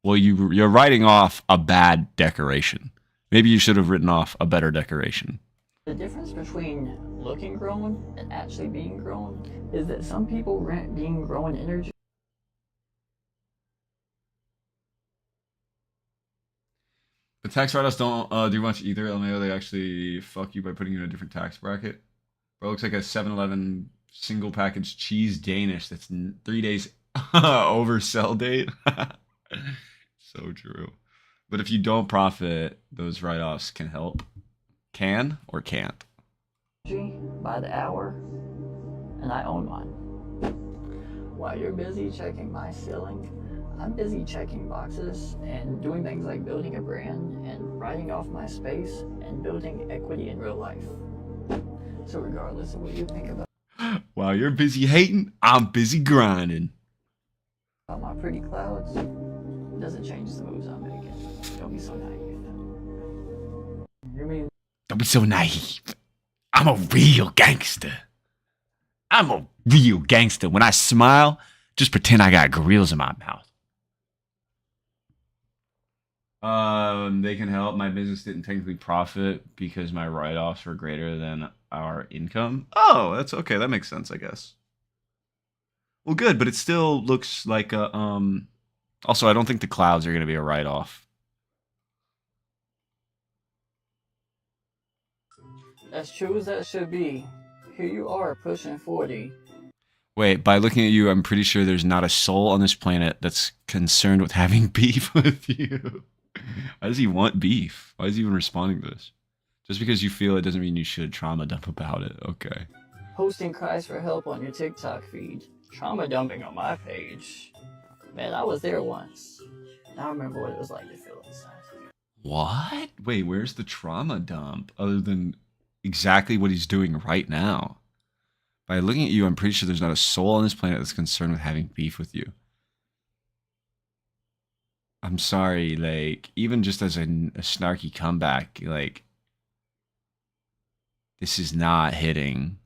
Well, you're writing off a bad decoration. Maybe you should have written off a better decoration. The difference between looking grown and actually being grown is that some people rent being grown energy. The tax write-offs don't do much either. LMAO, they actually fuck you by putting you in a different tax bracket. Bro, it looks like a 7-Eleven single package cheese Danish that's 3 days over sell date. So true. But if you don't profit, those write-offs can help. Can or can't? By the hour, and I own mine. While you're busy checking my ceiling, I'm busy checking boxes and doing things like building a brand and writing off my space and building equity in real life. So regardless of what you think about While you're busy hating, I'm busy grinding. my pretty clouds, it doesn't change the moves I'm making. Don't be so naive. You mean? Don't be so naive. I'm a real gangster. I'm a real gangster. When I smile, just pretend I got grills in my mouth. They can help. My business didn't technically profit because my write-offs were greater than our income. Oh, that's okay. That makes sense, I guess. Well, good, but it still looks like a, also, I don't think the clouds are going to be a write-off. As true as that should be, here you are pushing 40. Wait, by looking at you, I'm pretty sure there's not a soul on this planet that's concerned with having beef with you. Why does he want beef? Why is he even responding to this? Just because you feel it doesn't mean you should trauma dump about it. Okay. Posting cries for help on your TikTok feed. Trauma dumping on my page. Man, I was there once. I remember what it was like to feel inside. What? Wait, where's the trauma dump? Other than exactly what he's doing right now. By looking at you, I'm pretty sure there's not a soul on this planet that's concerned with having beef with you. I'm sorry, like, even just as a snarky comeback, like, this is not hitting.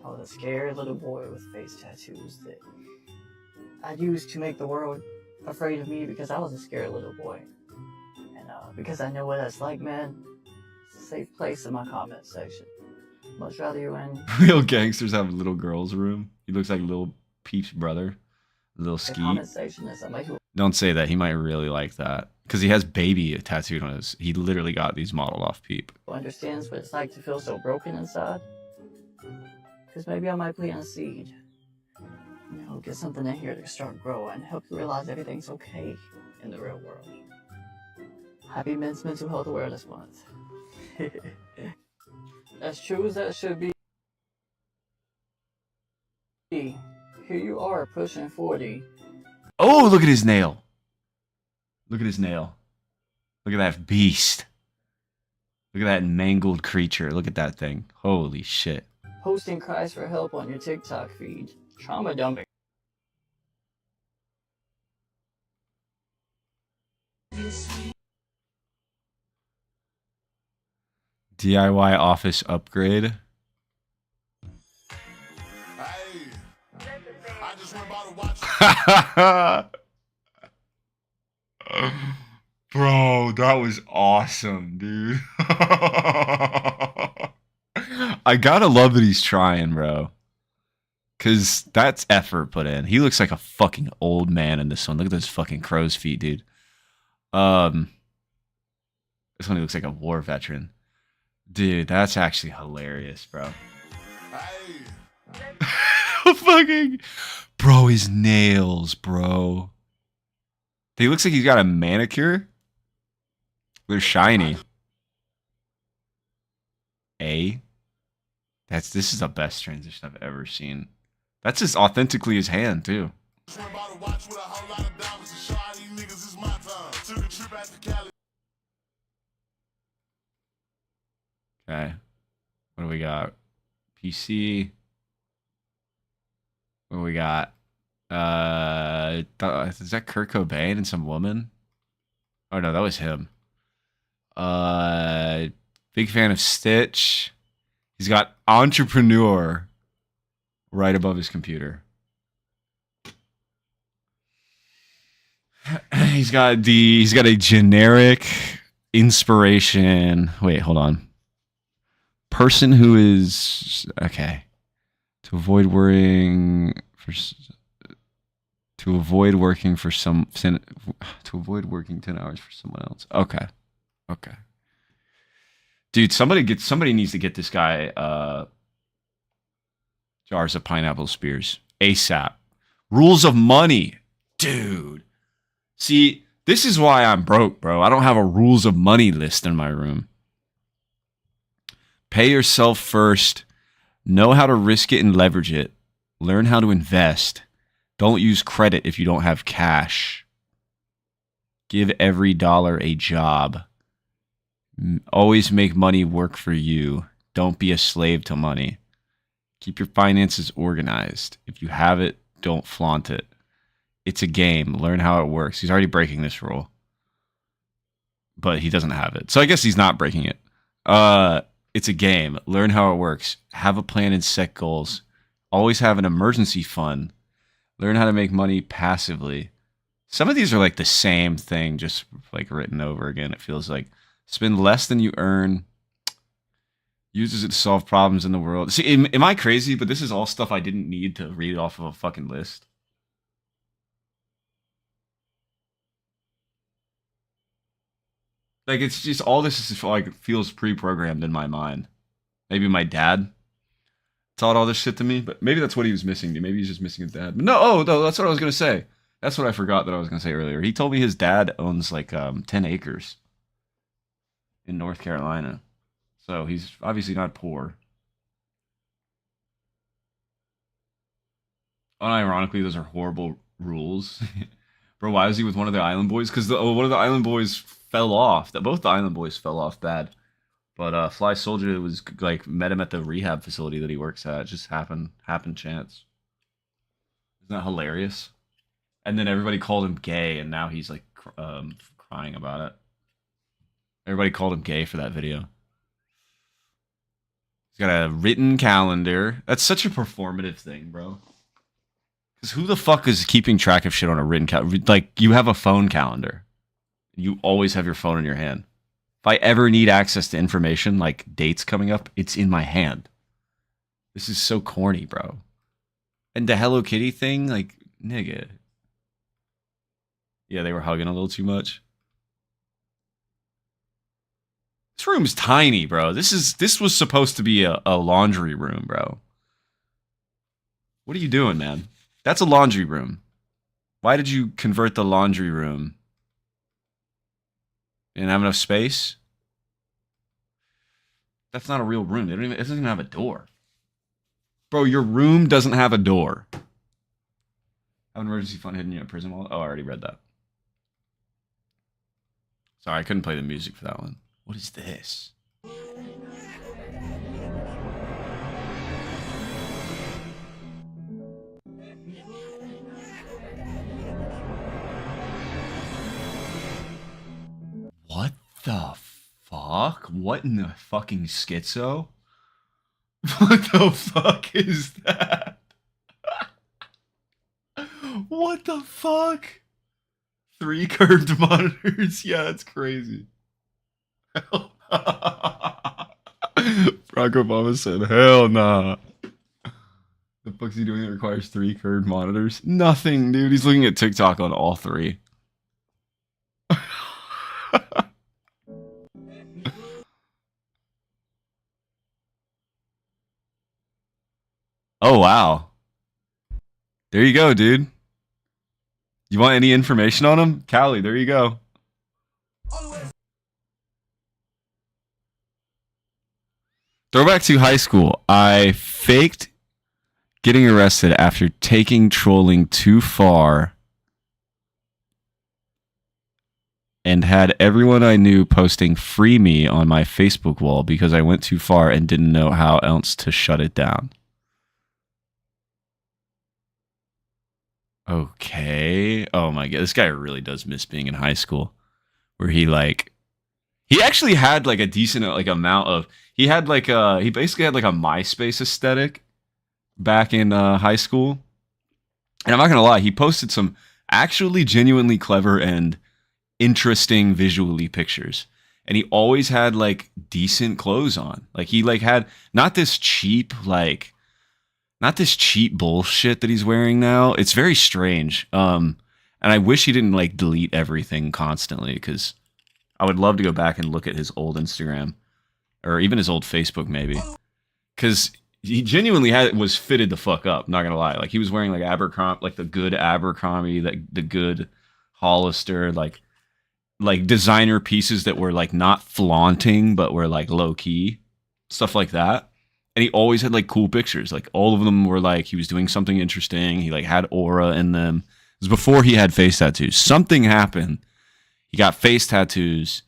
I was a scared little boy with face tattoos that I'd use to make the world afraid of me because I was a scared little boy. And because I know what that's like, man, it's a safe place in my comment section. Much rather you in. Real gangsters have a little girl's room. He looks like Lil Peep's brother. Lil The Skeet. comment section is somebody who Don't say that. He might really like that. Because he has baby tattooed on his... He literally got these modeled off Peep. understands what it's like to feel so broken inside. Because maybe I might plant a seed. You know, get something in here to start growing, help you realize everything's okay in the real world. Happy Men's Mental Health Awareness Month. As true as that should be. Here you are pushing 40. Oh, look at his nail. Look at his nail. Look at that beast. Look at that mangled creature. Look at that thing. Holy shit. Posting cries for help on your TikTok feed. Trauma dumping. DIY office upgrade. Bro, that was awesome, dude. I gotta love that he's trying, bro. Cause that's effort put in. He looks like a fucking old man in this one. Look at those fucking crow's feet, dude. This one he looks like a war veteran. Dude, that's actually hilarious, bro. Fucking bro, his nails, bro. He looks like he's got a manicure. They're shiny. This is the best transition I've ever seen. That's just authentically his hand too. Okay. What do we got? PC. What do we got? Is that Kurt Cobain and some woman? Oh no, that was him. Big fan of Stitch. He's got entrepreneur right above his computer. He's got a generic inspiration. Wait, hold on. Person who is okay. To avoid working working 10 hours for someone else. Okay. Dude, somebody needs to get this guy jars of pineapple spears ASAP. Rules of money. Dude. See, this is why I'm broke, bro. I don't have a rules of money list in my room. Pay yourself first. Know how to risk it and leverage it. Learn how to invest. Don't use credit if you don't have cash. Give every dollar a job. Always make money work for you. Don't be a slave to money. Keep your finances organized. If you have it, don't flaunt it. It's a game. Learn how it works. He's already breaking this rule. But he doesn't have it. So I guess he's not breaking it. It's a game. Learn how it works. Have a plan and set goals. Always have an emergency fund. Learn how to make money passively. Some of these are like the same thing, just like written over again. It feels like spend less than you earn. Uses it to solve problems in the world. See, am I crazy? But this is all stuff I didn't need to read off of a fucking list. Like, it's just all this is like feels pre-programmed in my mind. Maybe my dad taught all this shit to me, but maybe that's what he was missing. Maybe he's just missing his dad. But no, that's what I was gonna say. That's what I forgot that I was gonna say earlier. He told me his dad owns like 10 acres in North Carolina, so he's obviously not poor. Unironically, those are horrible rules. Bro, why was he with one of the Island Boys? Because one of the Island Boys fell off. Both the Island Boys fell off bad. But Fly Soldier was like met him at the rehab facility that he works at. It just happened chance. Isn't that hilarious? And then everybody called him gay, and now he's like crying about it. Everybody called him gay for that video. He's got a written calendar. That's such a performative thing, bro. Because who the fuck is keeping track of shit on a written calendar? Like, you have a phone calendar. You always have your phone in your hand. If I ever need access to information, like dates coming up, it's in my hand. This is so corny, bro. And the Hello Kitty thing, like, nigga. Yeah, they were hugging a little too much. This room's tiny, bro. This was supposed to be a laundry room, bro. What are you doing, man? That's a laundry room. Why did you convert the laundry room? You didn't have enough space? That's not a real room. It doesn't even have a door. Bro, your room doesn't have a door. Have an emergency fund hidden in your prison wallet? Oh, I already read that. Sorry, I couldn't play the music for that one. What is this? What the fuck? What in the fucking schizo? What the fuck is that? What the fuck? 3 curved monitors? Yeah, that's crazy. Hell nah. Barack Obama said, hell nah. The fuck's he doing that requires 3 curved monitors? Nothing, dude. He's looking at TikTok on all 3. Oh, wow. There you go, dude. You want any information on him? Callie, there you go. Throwback to high school. I faked getting arrested after taking trolling too far and had everyone I knew posting free me on my Facebook wall because I went too far and didn't know how else to shut it down. Okay. Oh my god, this guy really does miss being in high school, where he actually had like a decent amount of he basically had like a MySpace aesthetic back in high school, and I'm not gonna lie, he posted some actually genuinely clever and interesting visually pictures, and he always had like decent clothes on. Like he had not this cheap bullshit that he's wearing now. It's very strange. And I wish he didn't like delete everything constantly, because I would love to go back and look at his old Instagram or even his old Facebook maybe, because he genuinely was fitted the fuck up. Not gonna lie, like he was wearing like Abercrombie, like the good Abercrombie, the good Hollister, like designer pieces that were like not flaunting but were like low key, stuff like that. And he always had like cool pictures. Like all of them were like he was doing something interesting. He like had aura in them. It was before he had face tattoos. Something happened. He got face tattoos,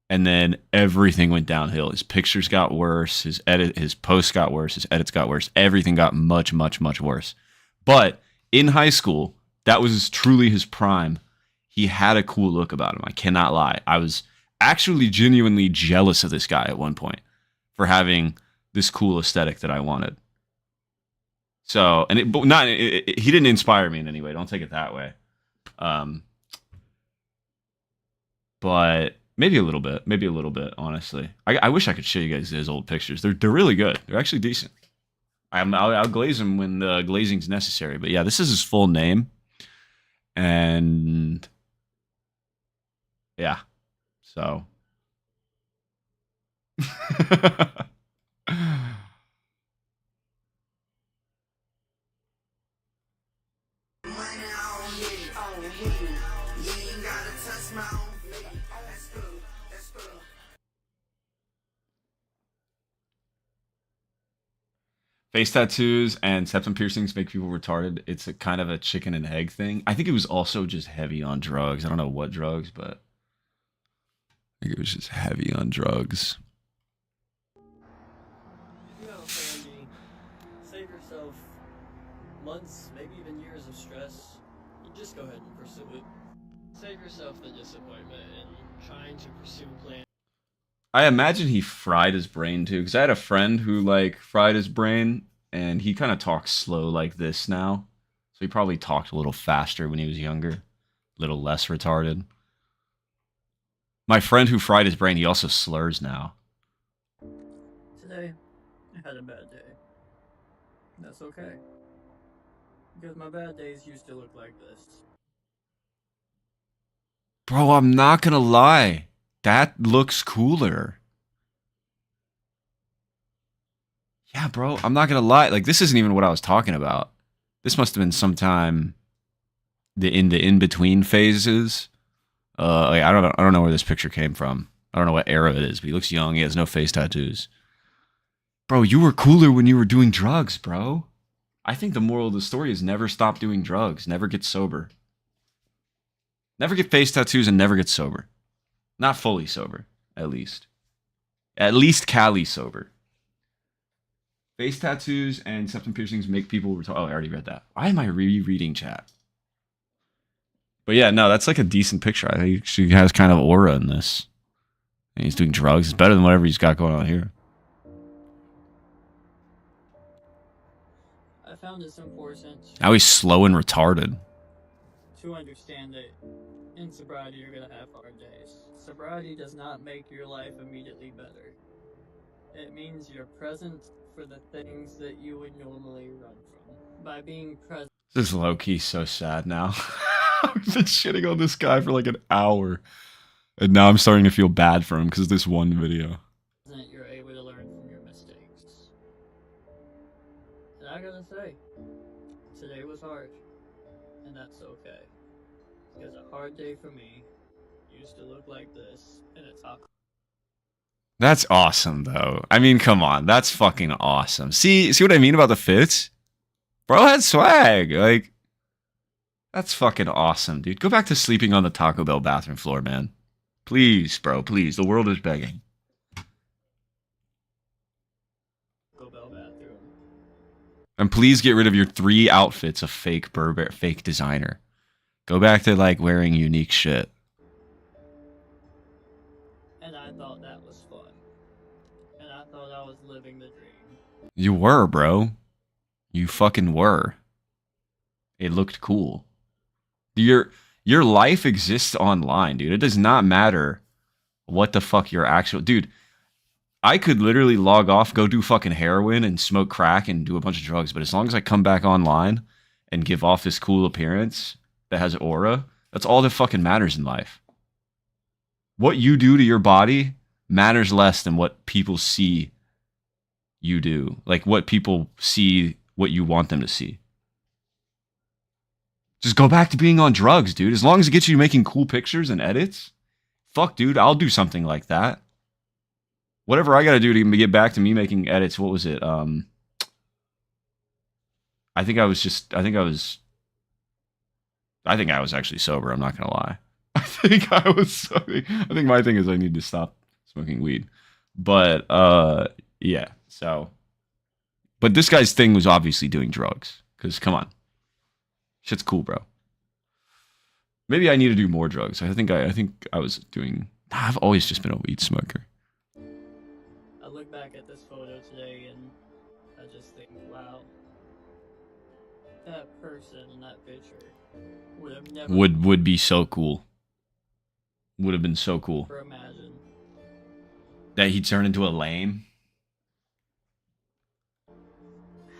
and then everything went downhill. His pictures got worse. His posts got worse. His edits got worse. Everything got much, much, much worse. But in high school, that was truly his prime. He had a cool look about him. I cannot lie. I was actually genuinely jealous of this guy at one point for having this cool aesthetic that I wanted. So, he didn't inspire me in any way. Don't take it that way. But maybe a little bit, honestly. I wish I could show you guys his old pictures. They're really good. They're actually decent. I'll glaze them when the glazing's necessary. But yeah, this is his full name. And yeah, so. Face tattoos and septum piercings make people retarded. It's a kind of a chicken and egg thing. I think it was also just heavy on drugs. I don't know what drugs, but I think it was just heavy on drugs. You know, Sandy, save yourself months, maybe even years of stress. You just go ahead and pursue it. Save yourself the disappointment in trying to pursue plans. I imagine he fried his brain too, because I had a friend who like fried his brain, and he kind of talks slow like this now. So he probably talked a little faster when he was younger, a little less retarded. My friend who fried his brain, he also slurs now. Today, I had a bad day. That's okay. Because my bad days used to look like this. Bro, I'm not gonna lie. That looks cooler. Yeah, bro, I'm not gonna lie. Like, this isn't even what I was talking about. This must have been sometime in the in-between phases. Like, I don't know where this picture came from. I don't know what era it is, but he looks young. He has no face tattoos. Bro, you were cooler when you were doing drugs, bro. I think the moral of the story is never stop doing drugs. Never get sober. Never get face tattoos and never get sober. Not fully sober, at least. At least Cali sober. Face tattoos and septum piercings make people retarded. Oh, I already read that. Why am I rereading chat? But yeah, no, that's like a decent picture. I think she has kind of aura in this. And he's doing drugs. It's better than whatever he's got going on here. I found it's important Now he's slow and retarded. to understand that in sobriety you're gonna have hard days. Sobriety does not make your life immediately better. It means you're present for the things that you would normally run from. By being present, This is low-key so sad now. I've been shitting on this guy for like an hour. And now I'm starting to feel bad for him because of this one video. you're able to learn from your mistakes. And I gotta say, today was hard. And that's okay. Because a hard day for me used to look like this, and it's hot. That's awesome, though. I mean, come on. That's fucking awesome. See what I mean about the fits? Bro had swag. Like, that's fucking awesome, dude. Go back to sleeping on the Taco Bell bathroom floor, man. Please, bro. Please. The world is begging. Taco Bell bathroom. And please get rid of your 3 outfits of fake designer. Go back to, like, wearing unique shit. And I thought that was fun. And I thought I was living the dream. You were, bro. You fucking were. It looked cool. Your life exists online, dude. It does not matter what the fuck your actual... Dude, I could literally log off, go do fucking heroin and smoke crack and do a bunch of drugs, but as long as I come back online and give off this cool appearance that has aura, that's all that fucking matters in life. What you do to your body matters less than what people see you do. Like, what people see, what you want them to see. Just go back to being on drugs, dude. As long as it gets you making cool pictures and edits, fuck, dude, I'll do something like that. Whatever I gotta do to get back to me making edits, what was it? I think I was actually sober, I'm not gonna lie. I think my thing is I need to stop smoking weed. But yeah, so but this guy's thing was obviously doing drugs. Cause come on. Shit's cool, bro. Maybe I need to do more drugs. I think I was doing... I've always just been a weed smoker. I look back at this photo today and I just think, wow. That person in that picture would have never... Would be so cool. Would have been so cool. Imagine. That he'd turn into a lame.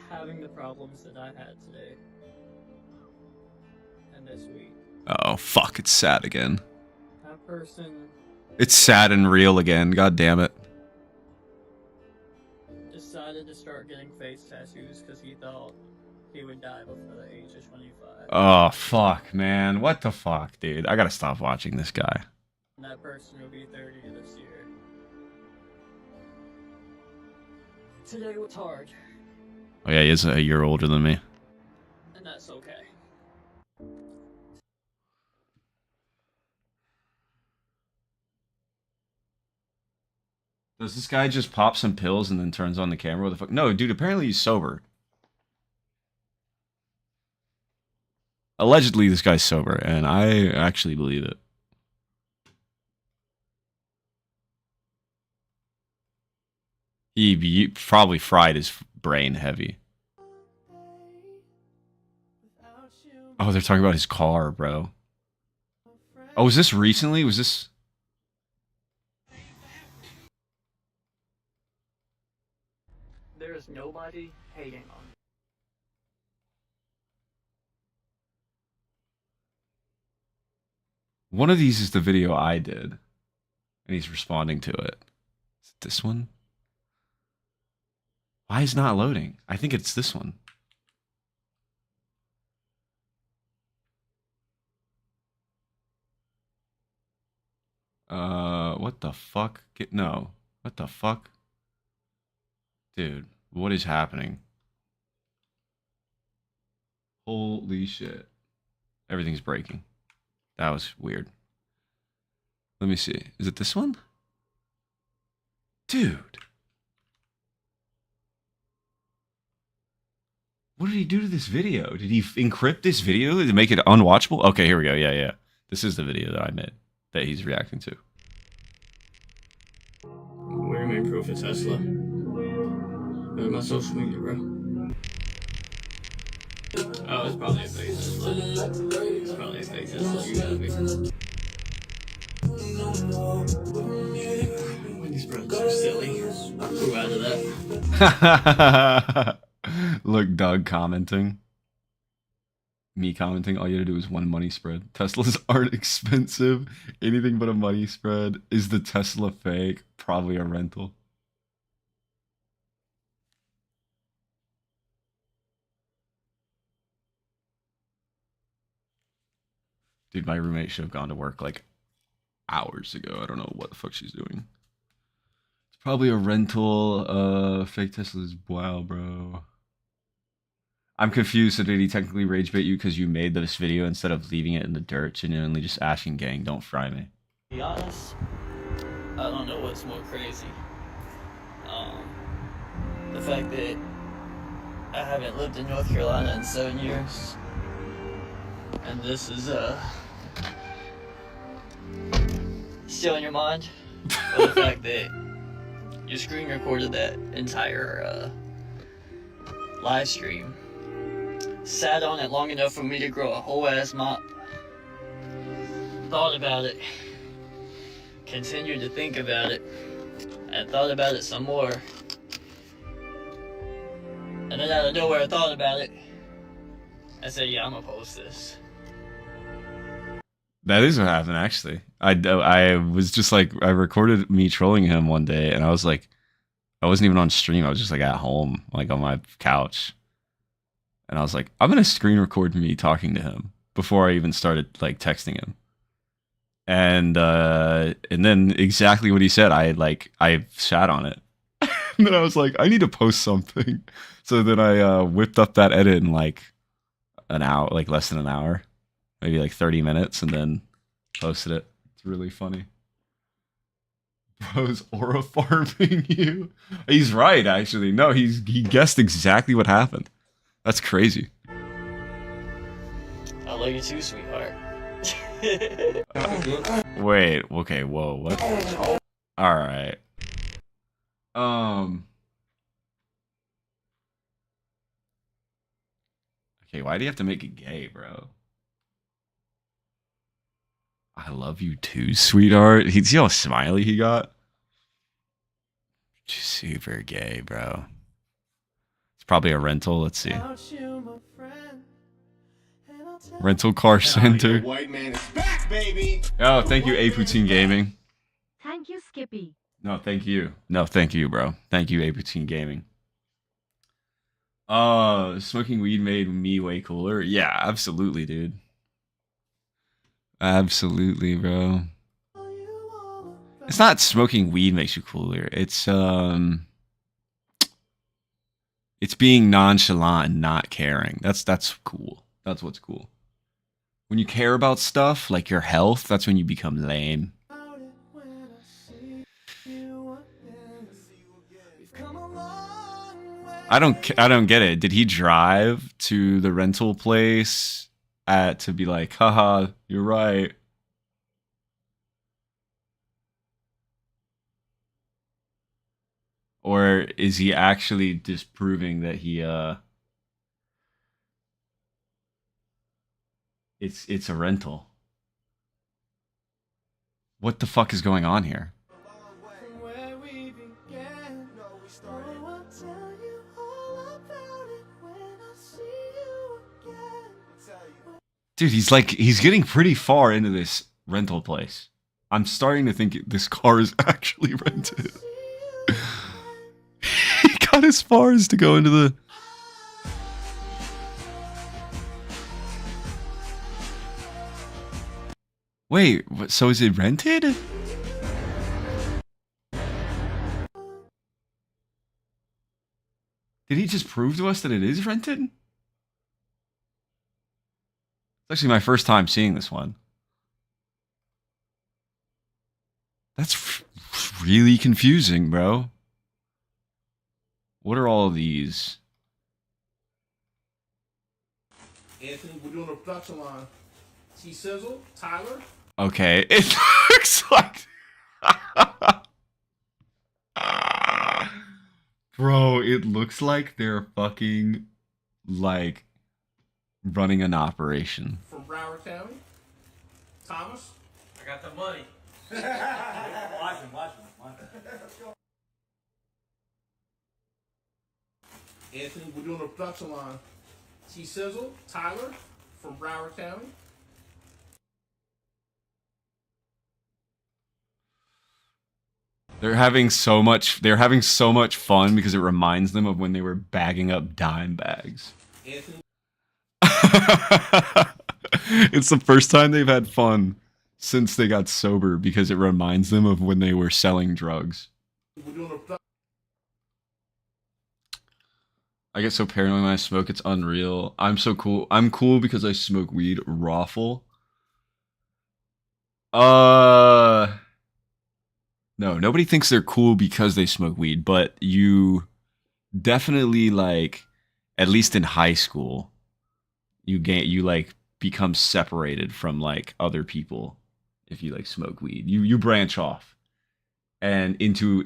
Having the problems that I had today. And this week. Oh, fuck. It's sad again. That person... It's sad and real again. God damn it. decided to start getting face tattoos because he thought he would die before the age of 25. Oh, fuck, man. What the fuck, dude? I gotta stop watching this guy. And that person will be 30 this year. Today was hard. Oh, yeah, he is a year older than me. And that's okay. Does this guy just pop some pills and then turns on the camera? What the fuck? No, dude, apparently he's sober. Allegedly, this guy's sober, and I actually believe it. He probably fried his brain heavy. Oh, they're talking about his car, bro. Oh, was this recently? Was this... There is nobody hating on me. One of these is the video I did. And he's responding to it. Is it this one? Why is it not loading? I think it's this one. What the fuck? No. What the fuck? Dude, what is happening? Holy shit. Everything's breaking. That was weird. Let me see. Is it this one? Dude. What did he do to this video? Did he encrypt this video to make it unwatchable? Okay, here we go. Yeah, yeah. This is the video that I made that he's reacting to. Where am I proof of Tesla? Go to my social media, bro. Oh, it's probably a fake Tesla. It's probably a fake Tesla. You gotta be. These brothers are silly. Who out of that? Look, Doug commenting. Me commenting. All you gotta do is one money spread. Teslas aren't expensive. Anything but a money spread. Is the Tesla fake? Probably a rental. Dude, my roommate should have gone to work like hours ago. I don't know what the fuck she's doing. It's probably a rental. Fake Tesla's. Wow, bro. I'm confused. So did he technically rage bait you because you made this video instead of leaving it in the dirt, genuinely just asking gang, don't fry me? To be honest, I don't know what's more crazy. The fact that I haven't lived in North Carolina in 7 years, and this is still in your mind, or the fact that you screen recorded that entire live stream, sat on it long enough for me to grow a whole ass mop, thought about it, continued to think about it, and thought about it some more, and then out of nowhere I thought about it, I said, yeah, I'm gonna post this. That is what happened, actually. I was just like, I recorded me trolling him one day, and I was like, I wasn't even on stream. I was just like at home, like on my couch. And I was like, I'm going to screen record me talking to him before I even started like texting him. And then exactly what he said, I sat on it. And then I was like, I need to post something. So then I whipped up that edit in like an hour, like less than an hour, maybe like 30 minutes, and then posted it. It's really funny. Bro's aura farming you. He's right, actually. No, he guessed exactly what happened. That's crazy. I love you too, sweetheart. Wait, okay, whoa, what? Alright. Okay, why do you have to make it gay, bro? I love you too, sweetheart. See how smiley he got? Super gay, bro. It's probably a rental. Let's see. Rental car center. White man is back, baby. Oh, thank you, Apoutine Gaming. Thank you, Skippy. No, thank you. No, thank you, bro. Thank you, Apoutine Gaming. Smoking weed made me way cooler. Yeah, absolutely, dude. Absolutely, bro. It's not smoking weed makes you cooler. It's being nonchalant and not caring. That's cool. That's what's cool. When you care about stuff like your health, that's when you become lame. I don't get it. Did he drive to the rental place to be like, haha, you're right? Or is he actually disproving that he it's a rental? What the fuck is going on here? Dude, he's getting pretty far into this rental place. I'm starting to think this car is actually rented. He got as far as to go into the... Wait, so is it rented? Did he just prove to us that it is rented? It's actually my first time seeing this one. That's really confusing, bro. What are all of these? Anthony, we're doing a production line. T-Sizzle, Tyler. Okay, it looks like... Bro, it looks like they're fucking, like, running an operation. From Broward County. Thomas. I got the money. Watch him. Anthony, we're doing a production line. T-Sizzle, Tyler, from Broward County. They're having so much fun because it reminds them of when they were bagging up dime bags. Anthony. It's the first time they've had fun since they got sober because it reminds them of when they were selling drugs. We're doing a I get so paranoid when I smoke, it's unreal. I'm so cool. I'm cool because I smoke weed. Raffle. No, nobody thinks they're cool because they smoke weed, but you definitely, like, at least in high school, you like become separated from like other people if you like smoke weed. You branch off and into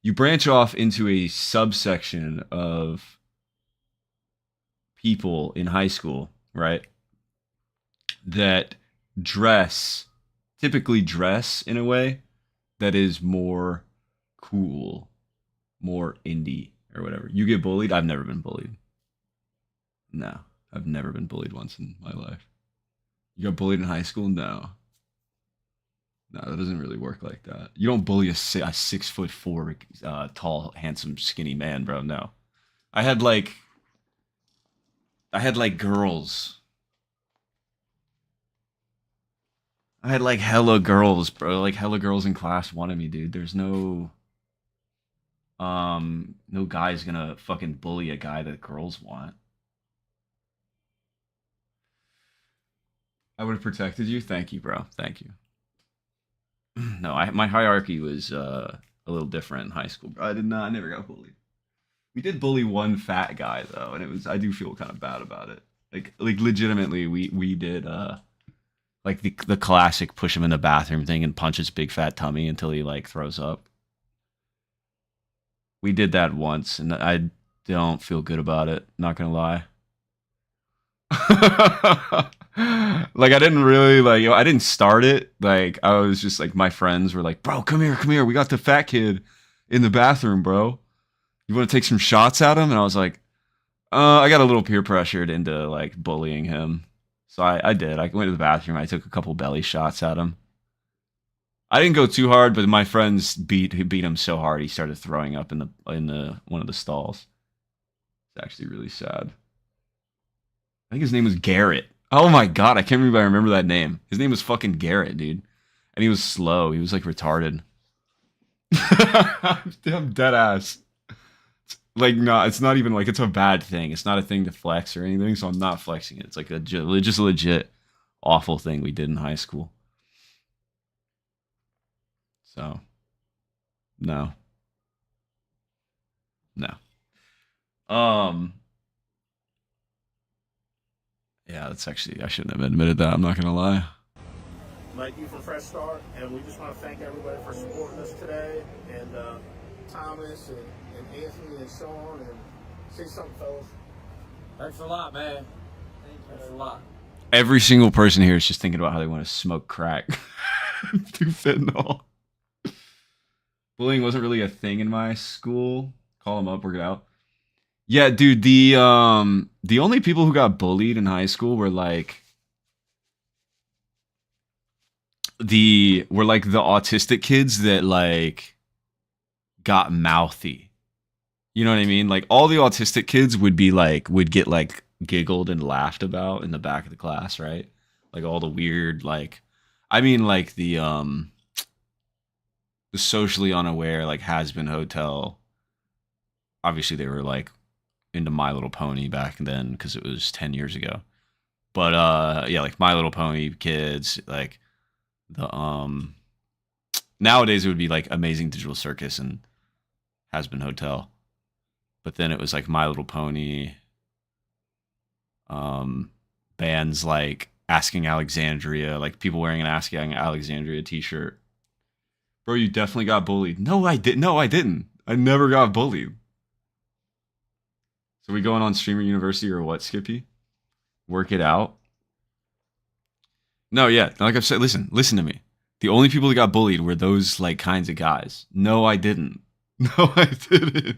you branch off into a subsection of people in high school, right? That typically dress in a way that is more cool, more indie or whatever. You get bullied? I've never been bullied. No, I've never been bullied once in my life. You got bullied in high school? No. No, that doesn't really work like that. You don't bully a 6'4", tall, handsome, skinny man, bro. No. I had like girls. I had like hella girls, bro. Like hella girls in class wanted me, dude. There's no guy's gonna fucking bully a guy that girls want. I would have protected you. Thank you, bro. Thank you. No, my hierarchy was a little different in high school. I never got bullied. We did bully one fat guy though, and I do feel kind of bad about it. Like legitimately, we did like the classic push him in the bathroom thing and punch his big fat tummy until he like throws up. We did that once, and I don't feel good about it. Not gonna lie. Like I didn't really I didn't start it. Like I was just like my friends were like, "Bro, come here. We got the fat kid in the bathroom, bro. You want to take some shots at him?" And I was like, I got a little peer pressured into like bullying him. So I did. I went to the bathroom. I took a couple belly shots at him. I didn't go too hard, but my friends beat him so hard he started throwing up in the one of the stalls. It's actually really sad. I think his name was Garrett. Oh my god, I can't believe I remember that name. His name was fucking Garrett, dude. And he was slow. He was like retarded. I'm dead ass. Like, no, it's not even like it's a bad thing. It's not a thing to flex or anything, so I'm not flexing it. It's like just a legit awful thing we did in high school. So, no. Yeah, that's actually, I shouldn't have admitted that. I'm not gonna lie. Like you for Fresh Start, and we just want to thank everybody for supporting us today, and Thomas and Anthony and Sean, and say something, fellas. Thanks a lot, man. Thanks a lot. Every single person here is just thinking about how they want to smoke crack. Do fentanyl. Bullying wasn't really a thing in my school. Call them up, work it out. Yeah, dude, the only people who got bullied in high school were like the autistic kids that like got mouthy. You know what I mean? Like all the autistic kids would get like giggled and laughed about in the back of the class, right? Like all the weird like the socially unaware like has-been hotel. Obviously they were like into My Little Pony back then because it was 10 years ago. But yeah, like My Little Pony kids, like the Nowadays it would be like Amazing Digital Circus and Has Been Hotel. But then it was like My Little Pony, bands like Asking Alexandria, like people wearing an Asking Alexandria t-shirt. Bro, you definitely got bullied. No, I didn't. No, I didn't. I never got bullied. So we going on Streamer University or what, Skippy? Work it out? No, yeah. Like I've said, listen to me. The only people that got bullied were those like kinds of guys. No, I didn't. No, I didn't.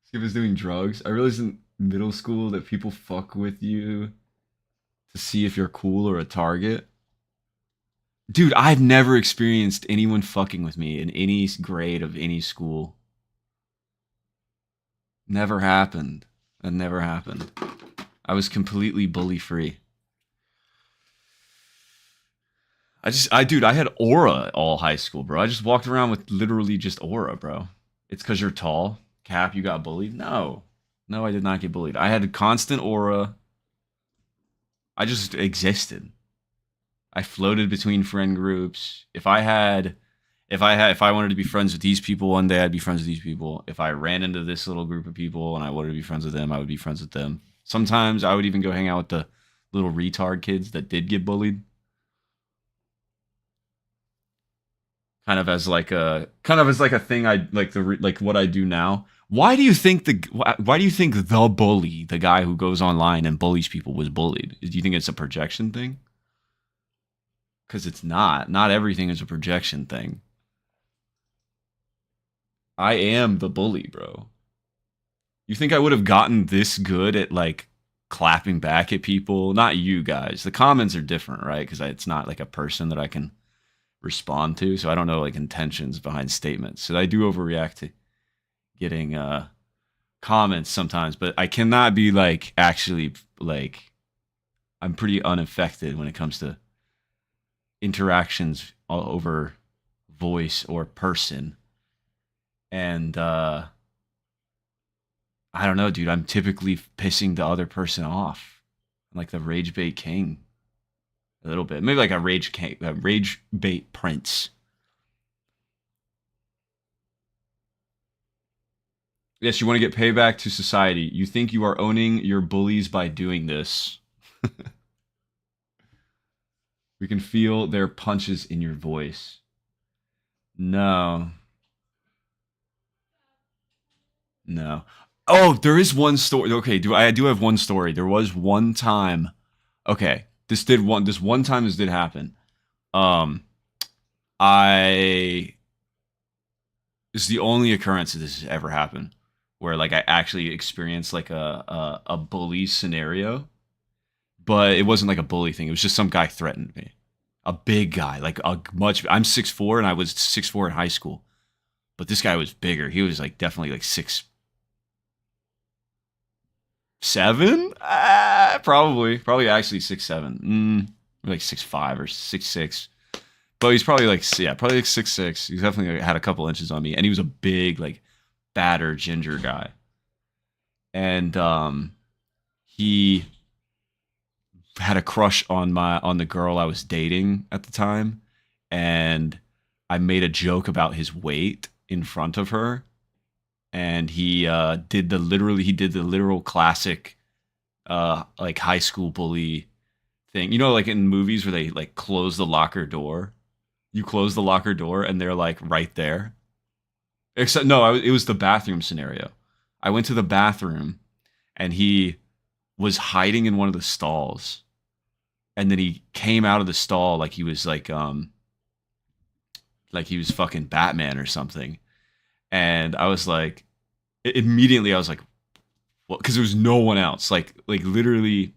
Skip is doing drugs. I realized in middle school that people fuck with you to see if you're cool or a target. Dude, I've never experienced anyone fucking with me in any grade of any school. Never happened. That never happened. I was completely bully free. Dude, I had aura all high school, bro. I just walked around with literally just aura, bro. It's because you're tall. Cap, you got bullied? No. No, I did not get bullied. I had a constant aura. I just existed. I floated between friend groups. If I wanted to be friends with these people one day, I'd be friends with these people. If I ran into this little group of people and I wanted to be friends with them, I would be friends with them. Sometimes I would even go hang out with the little retard kids that did get bullied. Kind of as like a thing I like what I do now. Why do you think the bully, the guy who goes online and bullies people, was bullied? Do you think it's a projection thing? Because it's not. Not everything is a projection thing. I am the bully, bro. You think I would have gotten this good at like clapping back at people? Not you guys. The comments are different, right? Because it's not like a person that I can respond to, so I don't know like intentions behind statements. So I do overreact to getting comments sometimes, but I cannot be like actually like I'm pretty unaffected when it comes to interactions over voice or person. And I don't know, dude, I'm typically pissing the other person off. I'm like the rage bait king. A little bit. Maybe like a rage bait prince. Yes, you want to get payback to society. You think you are owning your bullies by doing this. We can feel their punches in your voice. No. No. Oh, there is one story. Okay, I do have one story. There was one time. Okay, this one time this did happen. This is the only occurrence that this has ever happened where like I actually experienced like a bully scenario, but it wasn't like a bully thing. It was just some guy threatened me. A big guy, like I'm 6'4" and I was 6'4" in high school, but this guy was bigger. He was like definitely like 6'7", probably actually 6'7", like 6'5" or 6'6", but he's probably like probably like 6'6". He's definitely like, had a couple inches on me, and he was a big like fatter ginger guy, and he had a crush on the girl I was dating at the time, and I made a joke about his weight in front of her, and he did the literal classic like high school bully thing. You know, like in movies where they like close the locker door. You close the locker door and they're like right there. Except no, it was the bathroom scenario. I went to the bathroom and he was hiding in one of the stalls. And then he came out of the stall like he was like he was fucking Batman or something. And I was like, immediately I was like, well, because there was no one else. Like literally,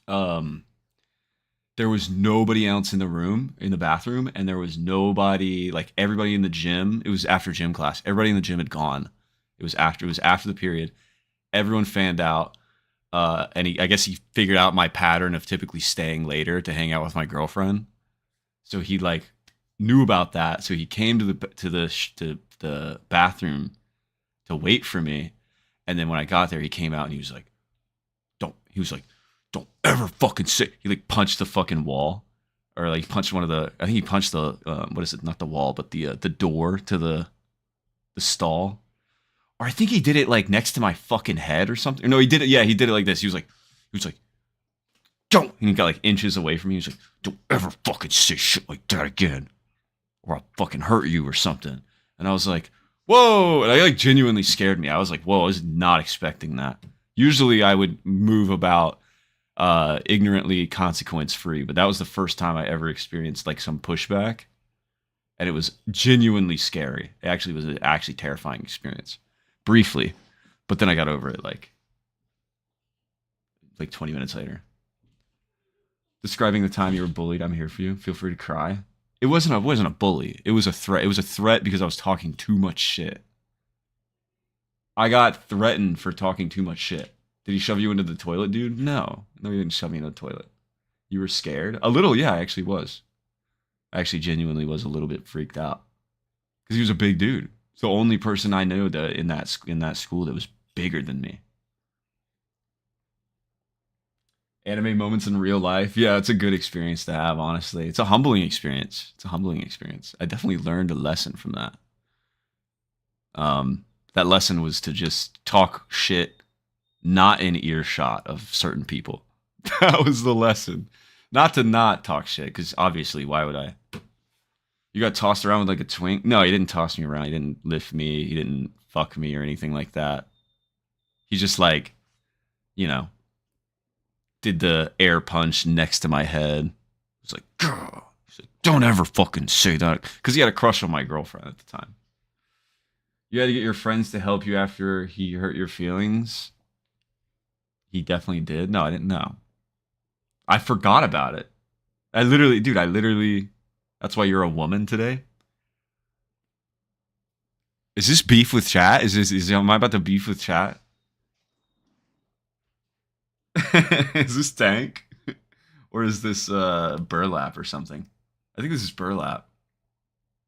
there was nobody else in the room, in the bathroom, and there was nobody, like everybody in the gym. It was after gym class. Everybody in the gym had gone. It was after the period. Everyone fanned out. And I guess he figured out my pattern of typically staying later to hang out with my girlfriend. So he like knew about that. So he came to the bathroom to wait for me. And then when I got there, he came out and he was like, don't ever fucking say. He like punched the fucking wall. or like he punched one of the. I think he punched the what is it? Not the wall, but the door to the stall. Or I think he did it like next to my fucking head or something. No, he did it. Yeah, he did it like this. He was like, don't. And he got like inches away from me. He was like, don't ever fucking say shit like that again, or I'll fucking hurt you or something. And I was like, whoa. And I like genuinely scared me. I was like, whoa, I was not expecting that. Usually I would move about ignorantly consequence free, but that was the first time I ever experienced like some pushback. And it was genuinely scary. It actually was an actually terrifying experience. Briefly. But then I got over it like 20 minutes later. Describing the time you were bullied, I'm here for you. Feel free to cry. It wasn't a bully. It was a threat. It was a threat because I was talking too much shit. I got threatened for talking too much shit. Did he shove you into the toilet, dude? No. No, he didn't shove me into the toilet. You were scared? A little, yeah, I actually was. I actually genuinely was a little bit freaked out. Because he was a big dude. It's the only person I know that in that school that was bigger than me. Anime moments in real life. Yeah, it's a good experience to have, honestly. It's a humbling experience. I definitely learned a lesson from that. That lesson was to just talk shit, not in earshot of certain people. That was the lesson. Not to not talk shit, because obviously, why would I? You got tossed around with like a twink? No, he didn't toss me around. He didn't lift me. He didn't fuck me or anything like that. He just like, did the air punch next to my head. It was like, Gah! He said, don't ever fucking say that. Because he had a crush on my girlfriend at the time. You had to get your friends to help you after he hurt your feelings. He definitely did. No, I didn't know. I forgot about it. I literally, that's why you're a woman today? Is this beef with chat? Am I about to beef with chat? Is this Tank? Or is this Burlap or something? I think this is Burlap.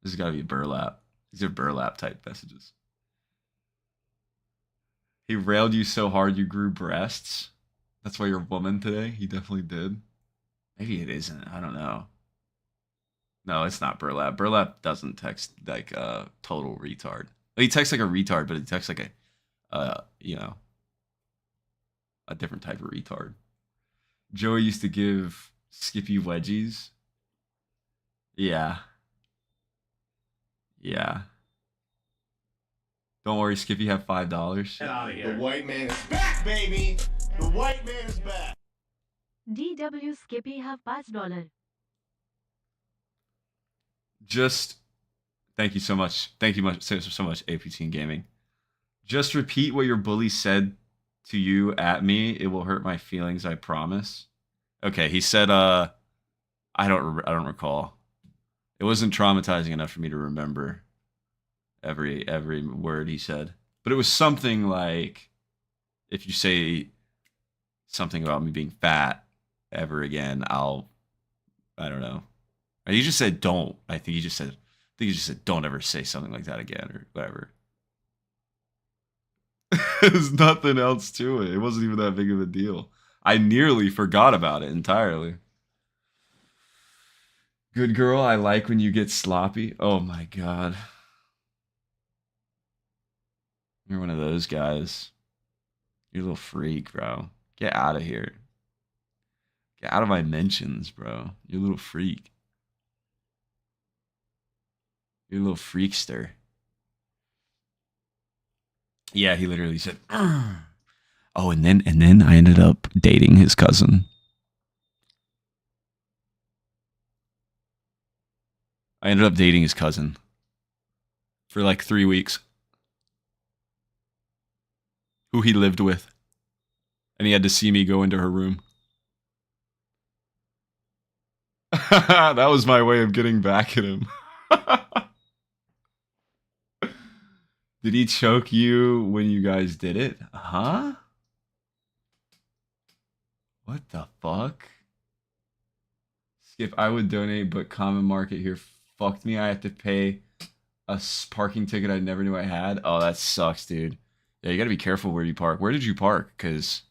This has got to be Burlap. These are Burlap type messages. He railed you so hard you grew breasts. That's why you're a woman today? He definitely did. Maybe it isn't. I don't know. No, it's not Burlap. Burlap doesn't text like a total retard. He texts like a retard, but he texts like a different type of retard. Joey used to give Skippy wedgies. Yeah. Yeah. Don't worry, Skippy, have $5. Get out of here. The white man is back, baby! The white man is back! DW Skippy have $5. Just thank you so much. Thank you so much, APT Gaming. Just repeat what your bully said to you at me. It will hurt my feelings, I promise. Okay, he said I don't recall. It wasn't traumatizing enough for me to remember every word he said. But it was something like, if you say something about me being fat ever again, I don't know. He just said don't. I think he just said don't ever say something like that again or whatever. There's nothing else to it. It wasn't even that big of a deal. I nearly forgot about it entirely. Good girl, I like when you get sloppy. Oh my god. You're one of those guys. You're a little freak, bro. Get out of here. Get out of my mentions, bro. You're a little freak. You're a little freakster. Yeah, he literally said, "Argh." Oh, and then I ended up dating his cousin. I ended up dating his cousin for like 3 weeks. Who he lived with. And he had to see me go into her room. That was my way of getting back at him. Did he choke you when you guys did it? Huh? What the fuck? Skip, I would donate, but Common Market here fucked me. I had to pay a parking ticket I never knew I had. Oh, that sucks, dude. Yeah, you gotta be careful where you park. Where did you park? Because,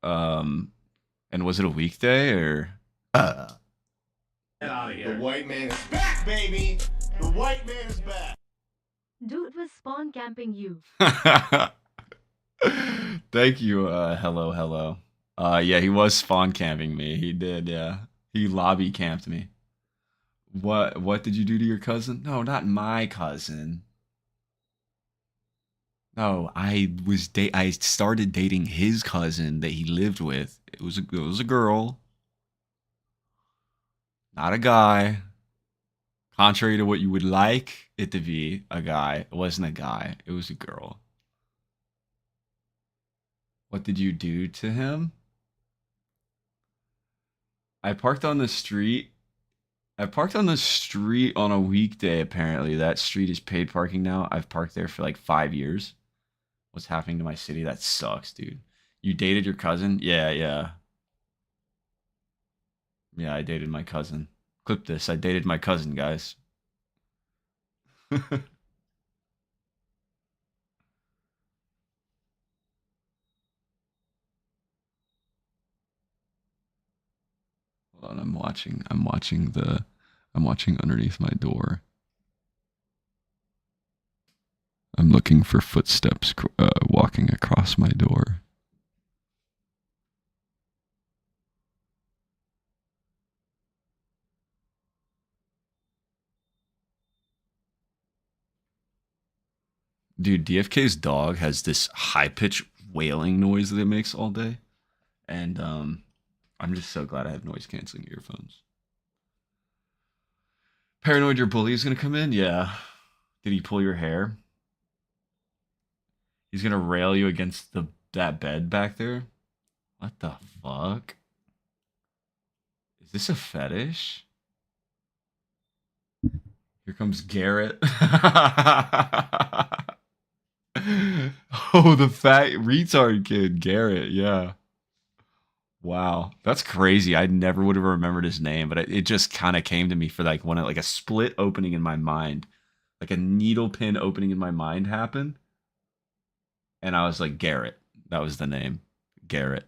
and was it a weekday or? Get out of here. The white man is back, baby. The white man is back. Dude was spawn camping you. Thank you. Hello. Yeah, he was spawn camping me. He did. Yeah, he lobby camped me. What did you do to your cousin? No, not my cousin. No, I started dating his cousin that he lived with. It was a girl, not a guy. Contrary to what you would like it to be, a guy. It wasn't a guy. It was a girl. What did you do to him? I parked on the street. I parked on the street on a weekday, apparently. That street is paid parking now. I've parked there for like 5 years. What's happening to my city? That sucks, dude. You dated your cousin? Yeah. Yeah, I dated my cousin. Clip this. I dated my cousin, guys. Hold on, I'm watching underneath my door. I'm looking for footsteps walking across my door. Dude, DFK's dog has this high-pitched wailing noise that it makes all day. And I'm just so glad I have noise-canceling earphones. Paranoid your bully is going to come in? Yeah. Did he pull your hair? He's going to rail you against that bed back there? What the fuck? Is this a fetish? Here comes Garrett. Oh, the fat retard kid, Garrett. Yeah. Wow, that's crazy. I never would have remembered his name, but it just kind of came to me for like like a split opening in my mind, like a needle pin opening in my mind happened, and I was like, Garrett. That was the name, Garrett.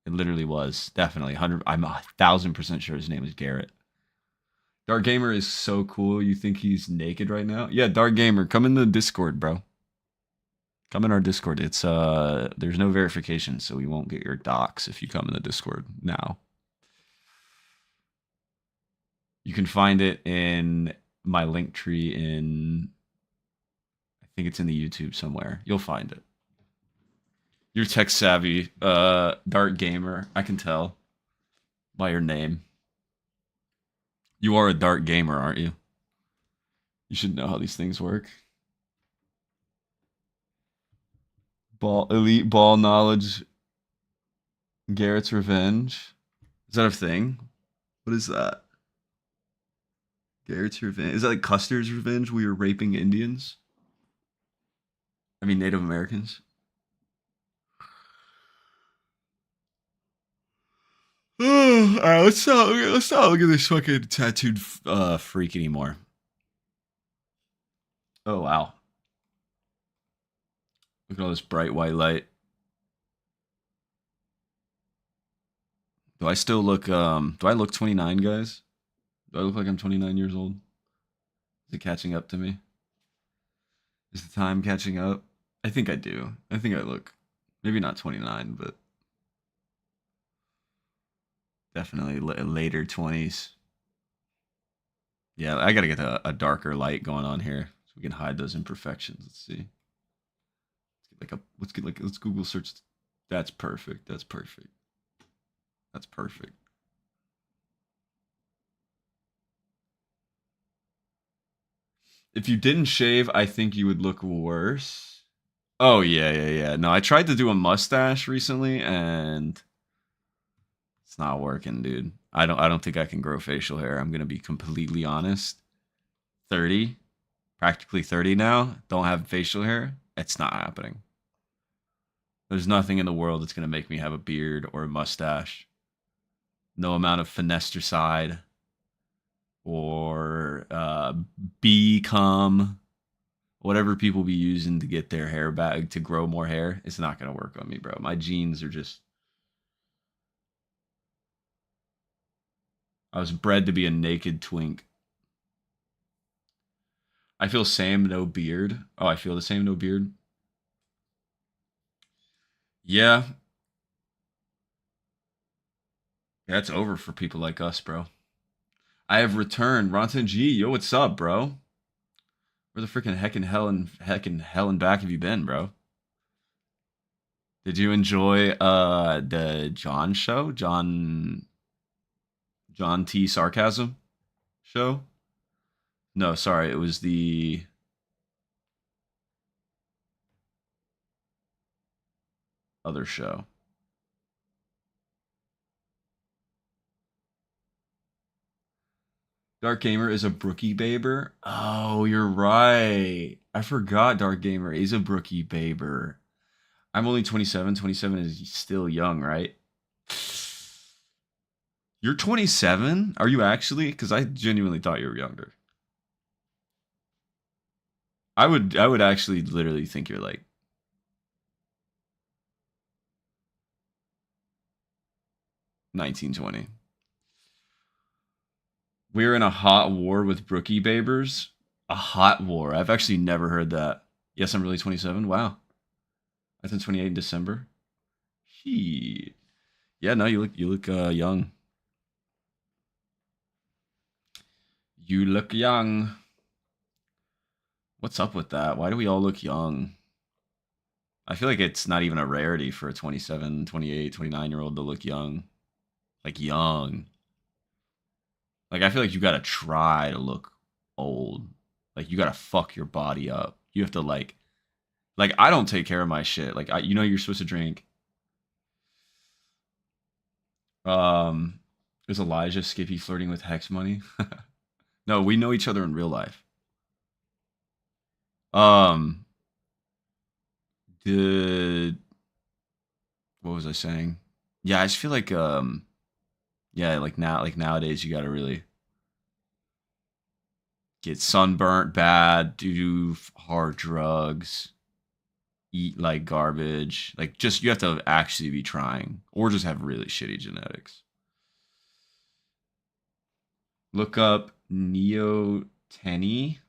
It literally was definitely 100. I'm 1,000% sure his name is Garrett. Dark Gamer is so cool. You think he's naked right now? Yeah, Dark Gamer, come in the Discord, bro. Come in our Discord. It's there's no verification, so we won't get your docs if you come in the Discord now. You can find it in my link tree I think it's in the YouTube somewhere. You'll find it. You're tech savvy, Dark Gamer. I can tell by your name. You are a Dark Gamer, aren't you? You should know how these things work. Elite ball knowledge. Garrett's Revenge. Is that a thing? What is that? Garrett's Revenge. Is that like Custer's Revenge where you're raping Indians? I mean Native Americans. Alright, let's not look at this fucking tattooed freak anymore. Oh wow. Look at all this bright white light. Do I still look do I look 29, guys? Do I look like I'm 29 years old? Is it catching up to me? Is the time catching up? I think I do. I think I look maybe not 29, but definitely later 20s. Yeah, I gotta get a darker light going on here so we can hide those imperfections. Let's see. Let's Google search. That's perfect. That's perfect. That's perfect. If you didn't shave, I think you would look worse. Oh yeah. No, I tried to do a mustache recently and it's not working, dude. I don't think I can grow facial hair. I'm gonna be completely honest. 30, practically 30 now. Don't have facial hair. It's not happening. There's nothing in the world that's gonna make me have a beard or a mustache. No amount of finasteride or become whatever people be using to get their hair back to grow more hair. It's not gonna work on me, bro. My genes are just I was bred to be a naked twink. I feel same, no beard. Oh, I feel the same, no beard. Yeah. That's over for people like us, bro. I have returned. Ronson G, yo, what's up, bro? Where the freaking heck and back have you been, bro? Did you enjoy the John show? John T Sarcasm show? No, sorry, it was the other show. Dark Gamer is a Brookie Baber. Oh, you're right. I forgot Dark Gamer is a Brookie Baber. I'm only 27. 27 is still young, right? You're 27? Are you actually? Because I genuinely thought you were younger. I would actually literally think you're like 19, 20. We're in a hot war with Brookie Babers. A hot war. I've actually never heard that. Yes, I'm really 27. Wow. I turned 28 in December. Shit. Yeah, no, you look young. You look young. What's up with that? Why do we all look young? I feel like it's not even a rarity for a 27, 28, 29-year-old to look young. Like young. Like I feel like you gotta try to look old. Like you gotta fuck your body up. You have to like I don't take care of my shit. Like you're supposed to drink. Is Elijah Skippy flirting with Hex Money? No, we know each other in real life. What was I saying? Yeah, I just feel like yeah, like nowadays you gotta really get sunburnt bad, do hard drugs, eat like garbage. Like just you have to actually be trying, or just have really shitty genetics. Look up Neo Tenny.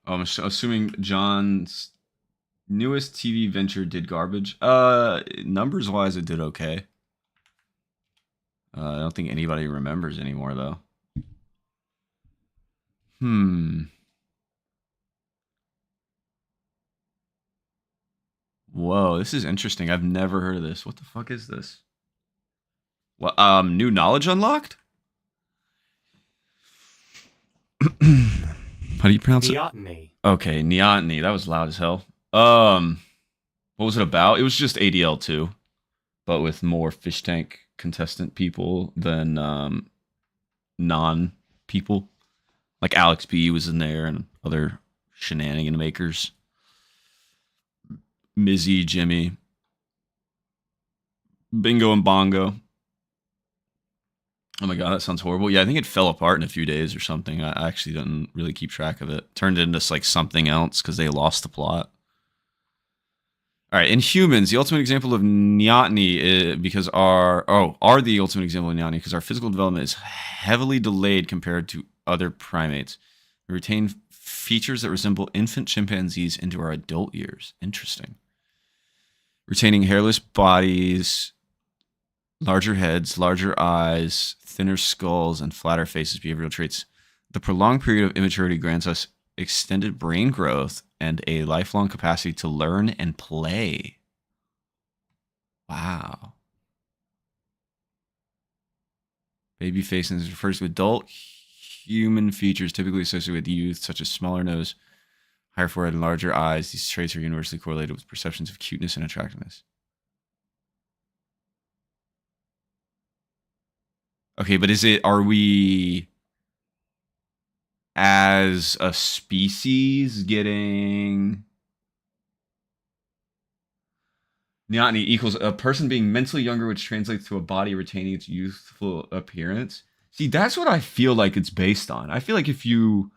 I'm assuming John's newest TV venture did garbage. Numbers wise, it did okay. I don't think anybody remembers anymore though. Whoa, this is interesting. I've never heard of this. What the fuck is this? What? New knowledge unlocked? How do you pronounce Neoteny. it? Okay, neoteny. That was loud as hell. What was it about? It was just ADL 2, but with more fish tank contestant people than non people. Like Alex B was in there and other shenanigan makers. Mizzy, Jimmy, Bingo and Bongo. Oh my god, that sounds horrible. Yeah, I think it fell apart in a few days or something. I actually didn't really keep track of it. Turned into like something else because they lost the plot. All right, in humans, the ultimate example of neoteny are the ultimate example of neoteny because our physical development is heavily delayed compared to other primates. We retain features that resemble infant chimpanzees into our adult years. Interesting. Retaining hairless bodies, larger heads, larger eyes, thinner skulls, and flatter faces, behavioral traits. The prolonged period of immaturity grants us extended brain growth and a lifelong capacity to learn and play. Wow. Baby faces refers to adult human features typically associated with youth, such as smaller nose, higher forehead, and larger eyes. These traits are universally correlated with perceptions of cuteness and attractiveness. Okay, but are we as a species getting neoteny equals a person being mentally younger, which translates to a body retaining its youthful appearance? See, that's what I feel like it's based on. I feel like if you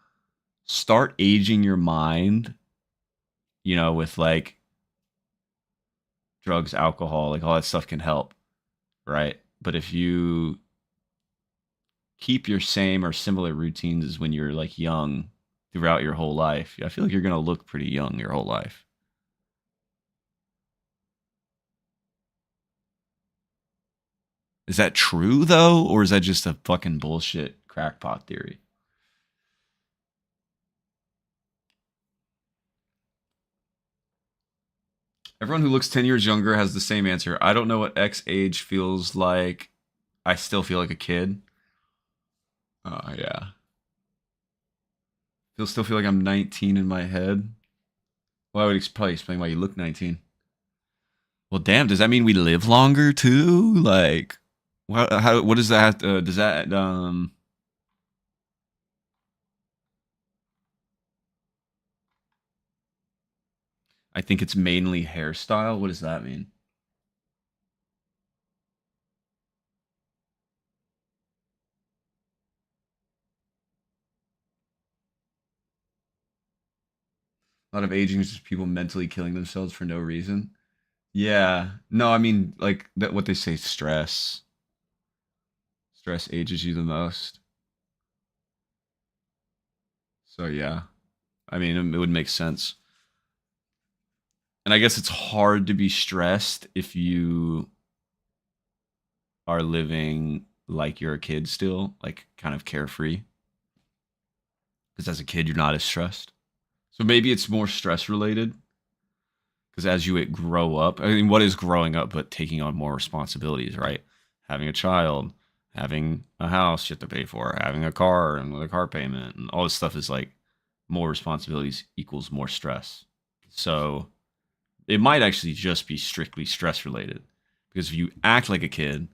start aging your mind, with like drugs, alcohol, like all that stuff can help, right? But if you keep your same or similar routines as when you're like young throughout your whole life, I feel like you're going to look pretty young your whole life. Is that true though, or is that just a fucking bullshit crackpot theory? Everyone who looks 10 years younger has the same answer. I don't know what X age feels like. I still feel like a kid. Yeah. Still feel like I'm 19 in my head. Well, I would probably explain why you look 19. Well, damn, does that mean we live longer too? Like, what does that, does that, I think it's mainly hairstyle. What does that mean? A lot of aging is just people mentally killing themselves for no reason. Yeah. No, I mean, like that. What they say, stress. Stress ages you the most. So yeah, I mean, it would make sense. And I guess it's hard to be stressed if you are living like you're a kid still, like kind of carefree. Because as a kid, you're not as stressed. So maybe it's more stress related. Because as you grow up, I mean, what is growing up but taking on more responsibilities, right? Having a child, having a house you have to pay for, having a car and with a car payment, and all this stuff is like more responsibilities equals more stress. So it might actually just be strictly stress related. Because if you act like a kid,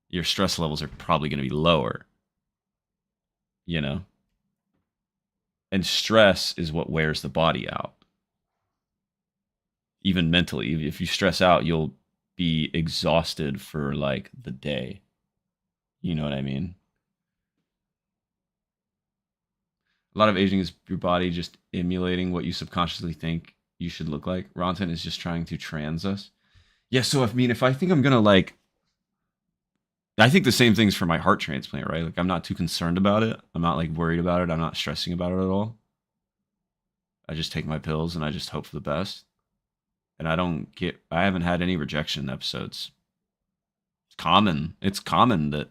your stress levels are probably going to be lower. You know? And stress is what wears the body out. Even mentally, if you stress out, you'll be exhausted for like the day. You know what I mean? A lot of aging is your body just emulating what you subconsciously think you should look like. Ronton is just trying to trans us. Yeah, so if I think I'm gonna like, I think the same things for my heart transplant, right? Like I'm not too concerned about it. I'm not like worried about it. I'm not stressing about it at all. I just take my pills and I just hope for the best. And I haven't had any rejection episodes. It's common that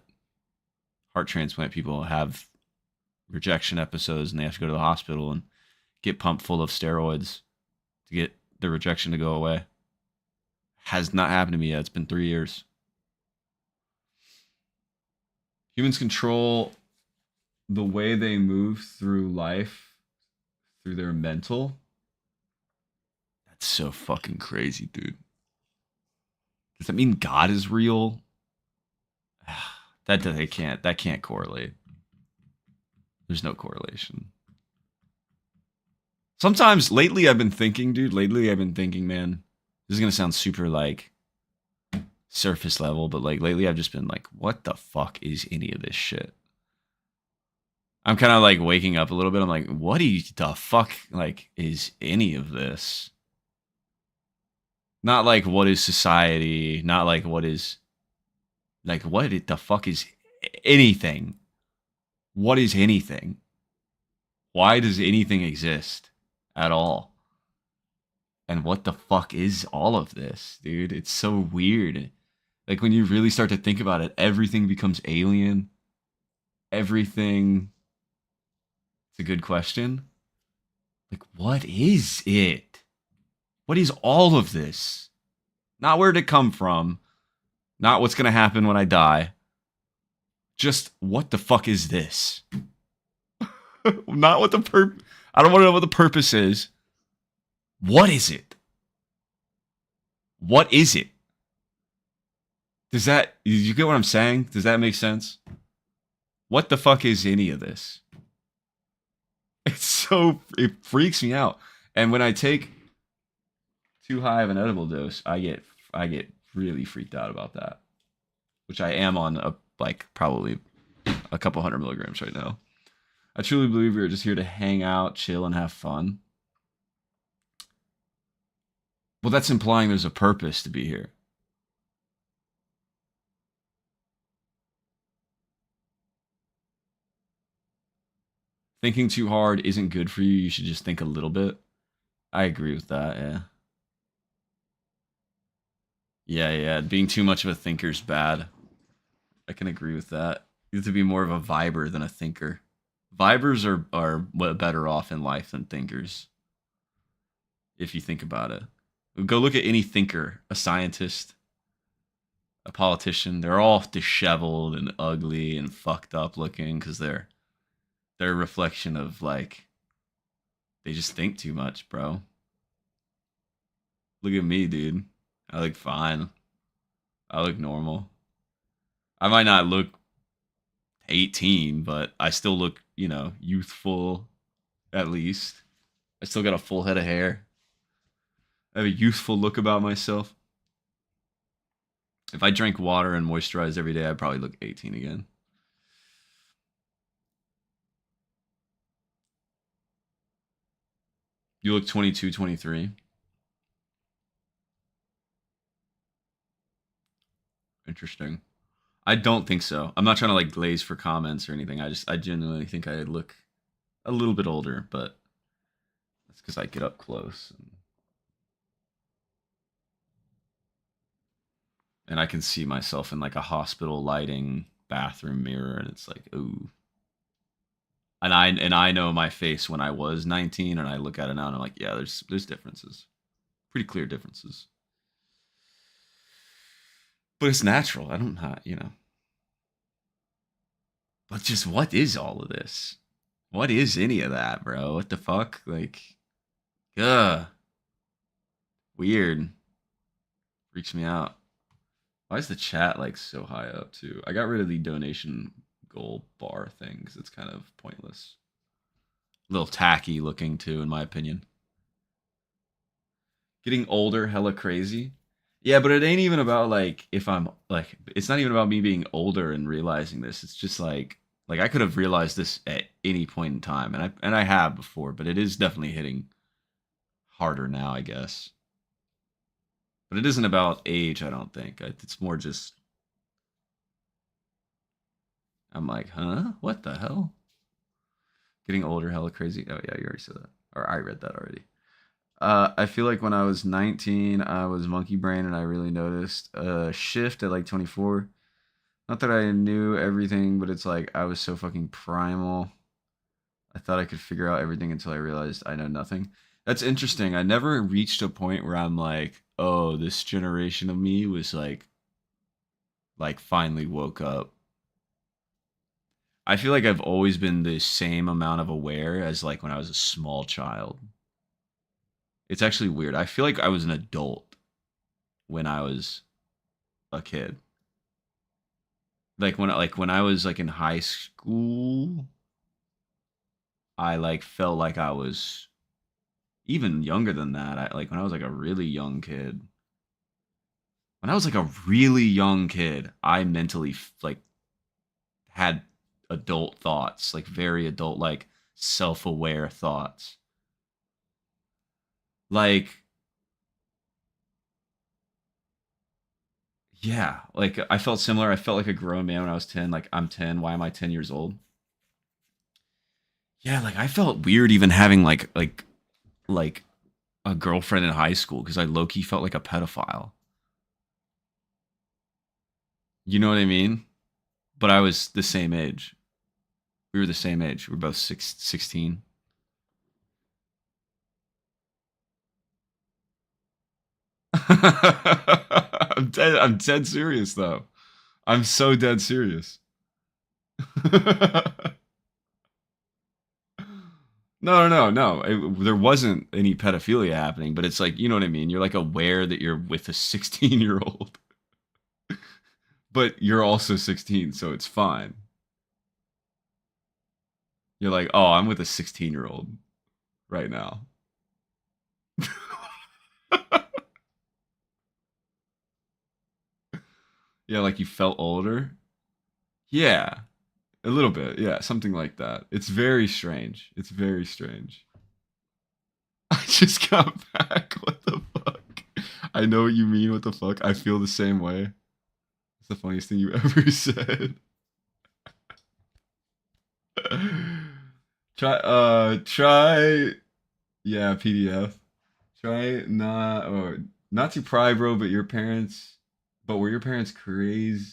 heart transplant people have rejection episodes and they have to go to the hospital and get pumped full of steroids to get the rejection to go away. Has not happened to me yet. It's been 3 years. Humans control the way they move through life through their mental. That's so fucking crazy, dude. Does that mean God is real? That can't correlate. There's no correlation. Sometimes lately I've been thinking, man, this is going to sound super like surface level, but like lately I've just been like, what the fuck is any of this shit? I'm kind of like waking up a little bit. I'm like, what the fuck like is any of this? Not like what is society, not like what is like what the fuck is anything? What is anything? Why does anything exist at all? And what the fuck is all of this, dude? It's so weird. Like when you really start to think about it, everything becomes alien. Everything. It's a good question. Like, what is it? What is all of this? Not where did it come from. Not what's going to happen when I die. Just what the fuck is this? Not what I don't want to know what the purpose is. What is it? What is it? You get what I'm saying? Does that make sense? What the fuck is any of this? It freaks me out. And when I take too high of an edible dose, I get really freaked out about that. Which I am on probably a couple 100 milligrams right now. I truly believe we are just here to hang out, chill, and have fun. Well, that's implying there's a purpose to be here. Thinking too hard isn't good for you. You should just think a little bit. I agree with that, yeah. Yeah. Being too much of a thinker's bad. I can agree with that. You have to be more of a viber than a thinker. Vibers are better off in life than thinkers. If you think about it. Go look at any thinker, a scientist, a politician. They're all disheveled and ugly and fucked up looking because they're a reflection of, like, they just think too much, bro. Look at me, dude. I look fine. I look normal. I might not look 18, but I still look, youthful, at least. I still got a full head of hair. I have a youthful look about myself. If I drank water and moisturized every day, I'd probably look 18 again. You look 22, 23. Interesting. I don't think so. I'm not trying to like glaze for comments or anything. I genuinely think I look a little bit older, but that's because I get up close and I can see myself in like a hospital lighting bathroom mirror, and it's like, ooh. And I know my face when I was 19, and I look at it now and I'm like, yeah, there's differences, pretty clear differences. But it's natural. I don't have, But just what is all of this? What is any of that, bro? What the fuck? Like, weird. Freaks me out. Why is the chat like so high up too? I got rid of the donation goal bar thing because it's kind of pointless. A little tacky looking too, in my opinion. Getting older, hella crazy. Yeah, but it ain't even about like if I'm like, it's not even about me being older and realizing this. It's just like I could have realized this at any point in time, and I have before, but it is definitely hitting harder now, I guess. But it isn't about age, I don't think. It's more just I'm like, huh? What the hell? Getting older, hella crazy. Oh yeah, you already said that, or I read that already. I feel like when I was 19, I was monkey brain, and I really noticed a shift at like 24. Not that I knew everything, but it's like I was so fucking primal. I thought I could figure out everything until I realized I know nothing. That's interesting. I never reached a point where I'm like, oh, this generation of me was like finally woke up. I feel like I've always been the same amount of aware as like when I was a small child. It's actually weird. I feel like I was an adult when I was a kid. Like when I was like in high school, I like felt like I was even younger than that. I like when I was like a really young kid. When I was like a really young kid, I mentally like had adult thoughts, like very adult, like self-aware thoughts. Like, yeah, like I felt similar. I felt like a grown man when I was 10. Like, I'm 10. Why am I 10 years old? Yeah, like I felt weird even having like a girlfriend in high school because I low-key felt like a pedophile. You know what I mean? But I was the same age. We were the same age. We were both 16. I'm dead serious though. I'm so dead serious. No. There wasn't any pedophilia happening, but it's like, you know what I mean? You're like aware that you're with a 16-year-old. But you're also 16, so it's fine. You're like, oh, I'm with a 16-year-old right now. Yeah, like you felt older. Yeah, a little bit. Yeah, something like that. It's very strange. I just got back. What the fuck? I know what you mean. What the fuck? I feel the same way. It's the funniest thing you ever said. Try yeah, PDF. Try not or not to pry, bro, but were your parents crazy?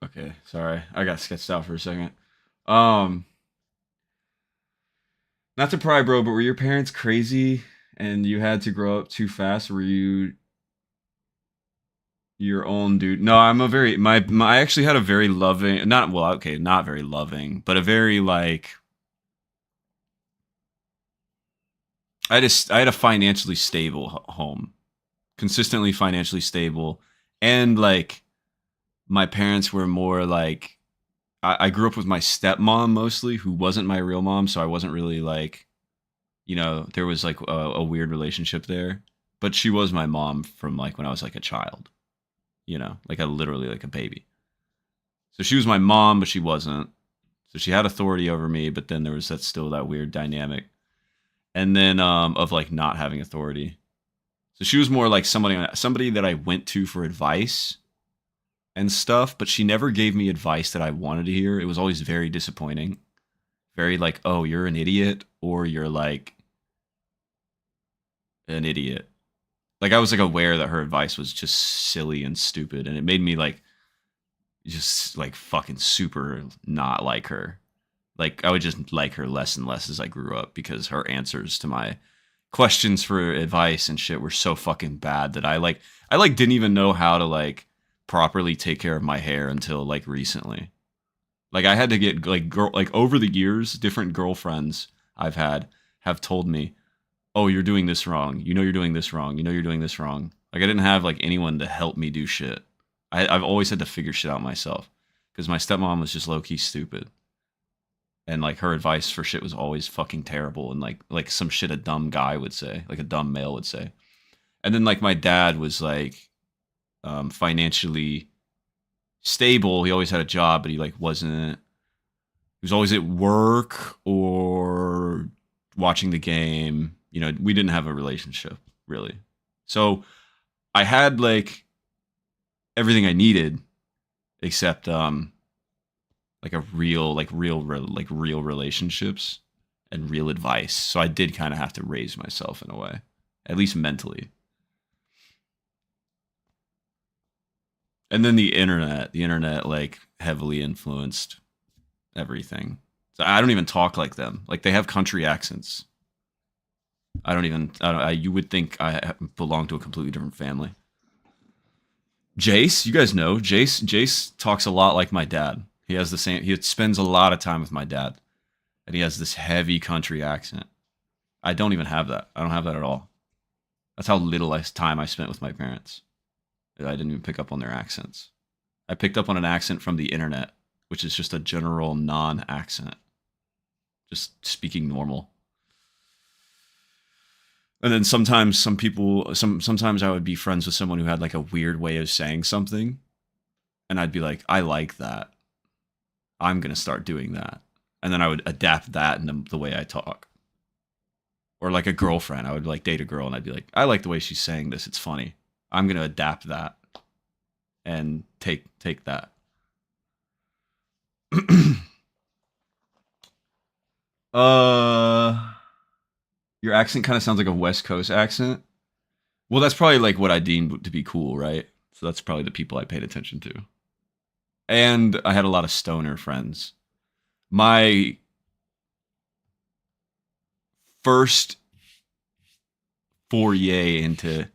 Okay, sorry. I got sketched out for a second. Um, Not to pry, bro, but were your parents crazy and you had to grow up too fast? Were you your own dude? No, I'm a very I actually had a very loving, not well, okay, not very loving, but a very like I had a financially stable home, consistently financially stable, and like my parents were more like I grew up with my stepmom mostly, who wasn't my real mom, so I wasn't really like, there was like a weird relationship there. But she was my mom from like when I was like a child, like a literally like a baby. So she was my mom, but she wasn't. So she had authority over me, but then there was that weird dynamic. And then of like not having authority. So she was more like somebody that I went to for advice and stuff, but she never gave me advice that I wanted to hear. It was always very disappointing. Very like, oh, you're an idiot, or you're like an idiot. Like I was like aware that her advice was just silly and stupid, and it made me like just like fucking super not like her. Like I would just like her less and less as I grew up because her answers to my questions for advice and shit were so fucking bad that I didn't even know how to like properly take care of my hair until like recently. Like I had to get like over the years, different girlfriends I've had have told me, "Oh, you're doing this wrong. You know you're doing this wrong. You know you're doing this wrong." Like I didn't have like anyone to help me do shit. I've always had to figure shit out myself because my stepmom was just low key stupid, and like her advice for shit was always fucking terrible and like some shit a dumb guy would say, like a dumb male would say. And then like my dad was like financially stable. He always had a job, but he like wasn't. He was always at work or watching the game. We didn't have a relationship really. So I had like everything I needed except like real relationships and real advice. So I did kind of have to raise myself in a way, at least mentally. And then the internet like heavily influenced everything. So I don't even talk like them. Like they have country accents. You would think I belong to a completely different family. Jace, you guys know Jace talks a lot like my dad. He spends a lot of time with my dad, and he has this heavy country accent. I don't even have that. I don't have that at all. That's how little time I spent with my parents. I didn't even pick up on their accents. I picked up on an accent from the internet, which is just a general non-accent. Just speaking normal. And then sometimes sometimes I would be friends with someone who had like a weird way of saying something, and I'd be like, I like that. I'm going to start doing that. And then I would adapt that in the way I talk. Or like a girlfriend, I would like date a girl and I'd be like, I like the way she's saying this. It's funny. I'm going to adapt that and take that. Your accent kind of sounds like a West Coast accent. Well, that's probably like what I deemed to be cool, right? So that's probably the people I paid attention to. And I had a lot of stoner friends. My first foray into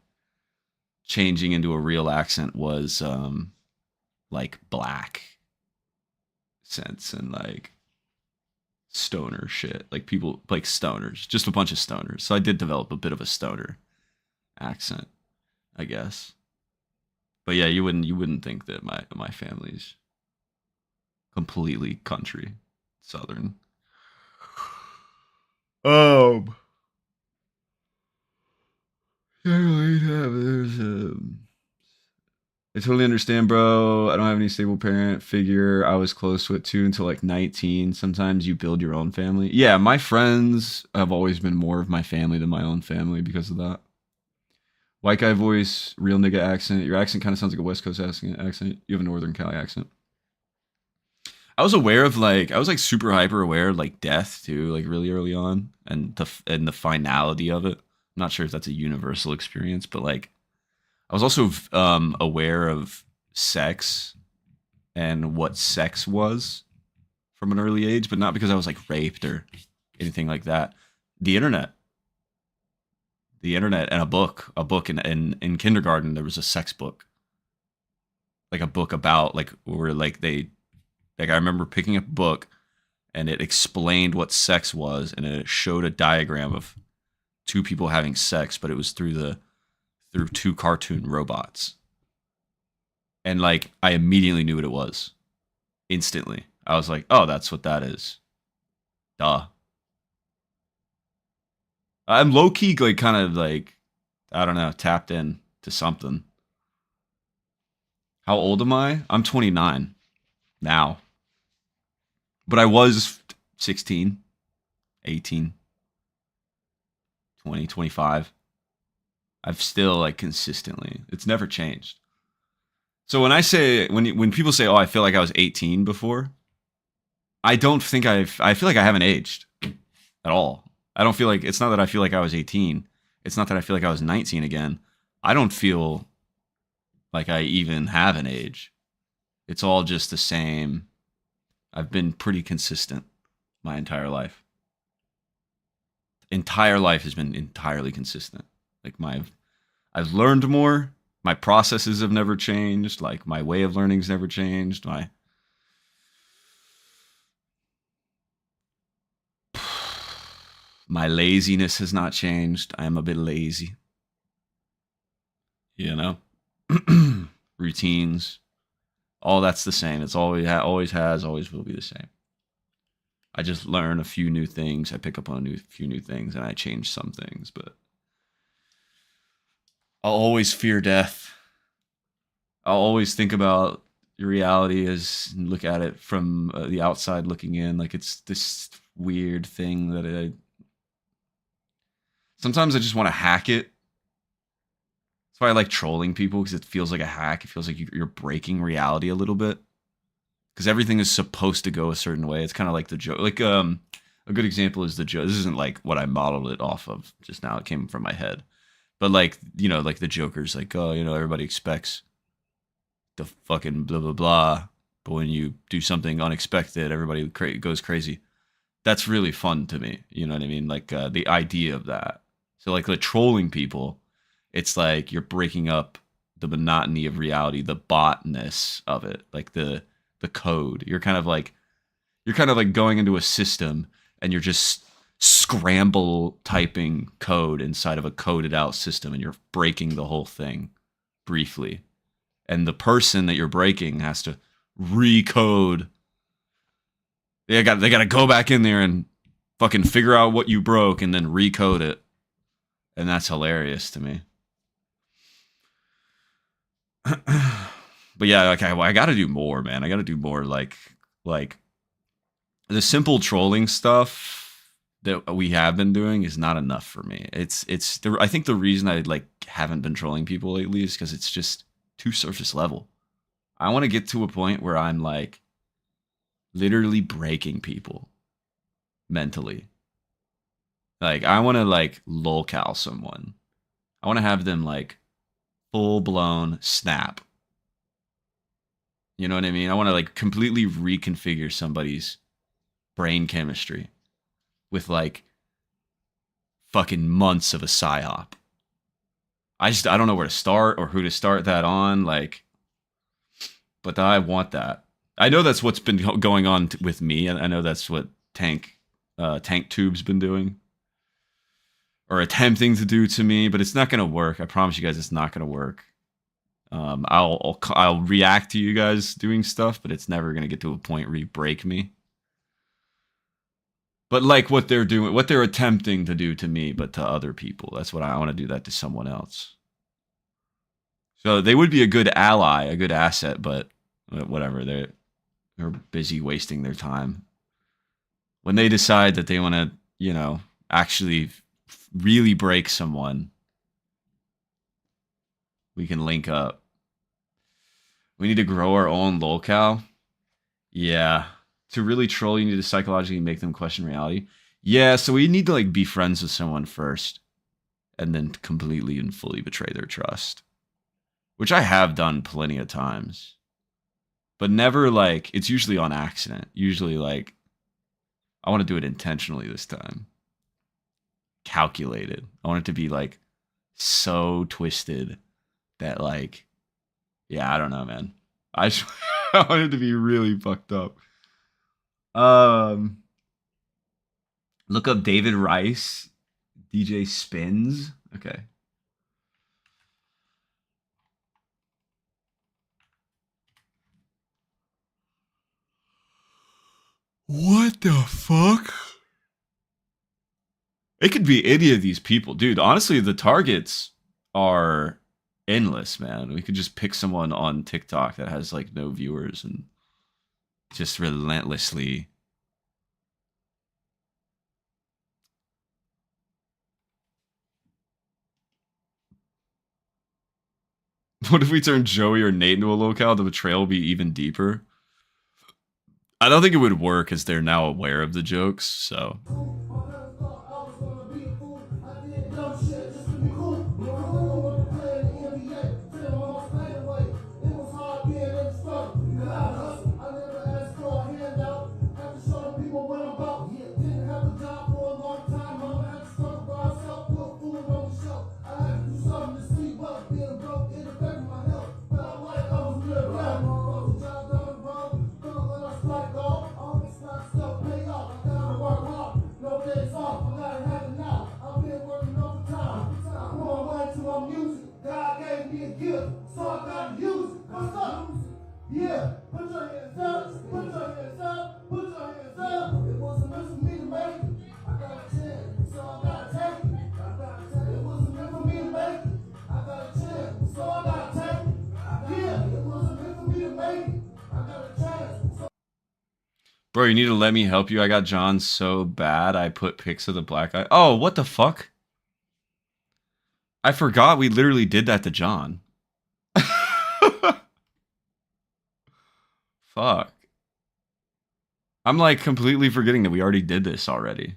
changing into a real accent was like black sense and like stoner shit. Like people like stoners, just a bunch of stoners. So I did develop a bit of a stoner accent, I guess. But yeah, you wouldn't think that my family's completely country, southern. Um, I totally understand, bro. I don't have any stable parent figure I was close with too until like 19. Sometimes you build your own family. Yeah, my friends have always been more of my family than my own family because of that. White guy voice, real nigga accent. Your accent kind of sounds like a West Coast accent. You have a Northern Cali accent. I was aware of like I was like super hyper aware of like death too, like really early on, and the finality of it. I'm not sure if that's a universal experience, but like I was also aware of sex and what sex was from an early age, but not because I was like raped or anything like that. The internet, and a book in kindergarten. There was a sex book, like a book about like where like they like I remember picking up a book and it explained what sex was and it showed a diagram of two people having sex, but it was through two cartoon robots. And like I immediately knew what it was. Instantly. I was like, "Oh, that's what that is." Duh. I'm low key like kind of like I don't know, tapped in to something. How old am I? I'm 29 now. But I was 16, 18, 20, 25. I've still like consistently. It's never changed. So when I say when people say, "Oh, I feel like I was 18 before," I don't think I feel like I haven't aged at all. I don't feel like it's not that I feel like I was 18. It's not that I feel like I was 19 again. I don't feel like I even have an age. It's all just the same. I've been pretty consistent my entire life. Entire life has been entirely consistent. Like I've learned more. My processes have never changed. Like my way of learning's never changed. My laziness has not changed. I am a bit lazy. You know? Routines. All that's the same. It's always has, always will be the same. I just learn a few new things. I pick up on a few new things and I change some things, but I'll always fear death. I'll always think about reality as look at it from the outside looking in, like it's this weird thing that sometimes I just want to hack it. That's why I like trolling people, because it feels like a hack. It feels like you're breaking reality a little bit, because everything is supposed to go a certain way. It's kind of like the joke. Like a good example is the joke. This isn't like what I modeled it off of just now. It came from my head, but like like the Joker's like, oh, everybody expects the fucking blah blah blah, but when you do something unexpected, everybody goes crazy. That's really fun to me. You know what I mean? Like the idea of that. So like the trolling people, it's like you're breaking up the monotony of reality, the botness of it, like the code. You're kind of like going into a system and you're just scramble typing code inside of a coded out system, and you're breaking the whole thing briefly. And the person that you're breaking has to recode. They got to go back in there and fucking figure out what you broke and then recode it. And that's hilarious to me. But yeah, okay, well, I got to do more, man. I got to do more like the simple trolling stuff that we have been doing is not enough for me. I think the reason I like haven't been trolling people lately is because it's just too surface level. I want to get to a point where I'm like literally breaking people mentally. Like I want to like lolcow someone. I want to have them like full blown snap. You know what I mean? I want to like completely reconfigure somebody's brain chemistry with like fucking months of a psyop. I don't know where to start or who to start that on, like, but I want that. I know that's what's been going on with me, and I know that's what Tank Tube's been doing or attempting to do to me, but it's not going to work. I promise you guys, it's not going to work. I'll react to you guys doing stuff, but it's never going to get to a point where you break me. But like what they're doing, what they're attempting to do to me, but to other people. That's what I want to do that to someone else. So they would be a good ally, a good asset, but whatever. They're busy wasting their time. When they decide that they want to, you know, actually really break someone, we can link up. We need to grow our own lolcow. Yeah. To really troll, you need to psychologically make them question reality. Yeah, so we need to like be friends with someone first and then completely and fully betray their trust. Which I have done plenty of times. But never like, it's usually on accident. Usually like, I want to do it intentionally this time. Calculated. I want it to be like so twisted that like, yeah, I don't know, man. I want it to be really fucked up. Look up David Rice, DJ Spins. Okay. What the fuck? It could be any of these people. Dude, honestly, the targets are endless, man. We could just pick someone on TikTok that has like no viewers and just relentlessly. What if we turn Joey or Nate into a locale? The betrayal will be even deeper. I don't think it would work as they're now aware of the jokes, so. Yeah, put your hands up, put your hands up, put your hands up. It wasn't meant for me to make it. I got a chance, so I gotta take it. It wasn't meant for me to make it. I got a chance, so I gotta take it. Yeah, it wasn't meant for me to make it. I got a chance. Bro, you need to let me help you. I got John so bad I put pics of the black guy. Oh, what the fuck? I forgot we literally did that to John. Fuck. I'm like completely forgetting that we already did this already.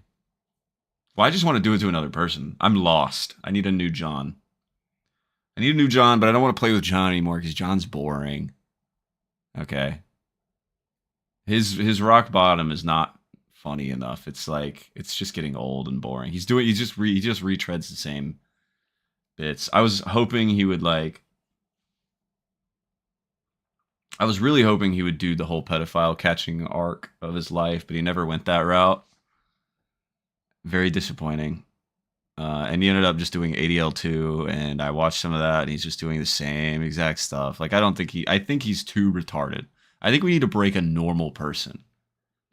Well, I just want to do it to another person. I'm lost. I need a new John. I need a new John, but I don't want to play with John anymore because John's boring. Okay. His rock bottom is not funny enough. It's like it's just getting old and boring. He just retreads the same bits. I was hoping he would like. I was really hoping he would do the whole pedophile catching arc of his life, but he never went that route. Very disappointing. And he ended up just doing ADL2, and I watched some of that, and he's just doing the same exact stuff. Like, I think he's too retarded. I think we need to break a normal person.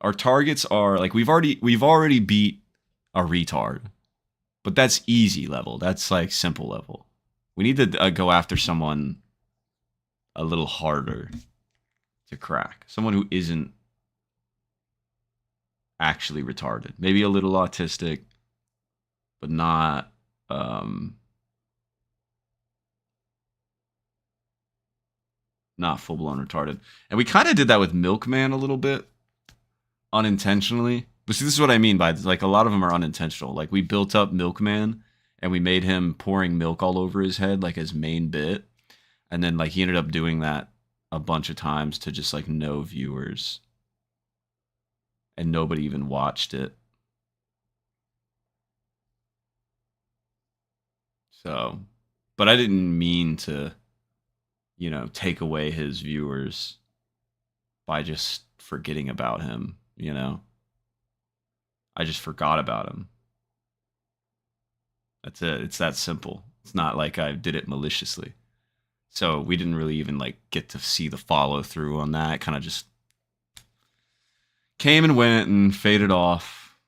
Our targets are, like, we've already beat a retard. But that's easy level. That's, like, simple level. We need to go after someone a little harder to crack. Someone who isn't actually retarded. Maybe a little autistic, but not not full-blown retarded. And we kind of did that with Milkman a little bit unintentionally. But see, this is what I mean by like a lot of them are unintentional. Like we built up Milkman and we made him pouring milk all over his head like his main bit. And then like he ended up doing that a bunch of times to just like no viewers. And nobody even watched it. So, but I didn't mean to, you know, take away his viewers by just forgetting about him, you know? I just forgot about him. That's it. It's that simple. It's not like I did it maliciously. So we didn't really even like get to see the follow through on that. It kind of just came and went and faded off.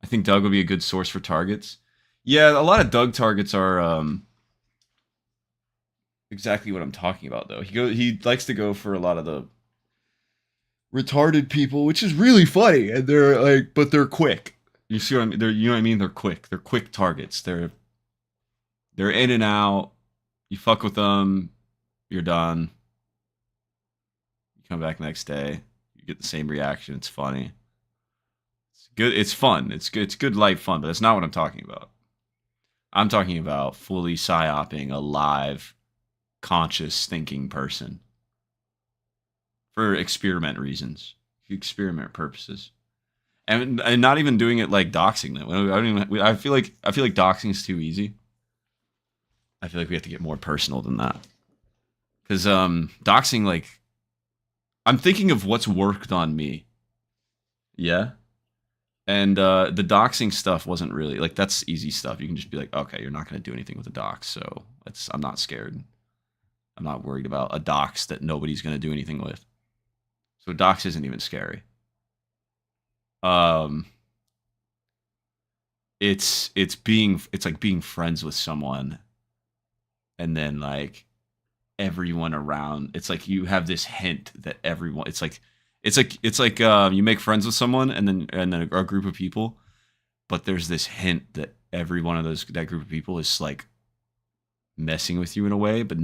think Doug would be a good source for targets. Yeah, a lot of Doug targets are exactly what I'm talking about, though. He likes to go for a lot of the retarded people, which is really funny, and they're like, but they're quick. You see what I mean? You know what I mean? They're quick. They're quick targets. They're in and out. You fuck with them, you're done. You come back next day, you get the same reaction. It's funny. It's good. It's fun. It's good. It's good light fun, but that's not what I'm talking about. I'm talking about fully psyoping a live, conscious thinking person for experiment reasons, experiment purposes, and not even doing it like doxing them. I feel like doxing is too easy. I feel like we have to get more personal than that. Because doxing, like, I'm thinking of what's worked on me. Yeah. And the doxing stuff wasn't really, like, that's easy stuff. You can just be like, okay, you're not going to do anything with the dox, so I'm not scared. I'm not worried about a dox that nobody's going to do anything with. So dox isn't even scary. It's like being friends with someone, and then like everyone around, it's like you have this hint that everyone, it's like you make friends with someone and then a group of people, but there's this hint that every one of that group of people is like messing with you in a way, but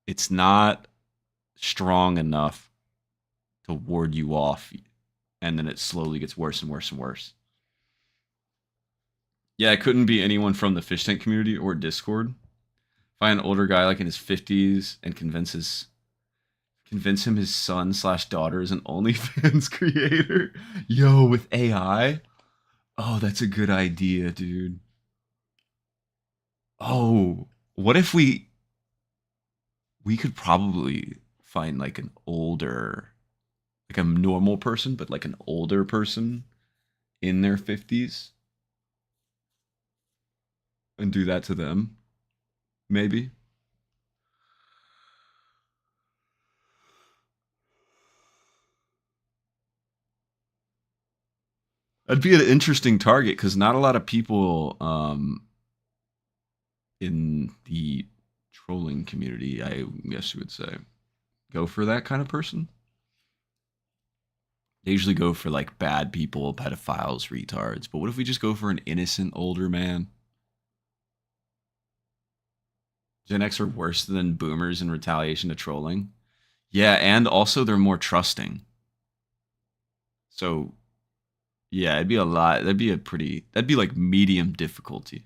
it's not strong enough to ward you off, and then it slowly gets worse and worse and worse. Yeah, it couldn't be anyone from the fish tank community or Discord. Find an older guy like in his 50s and convince him his son/daughter is an OnlyFans creator. Yo, with AI? Oh, that's a good idea, dude. Oh, what if we could probably find like an older, like a normal person, but like an older person in their 50s and do that to them. Maybe. That'd be an interesting target because not a lot of people in the trolling community, I guess you would say, go for that kind of person. They usually go for like bad people, pedophiles, retards. But what if we just go for an innocent older man? Gen X are worse than boomers in retaliation to trolling. Yeah, and also they're more trusting. So, yeah, it'd be a lot. That'd be like medium difficulty.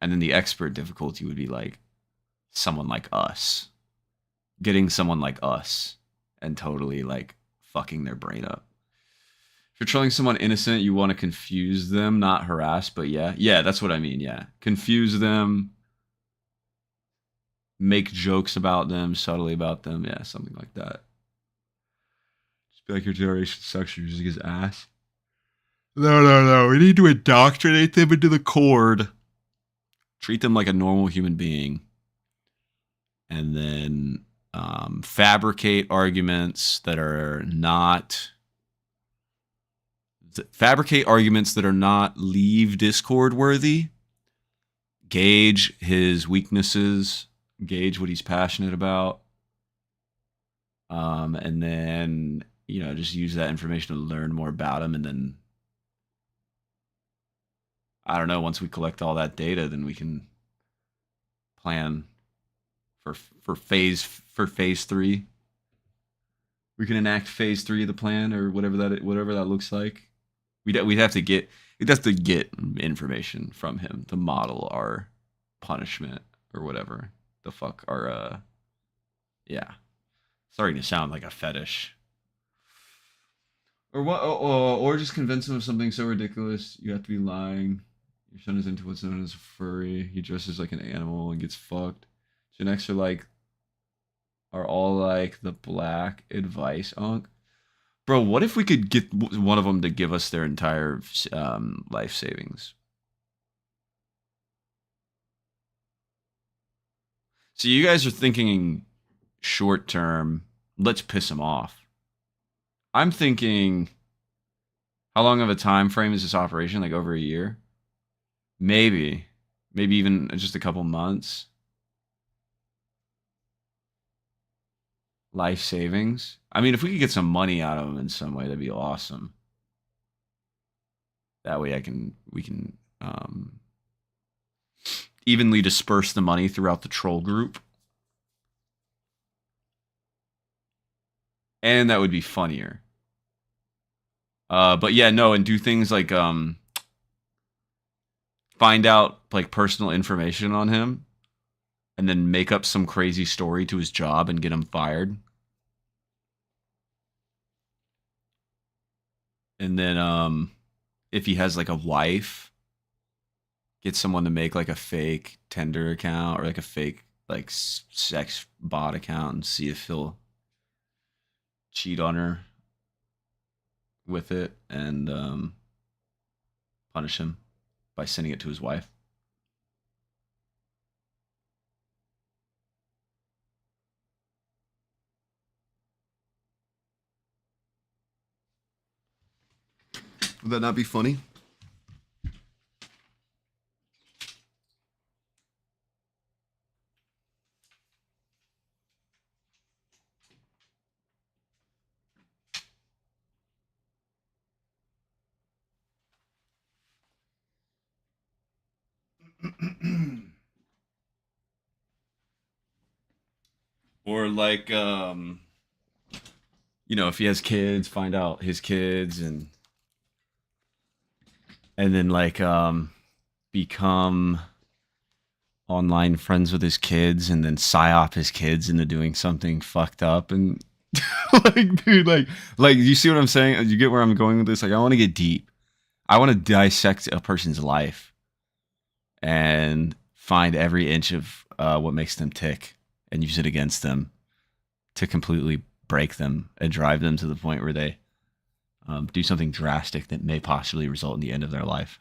And then the expert difficulty would be like someone like us. Getting someone like us and totally like fucking their brain up. If you're trolling someone innocent, you want to confuse them, not harass, but yeah. Yeah, that's what I mean, yeah. Confuse them. Make jokes about them, subtly about them. Yeah, something like that. Just be like, your generation sucks, you're using his ass. No. We need to indoctrinate them into the cord. Treat them like a normal human being. And then fabricate arguments that are not... Fabricate arguments that are not leave Discord worthy. Gauge his weaknesses. Gauge what he's passionate about. And then, just use that information to learn more about him. And then, I don't know, once we collect all that data, then we can plan for phase 3. We can enact phase 3 of the plan, or whatever that looks like. We'd have to get information from him to model our punishment or whatever the fuck our yeah. Starting to sound like a fetish. Or what? Or just convince him of something so ridiculous you have to be lying. Your son is into what's known as a furry. He dresses like an animal and gets fucked. Gen X are all like the black advice unk. Bro, what if we could get one of them to give us their entire life savings? So you guys are thinking short term, let's piss him off. I'm thinking How long of a time frame is this operation? Like over a year? Maybe. Maybe even just a couple months. Life savings. I mean, if we could get some money out of him in some way, that'd be awesome. That way we can evenly disperse the money throughout the troll group. And that would be funnier. But yeah, no, and do things like find out like personal information on him and then make up some crazy story to his job and get him fired. And then if he has like a wife, get someone to make like a fake Tinder account or like a fake like sex bot account and see if he'll cheat on her with it and punish him by sending it to his wife. Would that not be funny? Or like you know, if he has kids, find out his kids and then like become online friends with his kids and then psyop his kids into doing something fucked up and like dude like you see what I'm saying? You get where I'm going with this? Like I want to get deep. I want to dissect a person's life and find every inch of what makes them tick and use it against them to completely break them and drive them to the point where they do something drastic that may possibly result in the end of their life.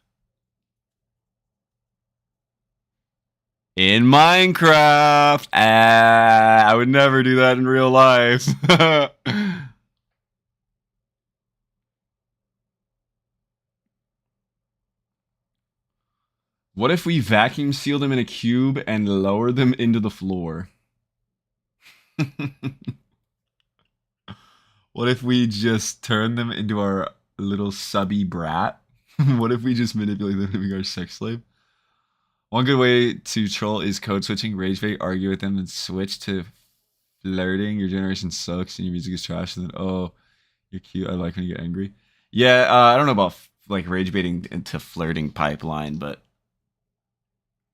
In Minecraft, I would never do that in real life. What if we vacuum seal them in a cube and lower them into the floor? What if we just turn them into our little subby brat? What if we just manipulate them to be our sex slave? One good way to troll is code switching, rage bait, argue with them, and switch to flirting. Your generation sucks and your music is trash. And then, oh, you're cute. I like when you get angry. Yeah, I don't know about like rage baiting into flirting pipeline, but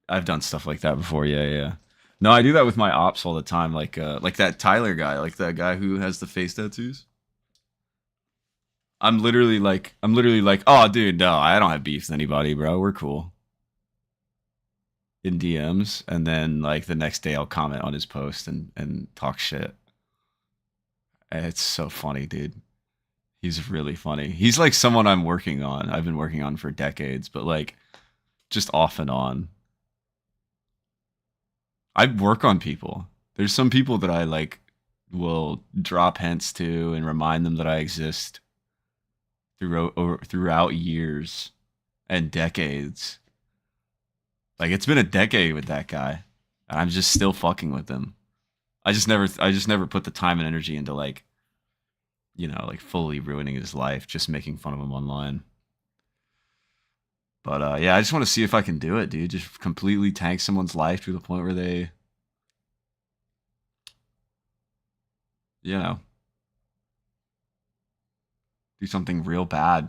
I've done stuff like that before. Yeah. No, I do that with my ops all the time. Like that Tyler guy, like that guy who has the face tattoos. I'm literally like, oh, dude, no, I don't have beef with anybody, bro. We're cool. In DMs, and then like the next day I'll comment on his post and talk shit. It's so funny, dude. He's really funny. He's like someone I'm working on. I've been working on for decades, but like just off and on. I work on people. There's some people that I like will drop hints to and remind them that I exist throughout years and decades. Like it's been a decade with that guy, and I'm just still fucking with him. I just never put the time and energy into like, you know, like fully ruining his life, just making fun of him online. But yeah, I just want to see if I can do it, dude. Just completely tank someone's life to the point where they, you know, do something real bad.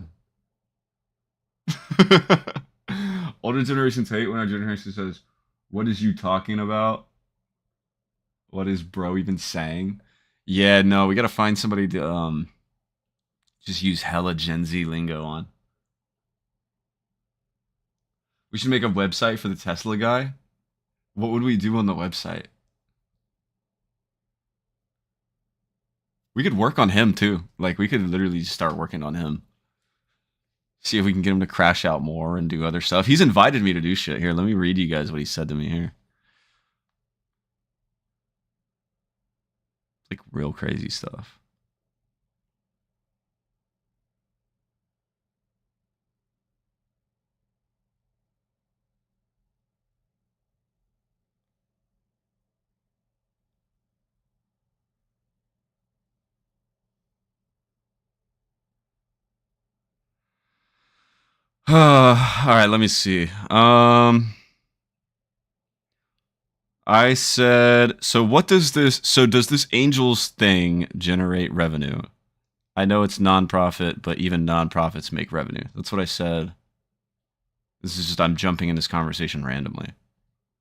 Older generations hate when our generation says, "What is you talking about? What is bro even saying?" Yeah, no, we gotta find somebody to just use hella Gen Z lingo on. We should make a website for the Tesla guy. What would we do on the website? We could work on him too. Like we could literally start working on him. See if we can get him to crash out more and do other stuff. He's invited me to do shit. Here, let me read you guys what he said to me here. Like real crazy stuff. right, let me see. I said, so does this Angels thing generate revenue? I know it's nonprofit, but even nonprofits make revenue. That's what I said. This is just, I'm jumping in this conversation randomly.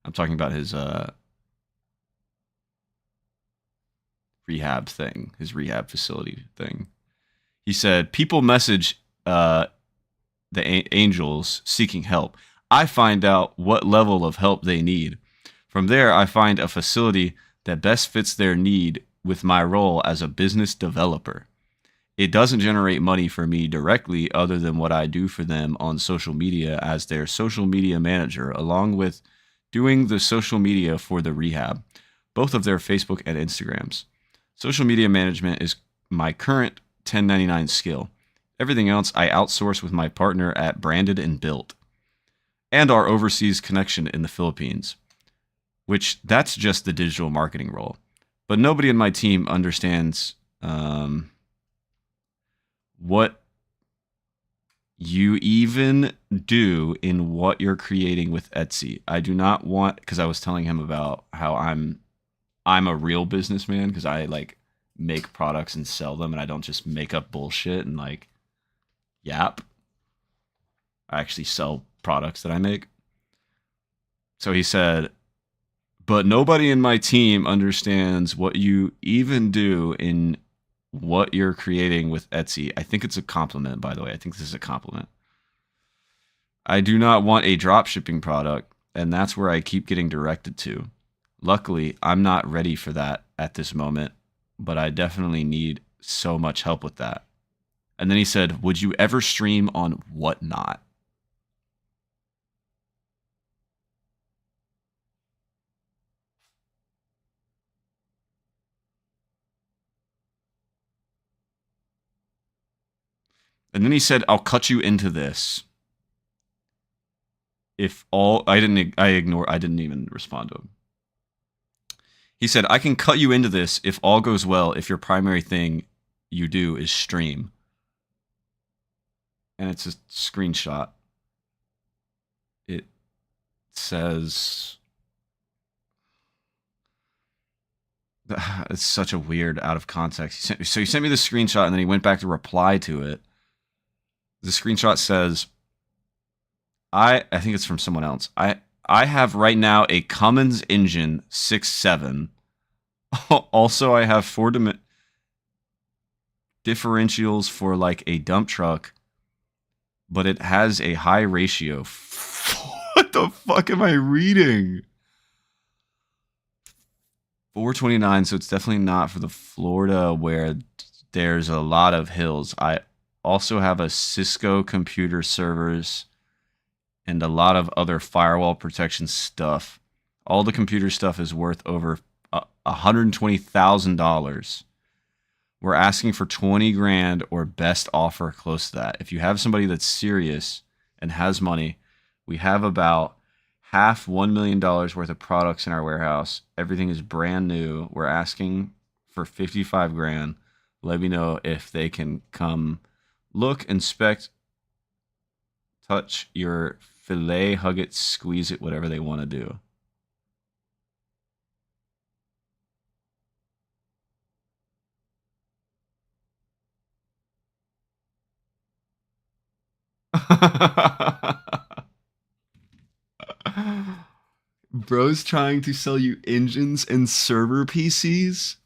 I'm talking about his rehab thing, his rehab facility thing. He said, people message the Angels seeking help. I find out what level of help they need. From there, I find a facility that best fits their need with my role as a business developer. It doesn't generate money for me directly other than what I do for them on social media as their social media manager, along with doing the social media for the rehab, both of their Facebook and Instagrams. Social media management is my current 1099 skill. Everything else I outsource with my partner at Branded and Built, and our overseas connection in the Philippines, which that's just the digital marketing role. But nobody in my team understands what you even do in what you're creating with Etsy. I do not want, because I was telling him about how I'm a real businessman because I like make products and sell them, and I don't just make up bullshit and like yap. I actually sell products that I make. So he said, but nobody in my team understands what you even do in what you're creating with Etsy. I think it's a compliment, by the way. I think this is a compliment. I do not want a drop shipping product, and that's where I keep getting directed to. Luckily, I'm not ready for that at this moment, but I definitely need so much help with that. And then he said, would you ever stream on Whatnot? And then he said, I'll cut you into this. If all, I didn't even respond to him. He said, I can cut you into this if all goes well, if your primary thing you do is stream. And it's a screenshot. It says, it's such a weird out of context. So he sent me the screenshot and then he went back to reply to it. The screenshot says, I think it's from someone else. I have right now a Cummins engine 6.7. Also, I have 4 differentials for like a dump truck, but it has a high ratio. What the fuck am I reading? 429, so it's definitely not for the Florida where there's a lot of hills. I also have a Cisco computer servers and a lot of other firewall protection stuff. All the computer stuff is worth over $120,000. We're asking for 20 grand or best offer close to that. If you have somebody that's serious and has money, we have about half $1 million worth of products in our warehouse. Everything is brand new. We're asking for 55 grand. Let me know if they can come look, inspect, touch your fillet, hug it, squeeze it, whatever they want to do. Bro's trying to sell you engines and server PCs?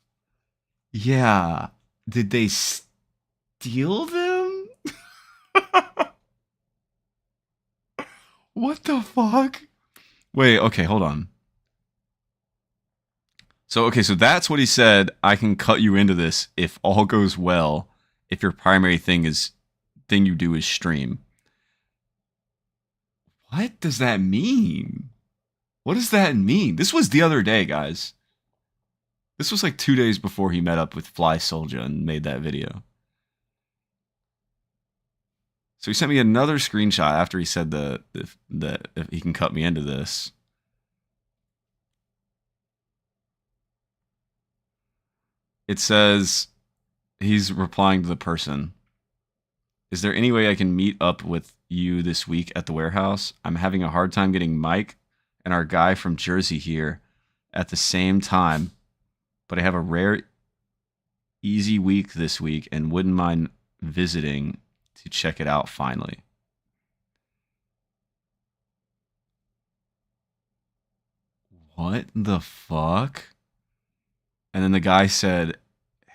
Yeah. Did they steal them? What the fuck? Wait, okay, hold on. So that's what he said. I can cut you into this if all goes well, if your primary thing you do is stream. What does that mean? What does that mean? This was the other day, guys. This was like 2 days before he met up with Fly Soldier and made that video. So he sent me another screenshot after he said that if he can cut me into this. It says he's replying to the person. Is there any way I can meet up with you this week at the warehouse? I'm having a hard time getting Mike and our guy from Jersey here at the same time, but I have a rare, easy week this week and wouldn't mind visiting to check it out finally. What the fuck? And then the guy said,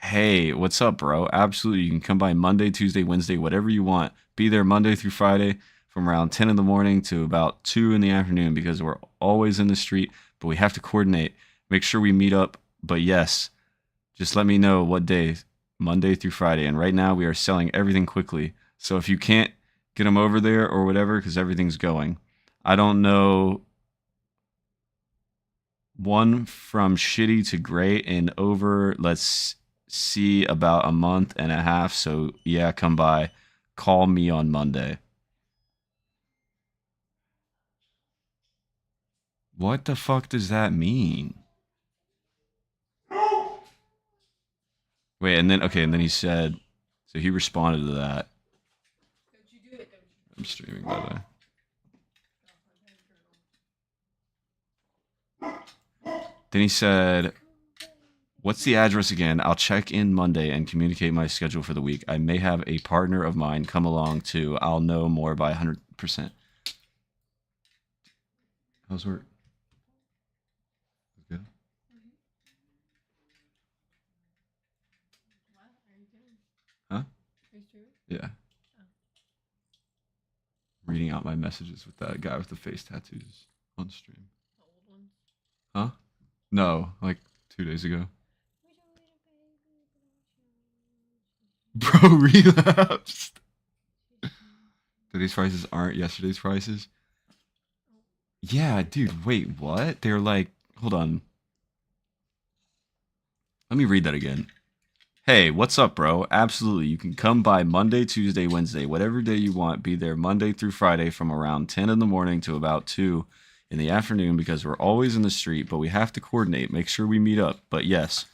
hey, what's up, bro? Absolutely. You can come by Monday, Tuesday, Wednesday, whatever you want. Be there Monday through Friday from around 10 in the morning to about 2 in the afternoon because we're always in the street, but we have to coordinate. Make sure we meet up. But yes, just let me know what day, Monday through Friday. And right now we are selling everything quickly. So if you can't get them over there or whatever, because everything's going. I don't know. One from shitty to great and over. Let's see, about a month and a half. So yeah, come by. Call me on Monday. What the fuck does that mean? Wait, and then okay, and then he said, so he responded to that. I'm streaming, by the way. Then he said, what's the address again? I'll check in Monday and communicate my schedule for the week. I may have a partner of mine come along too. I'll know more by 100%. How's work? Good? Huh? Yeah. Reading out my messages with that guy with the face tattoos on stream. Huh? No, like 2 days ago. Bro, relapsed. Today's prices aren't yesterday's prices. Yeah, dude, wait, what? They're like, hold on. Let me read that again. Hey, what's up, bro? Absolutely. You can come by Monday, Tuesday, Wednesday, whatever day you want. Be there Monday through Friday from around 10 in the morning to about 2 in the afternoon because we're always in the street, but we have to coordinate. Make sure we meet up. But yes,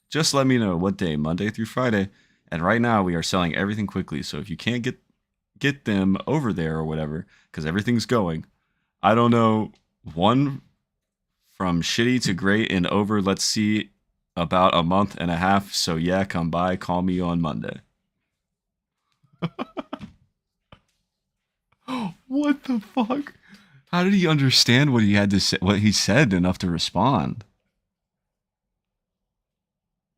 just let me know what day, Monday through Friday. And right now we are selling everything quickly. So if you can't get them over there or whatever, because everything's going, I don't know, one from shitty to great and over, let's see, about a month and a half. So yeah, come by, call me on Monday. What the fuck? How did he understand what he had to say, what he said enough to respond?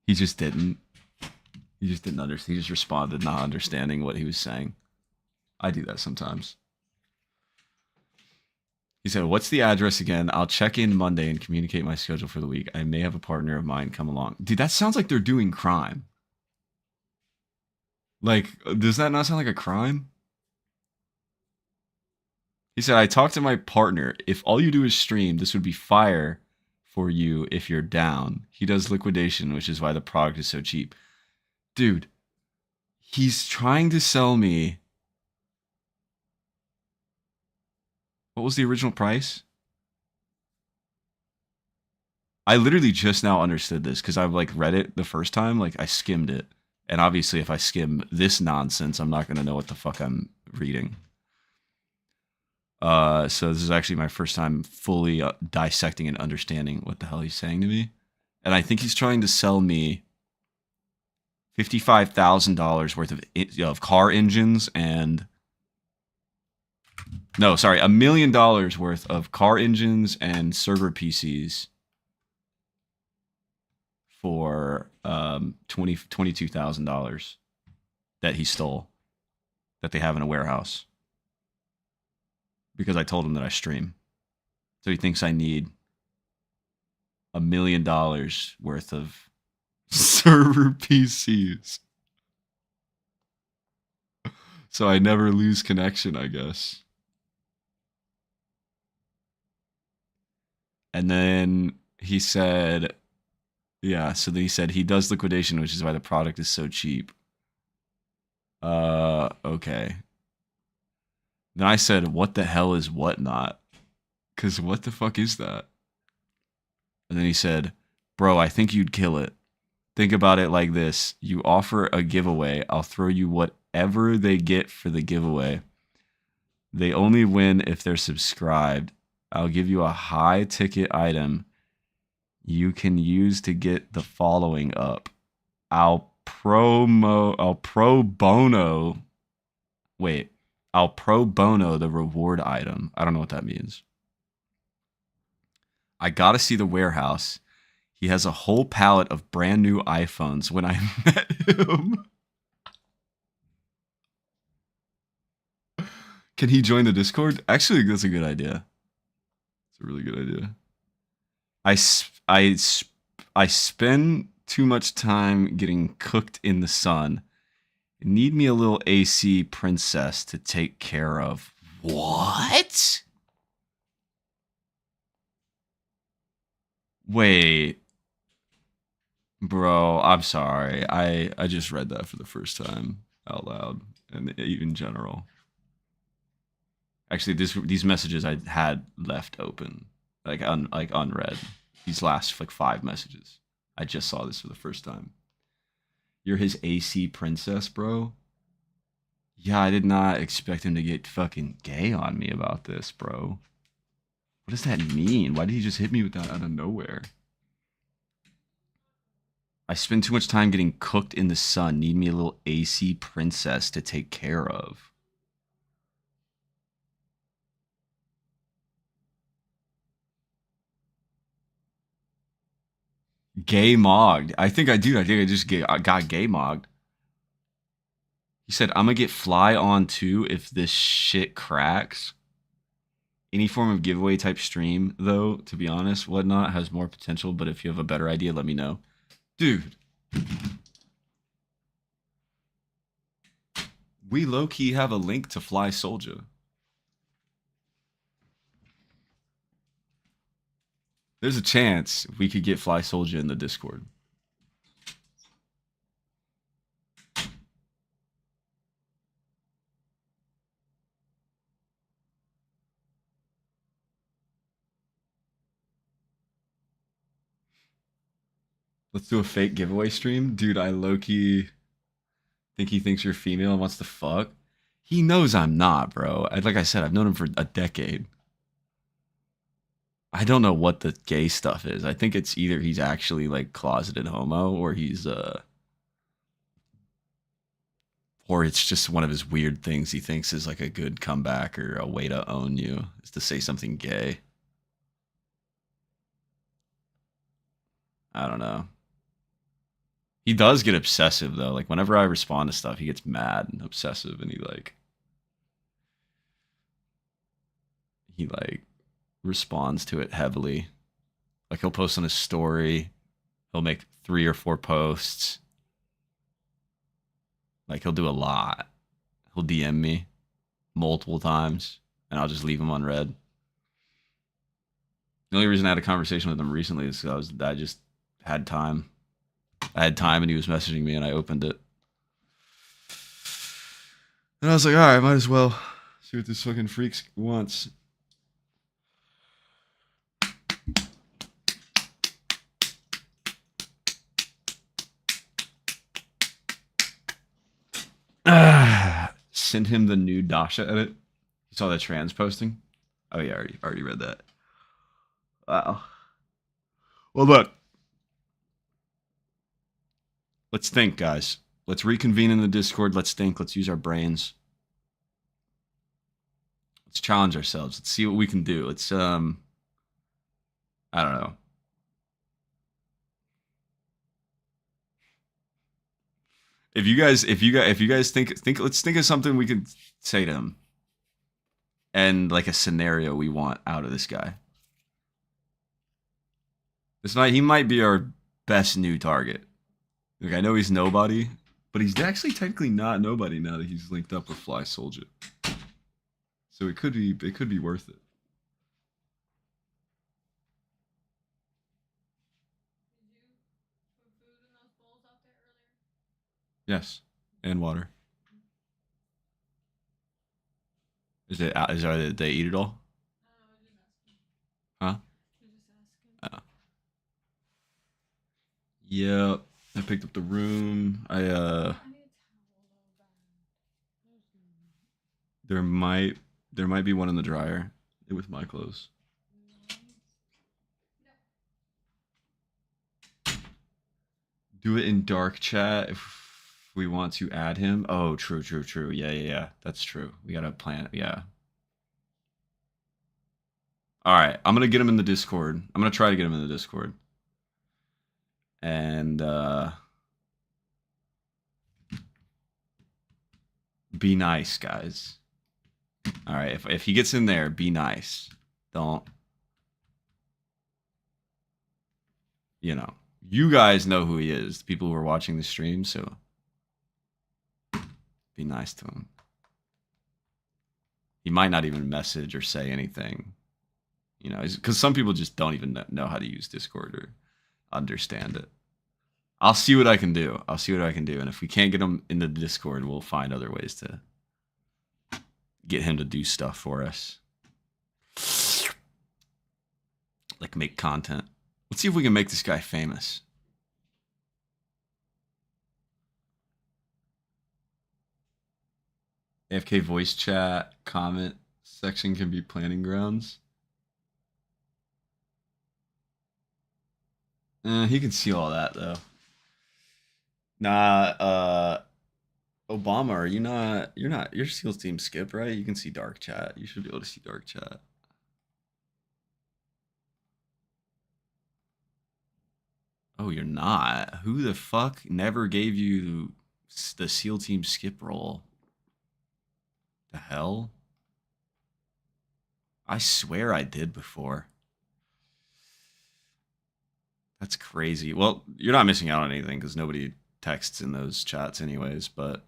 He just didn't. He just didn't understand. He just responded not understanding what he was saying. I do that sometimes. He said, what's the address again? I'll check in Monday and communicate my schedule for the week. I may have a partner of mine come along. Dude, that sounds like they're doing crime. Like, does that not sound like a crime? He said, I talked to my partner. If all you do is stream, this would be fire for you if you're down. He does liquidation, which is why the product is so cheap. Dude, he's trying to sell me. What was the original price? I literally just now understood this because I've like read it the first time. Like I skimmed it. And obviously if I skim this nonsense, I'm not going to know what the fuck I'm reading. So this is actually my first time fully dissecting and understanding what the hell he's saying to me. And I think he's trying to sell me $55,000 worth of car engines and no, sorry, $1 million worth of car engines and server PCs for $22,000 that he stole that they have in a warehouse because I told him that I stream. So he thinks I need $1 million worth of server PCs. So I never lose connection, I guess. And then he said, yeah, so then he said he does liquidation, which is why the product is so cheap. Okay. Then I said, what the hell is whatnot? Because what the fuck is that? And then he said, bro, I think you'd kill it. Think about it like this. You offer a giveaway. I'll throw you whatever whatever they get for the giveaway. They only win if they're subscribed. I'll give you a high ticket item you can use to get the following up. I'll pro bono. Wait, I'll pro bono the reward item. I don't know what that means. I gotta see the warehouse. He has a whole pallet of brand new iPhones when I met him. Can he join the Discord? Actually, that's a good idea. It's a really good idea. I spend too much time getting cooked in the sun. Need me a little AC princess to take care of. What? Wait. Bro, I'm sorry. I just read that for the first time out loud and in general. Actually, these messages I had left open, like unread. These last like 5 messages. I just saw this for the first time. You're his AC princess, bro? Yeah, I did not expect him to get fucking gay on me about this, bro. What does that mean? Why did he just hit me with that out of nowhere? I spend too much time getting cooked in the sun. Need me a little AC princess to take care of. Gay mogged. I think I just got gay mogged. He said, I'm gonna get fly on too if this shit cracks. Any form of giveaway type stream, though, to be honest, whatnot, has more potential, but if you have a better idea, let me know. Dude. We low-key have a link to Fly Soldier. There's a chance we could get Fly Soldier in the Discord. Let's do a fake giveaway stream. Dude, I low-key think he thinks you're female and wants to fuck. He knows I'm not, bro. Like I said, I've known him for a decade. I don't know what the gay stuff is. I think it's either he's actually like closeted homo or or it's just one of his weird things he thinks is like a good comeback or a way to own you is to say something gay. I don't know. He does get obsessive though. Like whenever I respond to stuff, he gets mad and obsessive and he responds to it heavily. Like he'll post on his story. He'll make 3 or 4 posts. Like he'll do a lot. He'll DM me multiple times and I'll just leave him unread. The only reason I had a conversation with him recently is because I just had time. I had time and he was messaging me and I opened it. And I was like, all right, might as well see what this fucking freak wants. Send him the new Dasha edit. You saw the trans posting? Oh yeah, already read that. Wow. Well, look. Let's think, guys. Let's reconvene in the Discord. Let's think. Let's use our brains. Let's challenge ourselves. Let's see what we can do. Let's I don't know. If you guys think let's think of something we could say to him. And like a scenario we want out of this guy. He might be our best new target. Like I know he's nobody, but he's actually technically not nobody now that he's linked up with Fly Soldier. So it could be worth it. Yes, and water. Did they eat it all? Huh? Oh. Yep. I picked up the room. There might be one in the dryer with my clothes. Do it in dark chat if we want to add him. Oh, true. Yeah. That's true. We gotta plan it. Yeah. All right. I'm gonna get him in the Discord. I'm gonna try to get him in the Discord. And be nice, guys. All right. If he gets in there, be nice. Don't. You know. You guys know who he is. The people who are watching the stream. So be nice to him. He might not even message or say anything. You know, because some people just don't even know how to use Discord or understand it. I'll see what I can do. And if we can't get him in the Discord, we'll find other ways to get him to do stuff for us. Like make content. Let's see if we can make this guy famous. AFK voice chat, comment section can be planning grounds. He can see all that though. Nah, Obama, are you not? You're SEALs team Skip, right? You can see dark chat. You should be able to see dark chat. Oh, you're not. Who the fuck never gave you the SEAL team Skip role? The hell? I swear I did before. That's crazy. Well, you're not missing out on anything because nobody texts in those chats anyways, but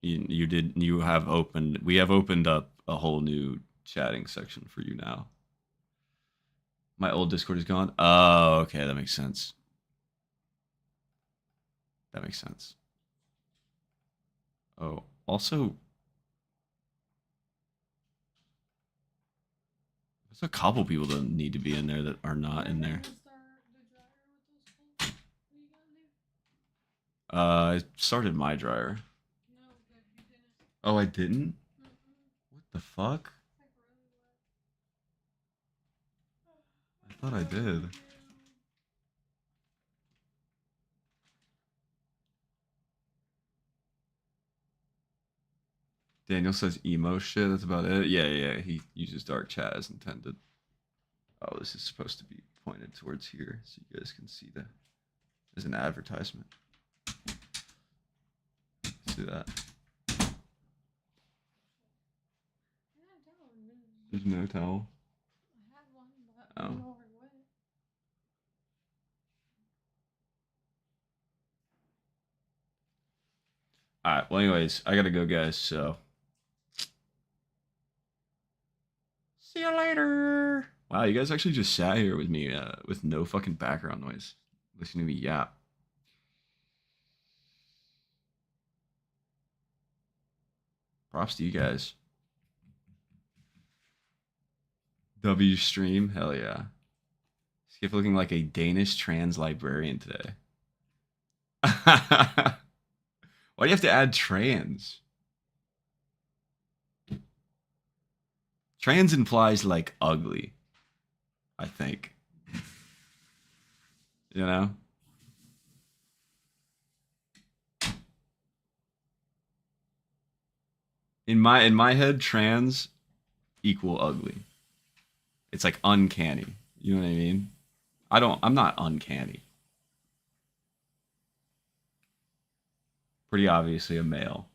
we have opened up a whole new chatting section for you now. My old Discord is gone. Oh, okay, that makes sense. Oh, also there's a couple people that need to be in there that are not in there. I started my dryer. Oh, I didn't? What the fuck? I thought I did. Daniel says emo shit. That's about it. Yeah. He uses dark chat as intended. Oh, this is supposed to be pointed towards here so you guys can see that. There's an advertisement. See that? There's no towel. Oh. Alright, well anyways, I gotta go guys, so see you later. Wow, you guys actually just sat here with me with no fucking background noise. Listening to me yap. Props to you guys. W stream, hell yeah. Skip looking like a Danish trans librarian today. Why do you have to add trans? Trans implies like ugly, I think. You know? In my head, trans equal ugly. It's like uncanny. You know what I mean? I'm not uncanny. Pretty obviously a male.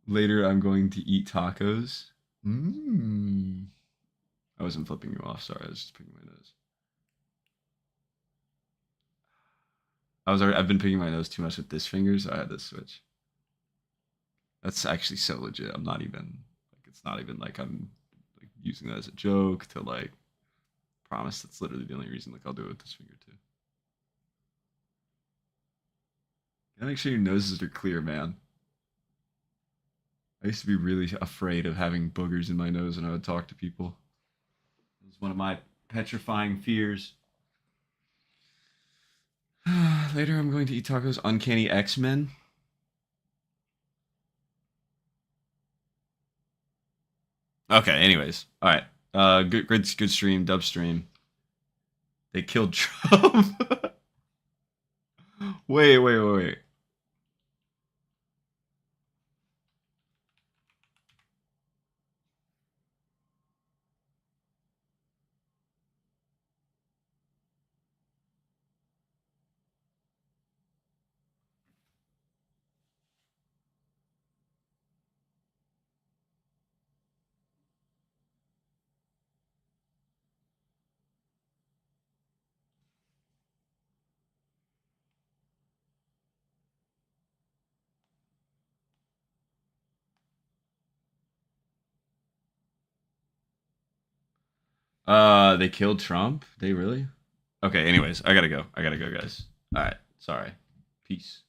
Later, I'm going to eat tacos. I wasn't flipping you off. Sorry, I was just picking my nose. I've been picking my nose too much with this finger, so I had to switch. That's actually so legit. I'm not even like it's not even like I'm like using that as a joke to like promise. That's literally the only reason like I'll do it with this finger too. Gotta make sure your noses are clear, man. I used to be really afraid of having boogers in my nose when I would talk to people. It was one of my petrifying fears. Later, I'm going to eat tacos. Uncanny X-Men. Okay. Anyways, all right. Good stream. Dub stream. They killed Trump. Wait. They killed Trump. They really? Okay. Anyways, I gotta go, guys. All right. Sorry. Peace.